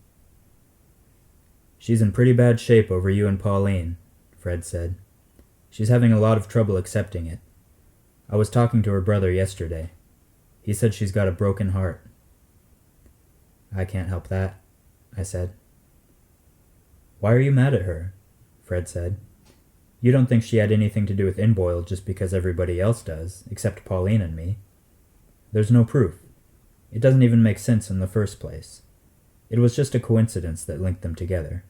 She's in pretty bad shape over you and Pauline, Fred said. She's having a lot of trouble accepting it. I was talking to her brother yesterday. He said she's got a broken heart. I can't help that, I said. Why are you mad at her? Fred said. You don't think she had anything to do with Inboyle just because everybody else does, except Pauline and me. There's no proof. It doesn't even make sense in the first place. It was just a coincidence that linked them together.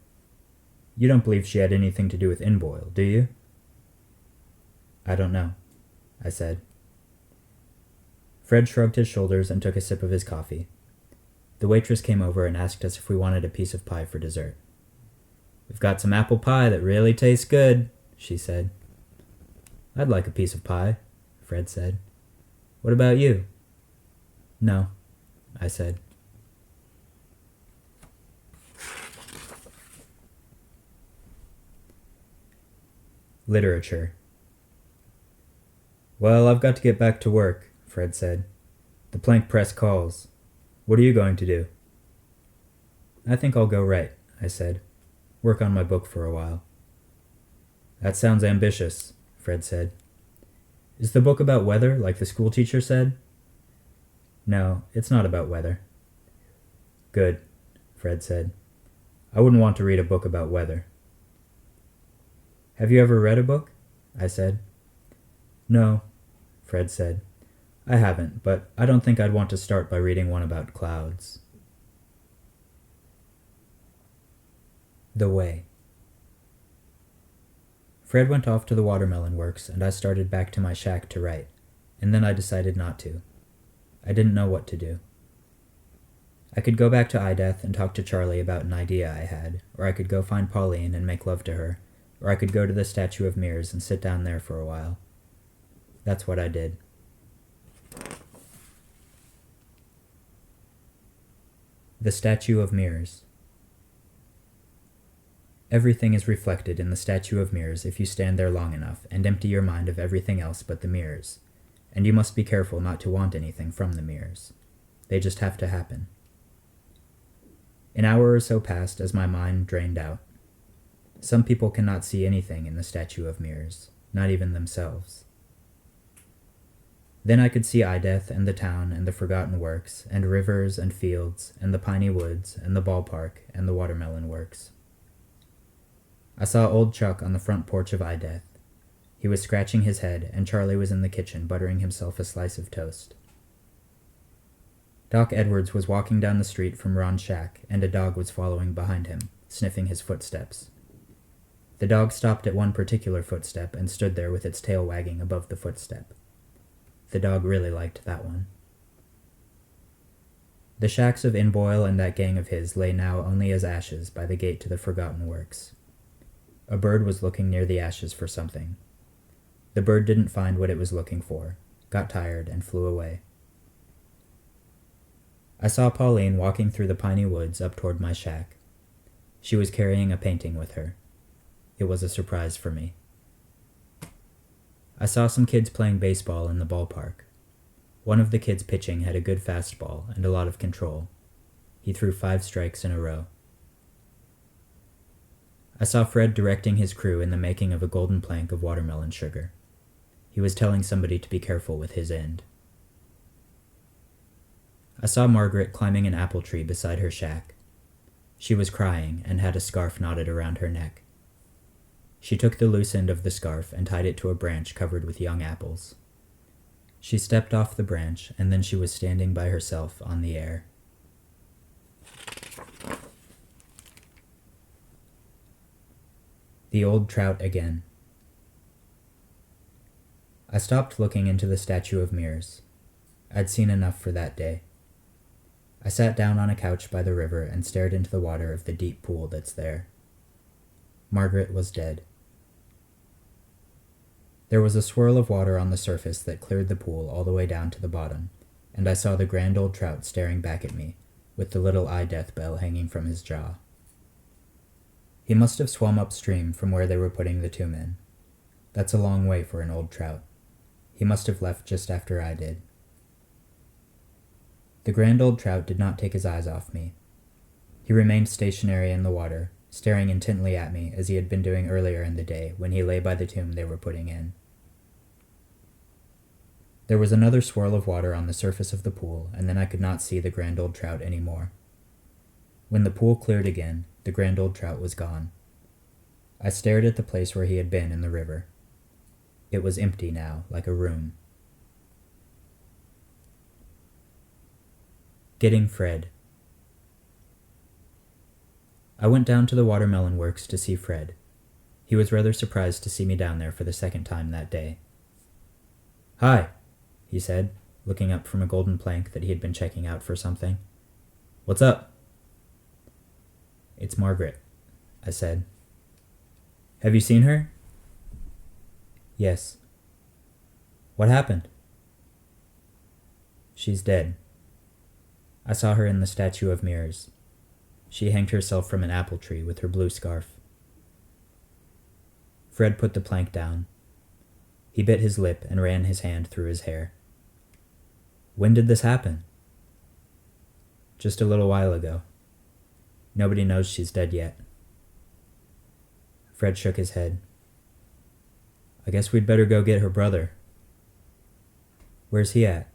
You don't believe she had anything to do with Inboyle, do you? I don't know, I said. Fred shrugged his shoulders and took a sip of his coffee. The waitress came over and asked us if we wanted a piece of pie for dessert. We've got some apple pie that really tastes good, she said. I'd like a piece of pie, Fred said. What about you? No, I said. Literature. Well, I've got to get back to work, Fred said. The plank press calls. What are you going to do? I think I'll go write, I said. Work on my book for a while. That sounds ambitious, Fred said. Is the book about weather, like the school teacher said? No, it's not about weather. Good, Fred said. I wouldn't want to read a book about weather. Have you ever read a book? I said. No, Fred said. I haven't, but I don't think I'd want to start by reading one about clouds. The Way. Fred went off to the watermelon works, and I started back to my shack to write, and then I decided not to. I didn't know what to do. I could go back to Ideth and talk to Charlie about an idea I had, or I could go find Pauline and make love to her, or I could go to the Statue of Mirrors and sit down there for a while. That's what I did. The Statue of Mirrors. Everything is reflected in the Statue of Mirrors if you stand there long enough and empty your mind of everything else but the mirrors, and you must be careful not to want anything from the mirrors. They just have to happen. An hour or so passed as my mind drained out. Some people cannot see anything in the Statue of Mirrors, not even themselves. Then I could see Ideth and the town and the forgotten works, and rivers and fields, and the piney woods, and the ballpark, and the watermelon works. I saw old Chuck on the front porch of Ideth. He was scratching his head, and Charlie was in the kitchen buttering himself a slice of toast. Doc Edwards was walking down the street from Ron's shack, and a dog was following behind him, sniffing his footsteps. The dog stopped at one particular footstep and stood there with its tail wagging above the footstep. The dog really liked that one. The shacks of Inboyle and that gang of his lay now only as ashes by the gate to the Forgotten Works. A bird was looking near the ashes for something. The bird didn't find what it was looking for, got tired, and flew away. I saw Pauline walking through the piney woods up toward my shack. She was carrying a painting with her. It was a surprise for me. I saw some kids playing baseball in the ballpark. One of the kids pitching had a good fastball and a lot of control. He threw 5 strikes in a row. I saw Fred directing his crew in the making of a golden plank of watermelon sugar. He was telling somebody to be careful with his end. I saw Margaret climbing an apple tree beside her shack. She was crying and had a scarf knotted around her neck. She took the loose end of the scarf and tied it to a branch covered with young apples. She stepped off the branch, and then she was standing by herself on the air. The old trout again. I stopped looking into the statue of mirrors. I'd seen enough for that day. I sat down on a couch by the river and stared into the water of the deep pool that's there. Margaret was dead. There was a swirl of water on the surface that cleared the pool all the way down to the bottom, and I saw the grand old trout staring back at me, with the little eye death bell hanging from his jaw. He must have swum upstream from where they were putting the tomb in. That's a long way for an old trout. He must have left just after I did. The grand old trout did not take his eyes off me. He remained stationary in the water, staring intently at me as he had been doing earlier in the day when he lay by the tomb they were putting in. There was another swirl of water on the surface of the pool, and then I could not see the grand old trout any more. When the pool cleared again, the grand old trout was gone. I stared at the place where he had been in the river. It was empty now, like a room. Getting Fred. I went down to the watermelon works to see Fred. He was rather surprised to see me down there for the second time that day. "Hi," he said, looking up from a golden plank that he had been checking out for something. "What's up?" "It's Margaret," I said. "Have you seen her?" "Yes." "What happened?" "She's dead. I saw her in the statue of mirrors. She hanged herself from an apple tree with her blue scarf." Fred put the plank down. He bit his lip and ran his hand through his hair. "When did this happen?" "Just a little while ago. Nobody knows she's dead yet." Fred shook his head. "I guess we'd better go get her brother." "Where's he at?"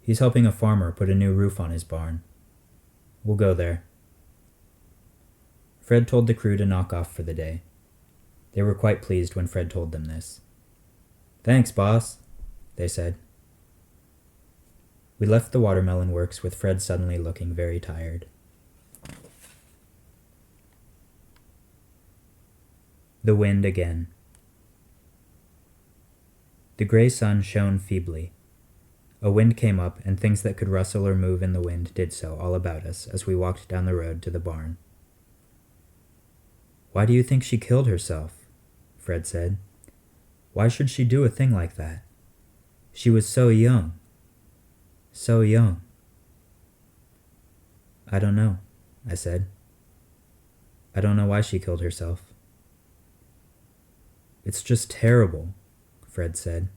"He's helping a farmer put a new roof on his barn. We'll go there." Fred told the crew to knock off for the day. They were quite pleased when Fred told them this. "Thanks, boss," they said. We left the watermelon works with Fred suddenly looking very tired. The wind again. The gray sun shone feebly. A wind came up, and things that could rustle or move in the wind did so all about us as we walked down the road to the barn. "Why do you think she killed herself?" Fred said. "Why should she do a thing like that? She was so young. So young." "I don't know," I said. "I don't know why she killed herself." "It's just terrible," Fred said.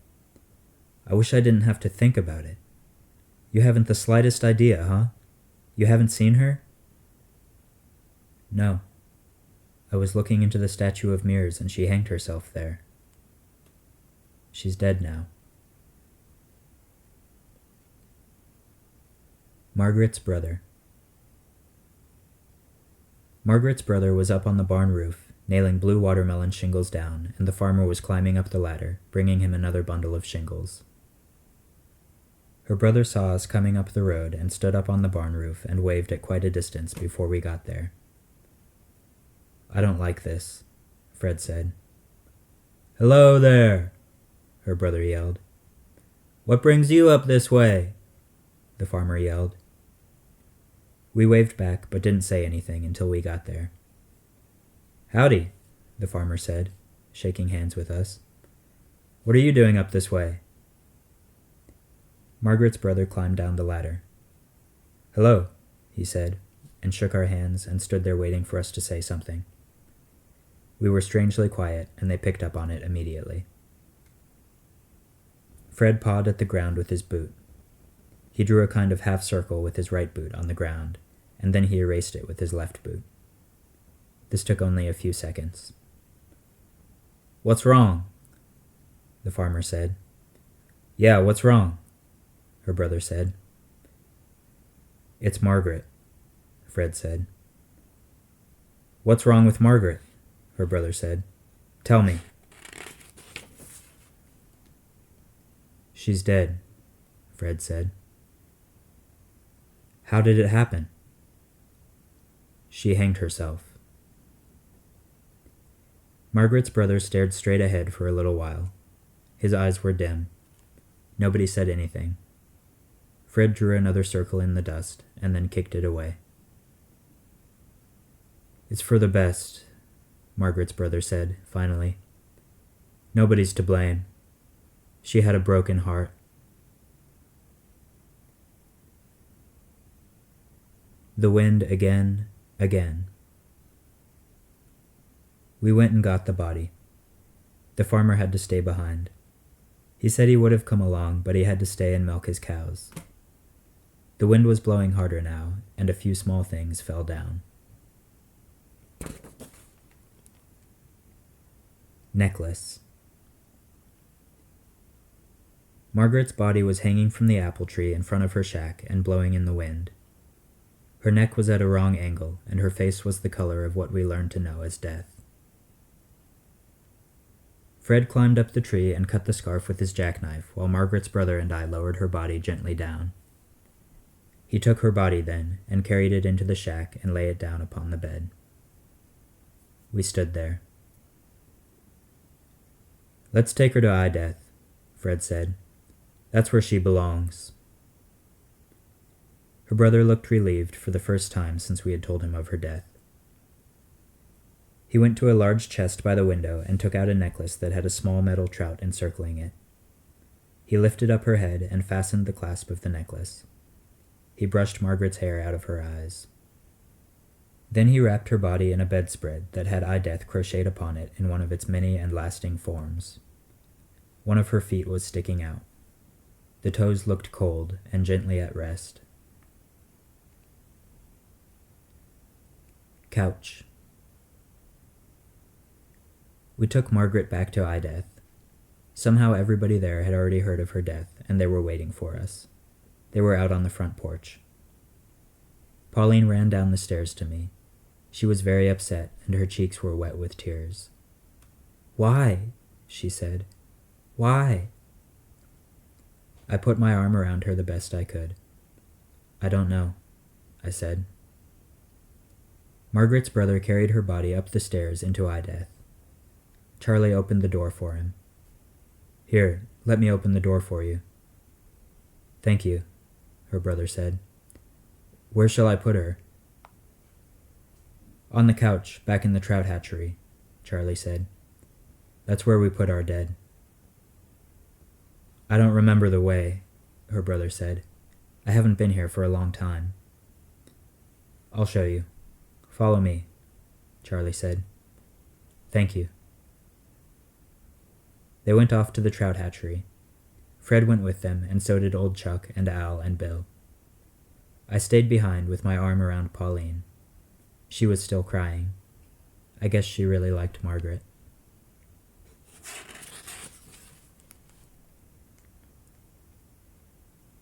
"I wish I didn't have to think about it. You haven't the slightest idea, huh? You haven't seen her?" "No. I was looking into the statue of mirrors and she hanged herself there. She's dead now." Margaret's brother. Margaret's brother was up on the barn roof, nailing blue watermelon shingles down, and the farmer was climbing up the ladder, bringing him another bundle of shingles. Her brother saw us coming up the road and stood up on the barn roof and waved at quite a distance before we got there. "I don't like this," Fred said. "Hello there," her brother yelled. "What brings you up this way?" the farmer yelled. We waved back but didn't say anything until we got there. "Howdy," the farmer said, shaking hands with us. "What are you doing up this way?" Margaret's brother climbed down the ladder. "Hello," he said, and shook our hands and stood there waiting for us to say something. We were strangely quiet, and they picked up on it immediately. Fred pawed at the ground with his boot. He drew a kind of half circle with his right boot on the ground, and then he erased it with his left boot. This took only a few seconds. "What's wrong?" the farmer said. "Yeah, what's wrong?" her brother said. "It's Margaret," Fred said. "What's wrong with Margaret?" her brother said. "Tell me." She's dead, Fred said. How did it happen? She hanged herself. Margaret's brother stared straight ahead for a little while. His eyes were dim. Nobody said anything. Fred drew another circle in the dust and then kicked it away. It's for the best, Margaret's brother said, finally. Nobody's to blame. She had a broken heart. The wind again. We went and got the body. The farmer had to stay behind. He said he would have come along, but he had to stay and milk his cows. The wind was blowing harder now, and a few small things fell down. Necklace. Margaret's body was hanging from the apple tree in front of her shack and blowing in the wind. Her neck was at a wrong angle, and her face was the color of what we learned to know as death. Fred climbed up the tree and cut the scarf with his jackknife, while Margaret's brother and I lowered her body gently down. He took her body then, and carried it into the shack and lay it down upon the bed. We stood there. Let's take her to Ideath, Fred said. That's where she belongs. Her brother looked relieved for the first time since we had told him of her death. He went to a large chest by the window and took out a necklace that had a small metal trout encircling it. He lifted up her head and fastened the clasp of the necklace. He brushed Margaret's hair out of her eyes. Then he wrapped her body in a bedspread that had Ideath crocheted upon it in one of its many and lasting forms. One of her feet was sticking out. The toes looked cold and gently at rest. Couch. We took Margaret back to Ideath. Somehow everybody there had already heard of her death, and they were waiting for us. They were out on the front porch. Pauline ran down the stairs to me. She was very upset, and her cheeks were wet with tears. Why? She said. Why? I put my arm around her the best I could. I don't know, I said. Margaret's brother carried her body up the stairs into Ideath. Charlie opened the door for him. Here, let me open the door for you. Thank you, her brother said. Where shall I put her? On the couch, back in the trout hatchery, Charlie said. That's where we put our dead. I don't remember the way, her brother said. I haven't been here for a long time. I'll show you. Follow me, Charlie said. Thank you. They went off to the trout hatchery. Fred went with them, and so did old Chuck and Al and Bill. I stayed behind with my arm around Pauline. She was still crying. I guess she really liked Margaret.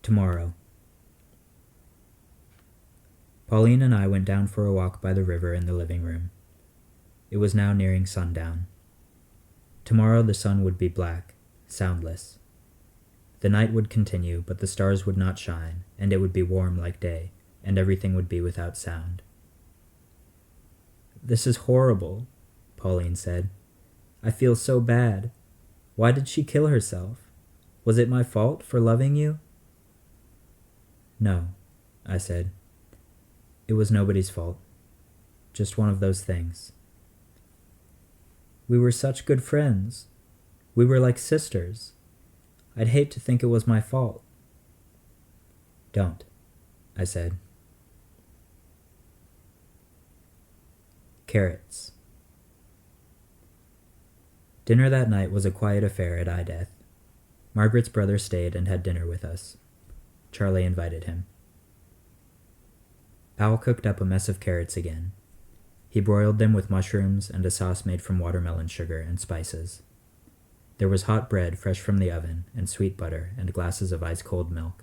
Tomorrow. Pauline and I went down for a walk by the river in the living room. It was now nearing sundown. Tomorrow the sun would be black, soundless. The night would continue, but the stars would not shine, and it would be warm like day, and everything would be without sound. This is horrible, Pauline said. I feel so bad. Why did she kill herself? Was it my fault for loving you? No, I said. It was nobody's fault. Just one of those things. We were such good friends. We were like sisters. I'd hate to think it was my fault. Don't, I said. Carrots. Dinner that night was a quiet affair at Ideath. Margaret's brother stayed and had dinner with us. Charlie invited him. Al cooked up a mess of carrots again. He broiled them with mushrooms and a sauce made from watermelon sugar and spices. There was hot bread fresh from the oven and sweet butter and glasses of ice-cold milk.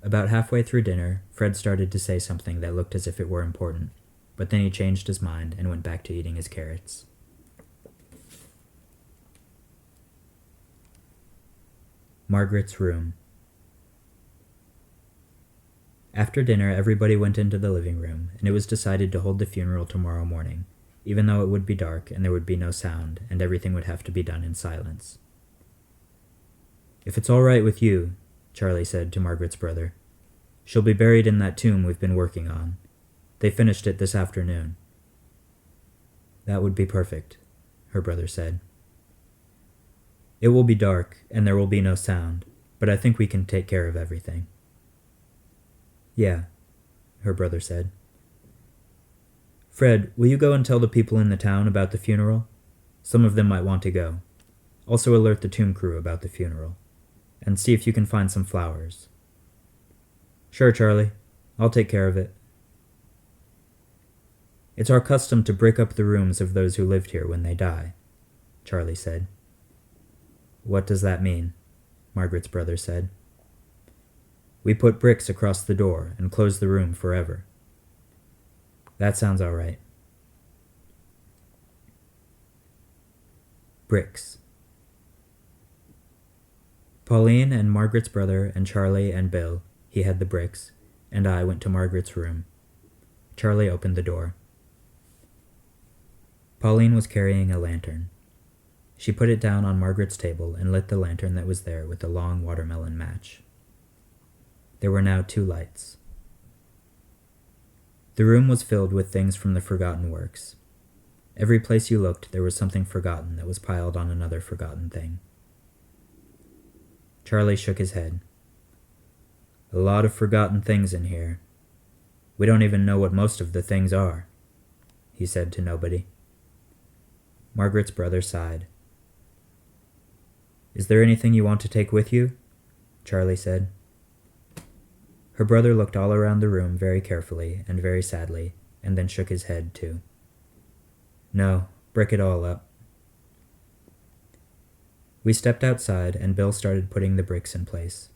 About halfway through dinner, Fred started to say something that looked as if it were important, but then he changed his mind and went back to eating his carrots. Margaret's room. After dinner, everybody went into the living room, and it was decided to hold the funeral tomorrow morning, even though it would be dark and there would be no sound, and everything would have to be done in silence. "If it's all right with you," Charlie said to Margaret's brother, "she'll be buried in that tomb we've been working on. They finished it this afternoon." "That would be perfect," her brother said. "It will be dark, and there will be no sound, but I think we can take care of everything." "Yeah," her brother said. "Fred, will you go and tell the people in the town about the funeral? Some of them might want to go. Also alert the tomb crew about the funeral. And see if you can find some flowers." "Sure, Charlie. I'll take care of it." "It's our custom to break up the rooms of those who lived here when they die," Charlie said. "What does that mean?" Margaret's brother said. "We put bricks across the door and close the room forever." "That sounds all right." Bricks. Pauline and Margaret's brother and Charlie and Bill, he had the bricks, and I went to Margaret's room. Charlie opened the door. Pauline was carrying a lantern. She put it down on Margaret's table and lit the lantern that was there with a long watermelon match. There were now 2 lights. The room was filled with things from the forgotten works. Every place you looked, there was something forgotten that was piled on another forgotten thing. Charlie shook his head. "A lot of forgotten things in here. We don't even know what most of the things are," he said to nobody. Margaret's brother sighed. "Is there anything you want to take with you?" Charlie said. Her brother looked all around the room very carefully and very sadly, and then shook his head too. "No, brick it all up." We stepped outside, and Bill started putting the bricks in place.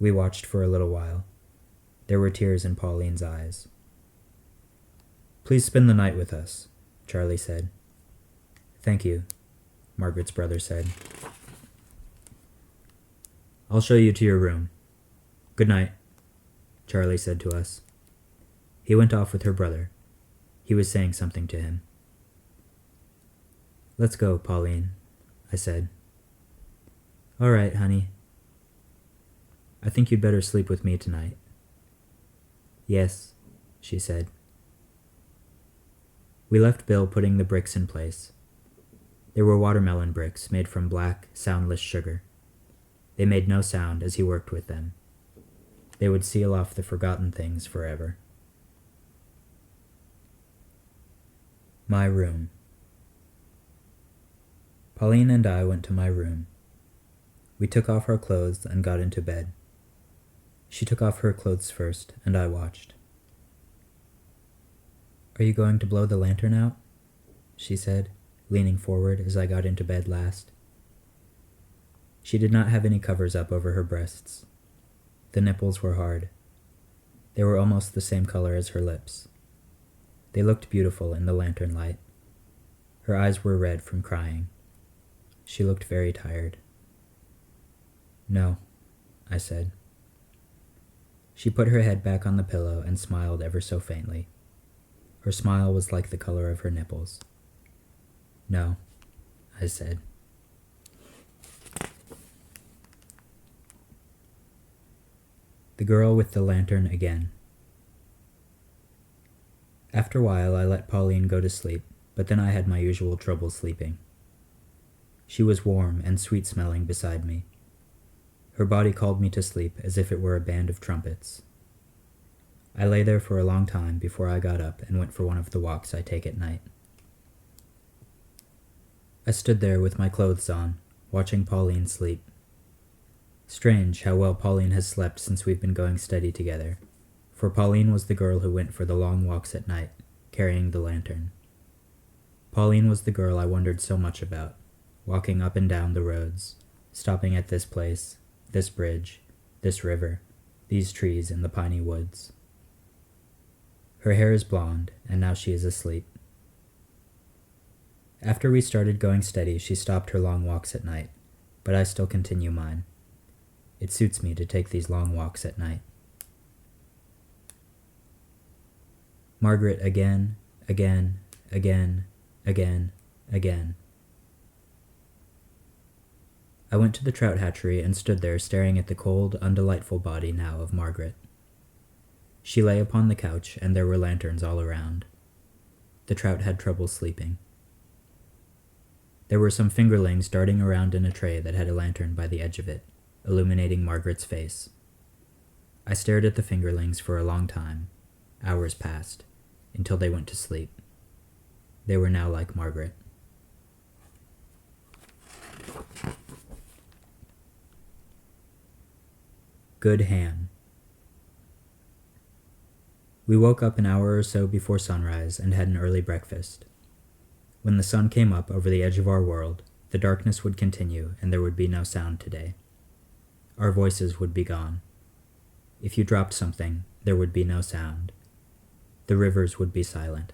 We watched for a little while. There were tears in Pauline's eyes. "Please spend the night with us," Charlie said. "Thank you," Margaret's brother said. "I'll show you to your room. Good night," Charlie said to us. He went off with her brother. He was saying something to him. "Let's go, Pauline," I said. "All right, honey. I think you'd better sleep with me tonight." "Yes," she said. We left Bill putting the bricks in place. There were watermelon bricks made from black, soundless sugar. They made no sound as he worked with them. They would seal off the forgotten things forever. My room. Pauline and I went to my room. We took off our clothes and got into bed. She took off her clothes first, and I watched. "Are you going to blow the lantern out?" she said, leaning forward as I got into bed last. She did not have any covers up over her breasts. The nipples were hard. They were almost the same color as her lips. They looked beautiful in the lantern light. Her eyes were red from crying. She looked very tired. "No," I said. She put her head back on the pillow and smiled ever so faintly. Her smile was like the color of her nipples. "No," I said. The girl with the lantern again. After a while, I let Pauline go to sleep, but then I had my usual trouble sleeping. She was warm and sweet-smelling beside me. Her body called me to sleep as if it were a band of trumpets. I lay there for a long time before I got up and went for one of the walks I take at night. I stood there with my clothes on, watching Pauline sleep. Strange how well Pauline has slept since we've been going steady together, for Pauline was the girl who went for the long walks at night, carrying the lantern. Pauline was the girl I wondered so much about, walking up and down the roads, stopping at this place, this bridge, this river, these trees in the piney woods. Her hair is blonde, and now she is asleep. After we started going steady, she stopped her long walks at night, but I still continue mine. It suits me to take these long walks at night. Margaret again, again, again, again, again. I went to the trout hatchery and stood there staring at the cold, undelightful body now of Margaret. She lay upon the couch, and there were lanterns all around. The trout had trouble sleeping. There were some fingerlings darting around in a tray that had a lantern by the edge of it, illuminating Margaret's face. I stared at the fingerlings for a long time. Hours passed, until they went to sleep. They were now like Margaret. Good ham. We woke up an hour or so before sunrise and had an early breakfast. When the sun came up over the edge of our world, the darkness would continue and there would be no sound today. Our voices would be gone. If you dropped something, there would be no sound. The rivers would be silent.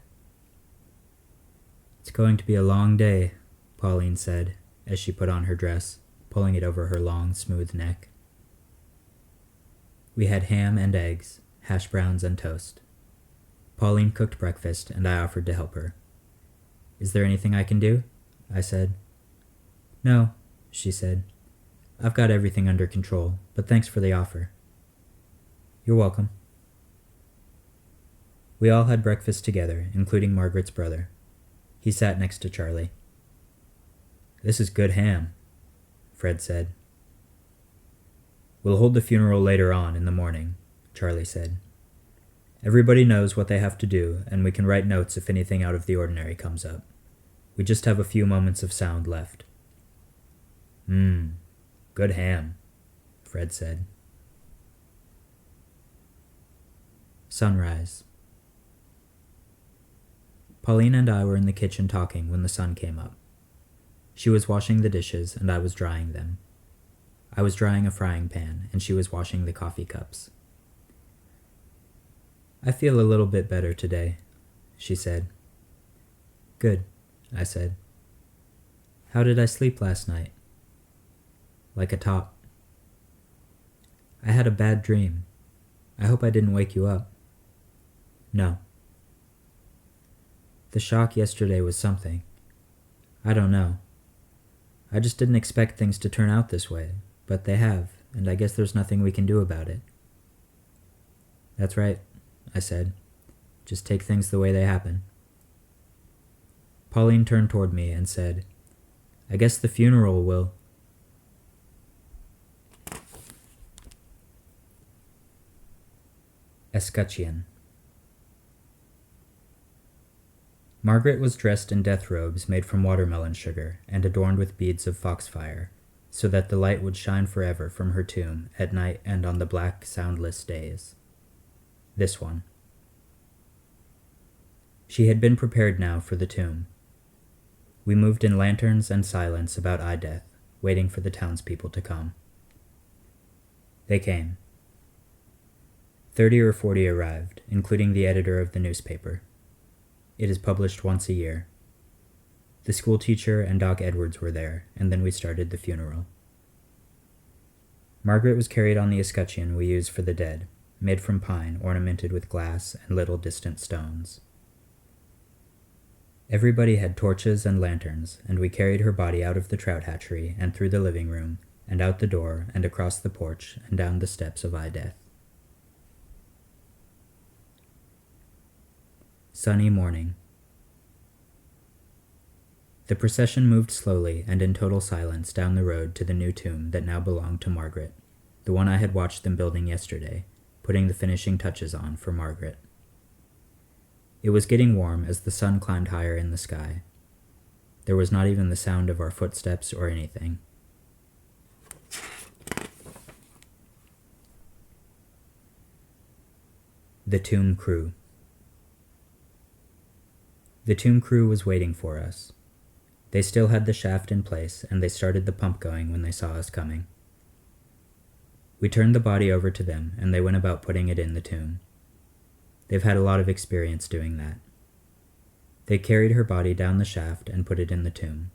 "It's going to be a long day," Pauline said, as she put on her dress, pulling it over her long, smooth neck. We had ham and eggs, hash browns and toast. Pauline cooked breakfast, and I offered to help her. "Is there anything I can do?" I said. "No," she said. "I've got everything under control, but thanks for the offer." "You're welcome." We all had breakfast together, including Margaret's brother. He sat next to Charlie. "This is good ham," Fred said. "We'll hold the funeral later on in the morning," Charlie said. "Everybody knows what they have to do, and we can write notes if anything out of the ordinary comes up. We just have a few moments of sound left." Good ham," Fred said. Sunrise. Pauline and I were in the kitchen talking when the sun came up. She was washing the dishes, and I was drying them. I was drying a frying pan, and she was washing the coffee cups. "I feel a little bit better today," she said. "Good," I said. "How did I sleep last night?" "Like a top." "I had a bad dream. I hope I didn't wake you up." "No." "The shock yesterday was something. I don't know. I just didn't expect things to turn out this way, but they have, and I guess there's nothing we can do about it." "That's right," I said. "Just take things the way they happen." Pauline turned toward me and said, "I guess the funeral will..." Escutcheon. Margaret was dressed in death robes made from watermelon sugar and adorned with beads of foxfire, so that the light would shine forever from her tomb at night and on the black, soundless days. This one. She had been prepared now for the tomb. We moved in lanterns and silence about death, waiting for the townspeople to come. They came. 30 or 40 arrived, including the editor of the newspaper. It is published once a year. The school teacher and Doc Edwards were there, and then we started the funeral. Margaret was carried on the escutcheon we use for the dead, made from pine ornamented with glass and little distant stones. Everybody had torches and lanterns, and we carried her body out of the trout hatchery and through the living room, and out the door and across the porch and down the steps of death. Sunny morning. The procession moved slowly and in total silence down the road to the new tomb that now belonged to Margaret, the one I had watched them building yesterday, putting the finishing touches on for Margaret. It was getting warm as the sun climbed higher in the sky. There was not even the sound of our footsteps or anything. The tomb crew. The tomb crew was waiting for us. They still had the shaft in place, and they started the pump going when they saw us coming. We turned the body over to them, and they went about putting it in the tomb. They've had a lot of experience doing that. They carried her body down the shaft and put it in the tomb.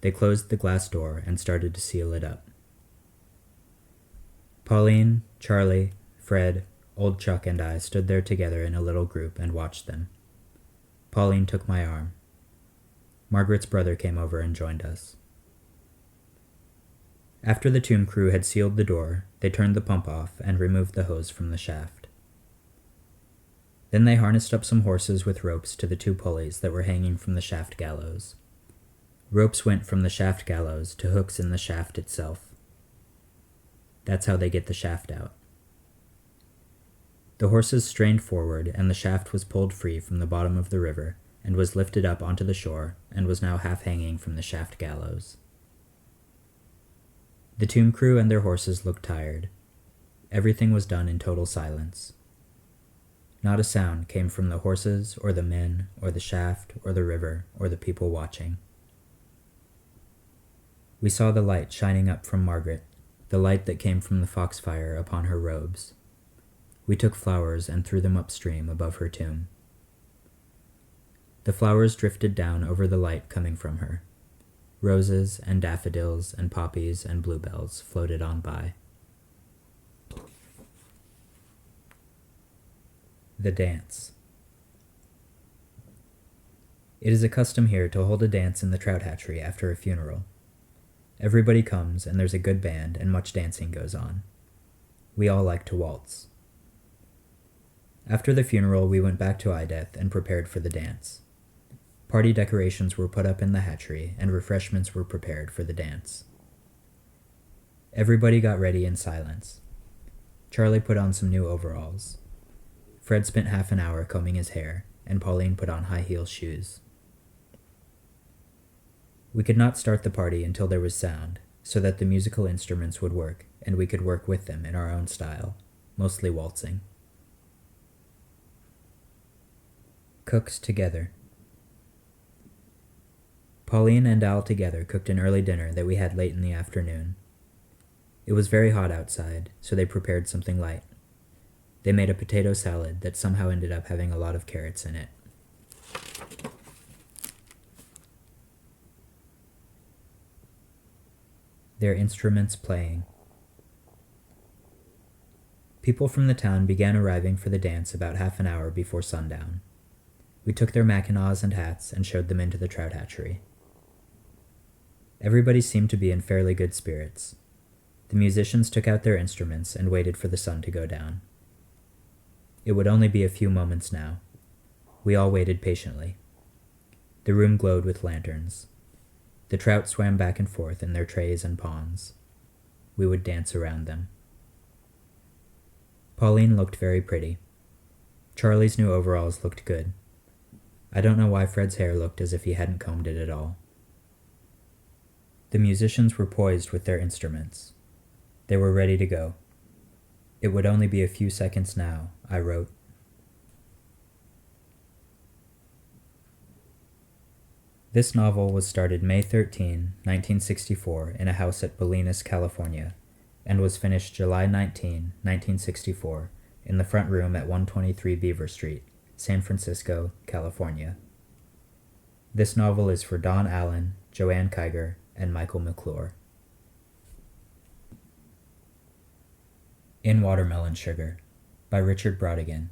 They closed the glass door and started to seal it up. Pauline, Charlie, Fred, old Chuck, and I stood there together in a little group and watched them. Pauline took my arm. Margaret's brother came over and joined us. After the tomb crew had sealed the door, they turned the pump off and removed the hose from the shaft. Then they harnessed up some horses with ropes to the two pulleys that were hanging from the shaft gallows. Ropes went from the shaft gallows to hooks in the shaft itself. That's how they get the shaft out. The horses strained forward, and the shaft was pulled free from the bottom of the river and was lifted up onto the shore and was now half hanging from the shaft gallows. The tomb crew and their horses looked tired. Everything was done in total silence. Not a sound came from the horses or the men or the shaft or the river or the people watching. We saw the light shining up from Margaret, the light that came from the foxfire upon her robes. We took flowers and threw them upstream above her tomb. The flowers drifted down over the light coming from her. Roses and daffodils and poppies and bluebells floated on by. The dance. It is a custom here to hold a dance in the trout hatchery after a funeral. Everybody comes, and there's a good band, and much dancing goes on. We all like to waltz. After the funeral, we went back to IDETH and prepared for the dance. Party decorations were put up in the hatchery, and refreshments were prepared for the dance. Everybody got ready in silence. Charlie put on some new overalls. Fred spent half an hour combing his hair, and Pauline put on high-heel shoes. We could not start the party until there was sound, so that the musical instruments would work, and we could work with them in our own style, mostly waltzing. Cooked together. Pauline and Al together cooked an early dinner that we had late in the afternoon. It was very hot outside, so they prepared something light. They made a potato salad that somehow ended up having a lot of carrots in it. Their instruments playing. People from the town began arriving for the dance about half an hour before sundown. We took their mackinaws and hats and showed them into the trout hatchery. Everybody seemed to be in fairly good spirits. The musicians took out their instruments and waited for the sun to go down. It would only be a few moments now. We all waited patiently. The room glowed with lanterns. The trout swam back and forth in their trays and ponds. We would dance around them. Pauline looked very pretty. Charlie's new overalls looked good. I don't know why Fred's hair looked as if he hadn't combed it at all. The musicians were poised with their instruments. They were ready to go. It would only be a few seconds now, I wrote. This novel was started May 13, 1964, in a house at Bolinas, California, and was finished July 19, 1964, in the front room at 123 Beaver Street, San Francisco, California. This novel is for Don Allen, Joanne Kiger, and Michael McClure. In Watermelon Sugar by Richard Brautigan.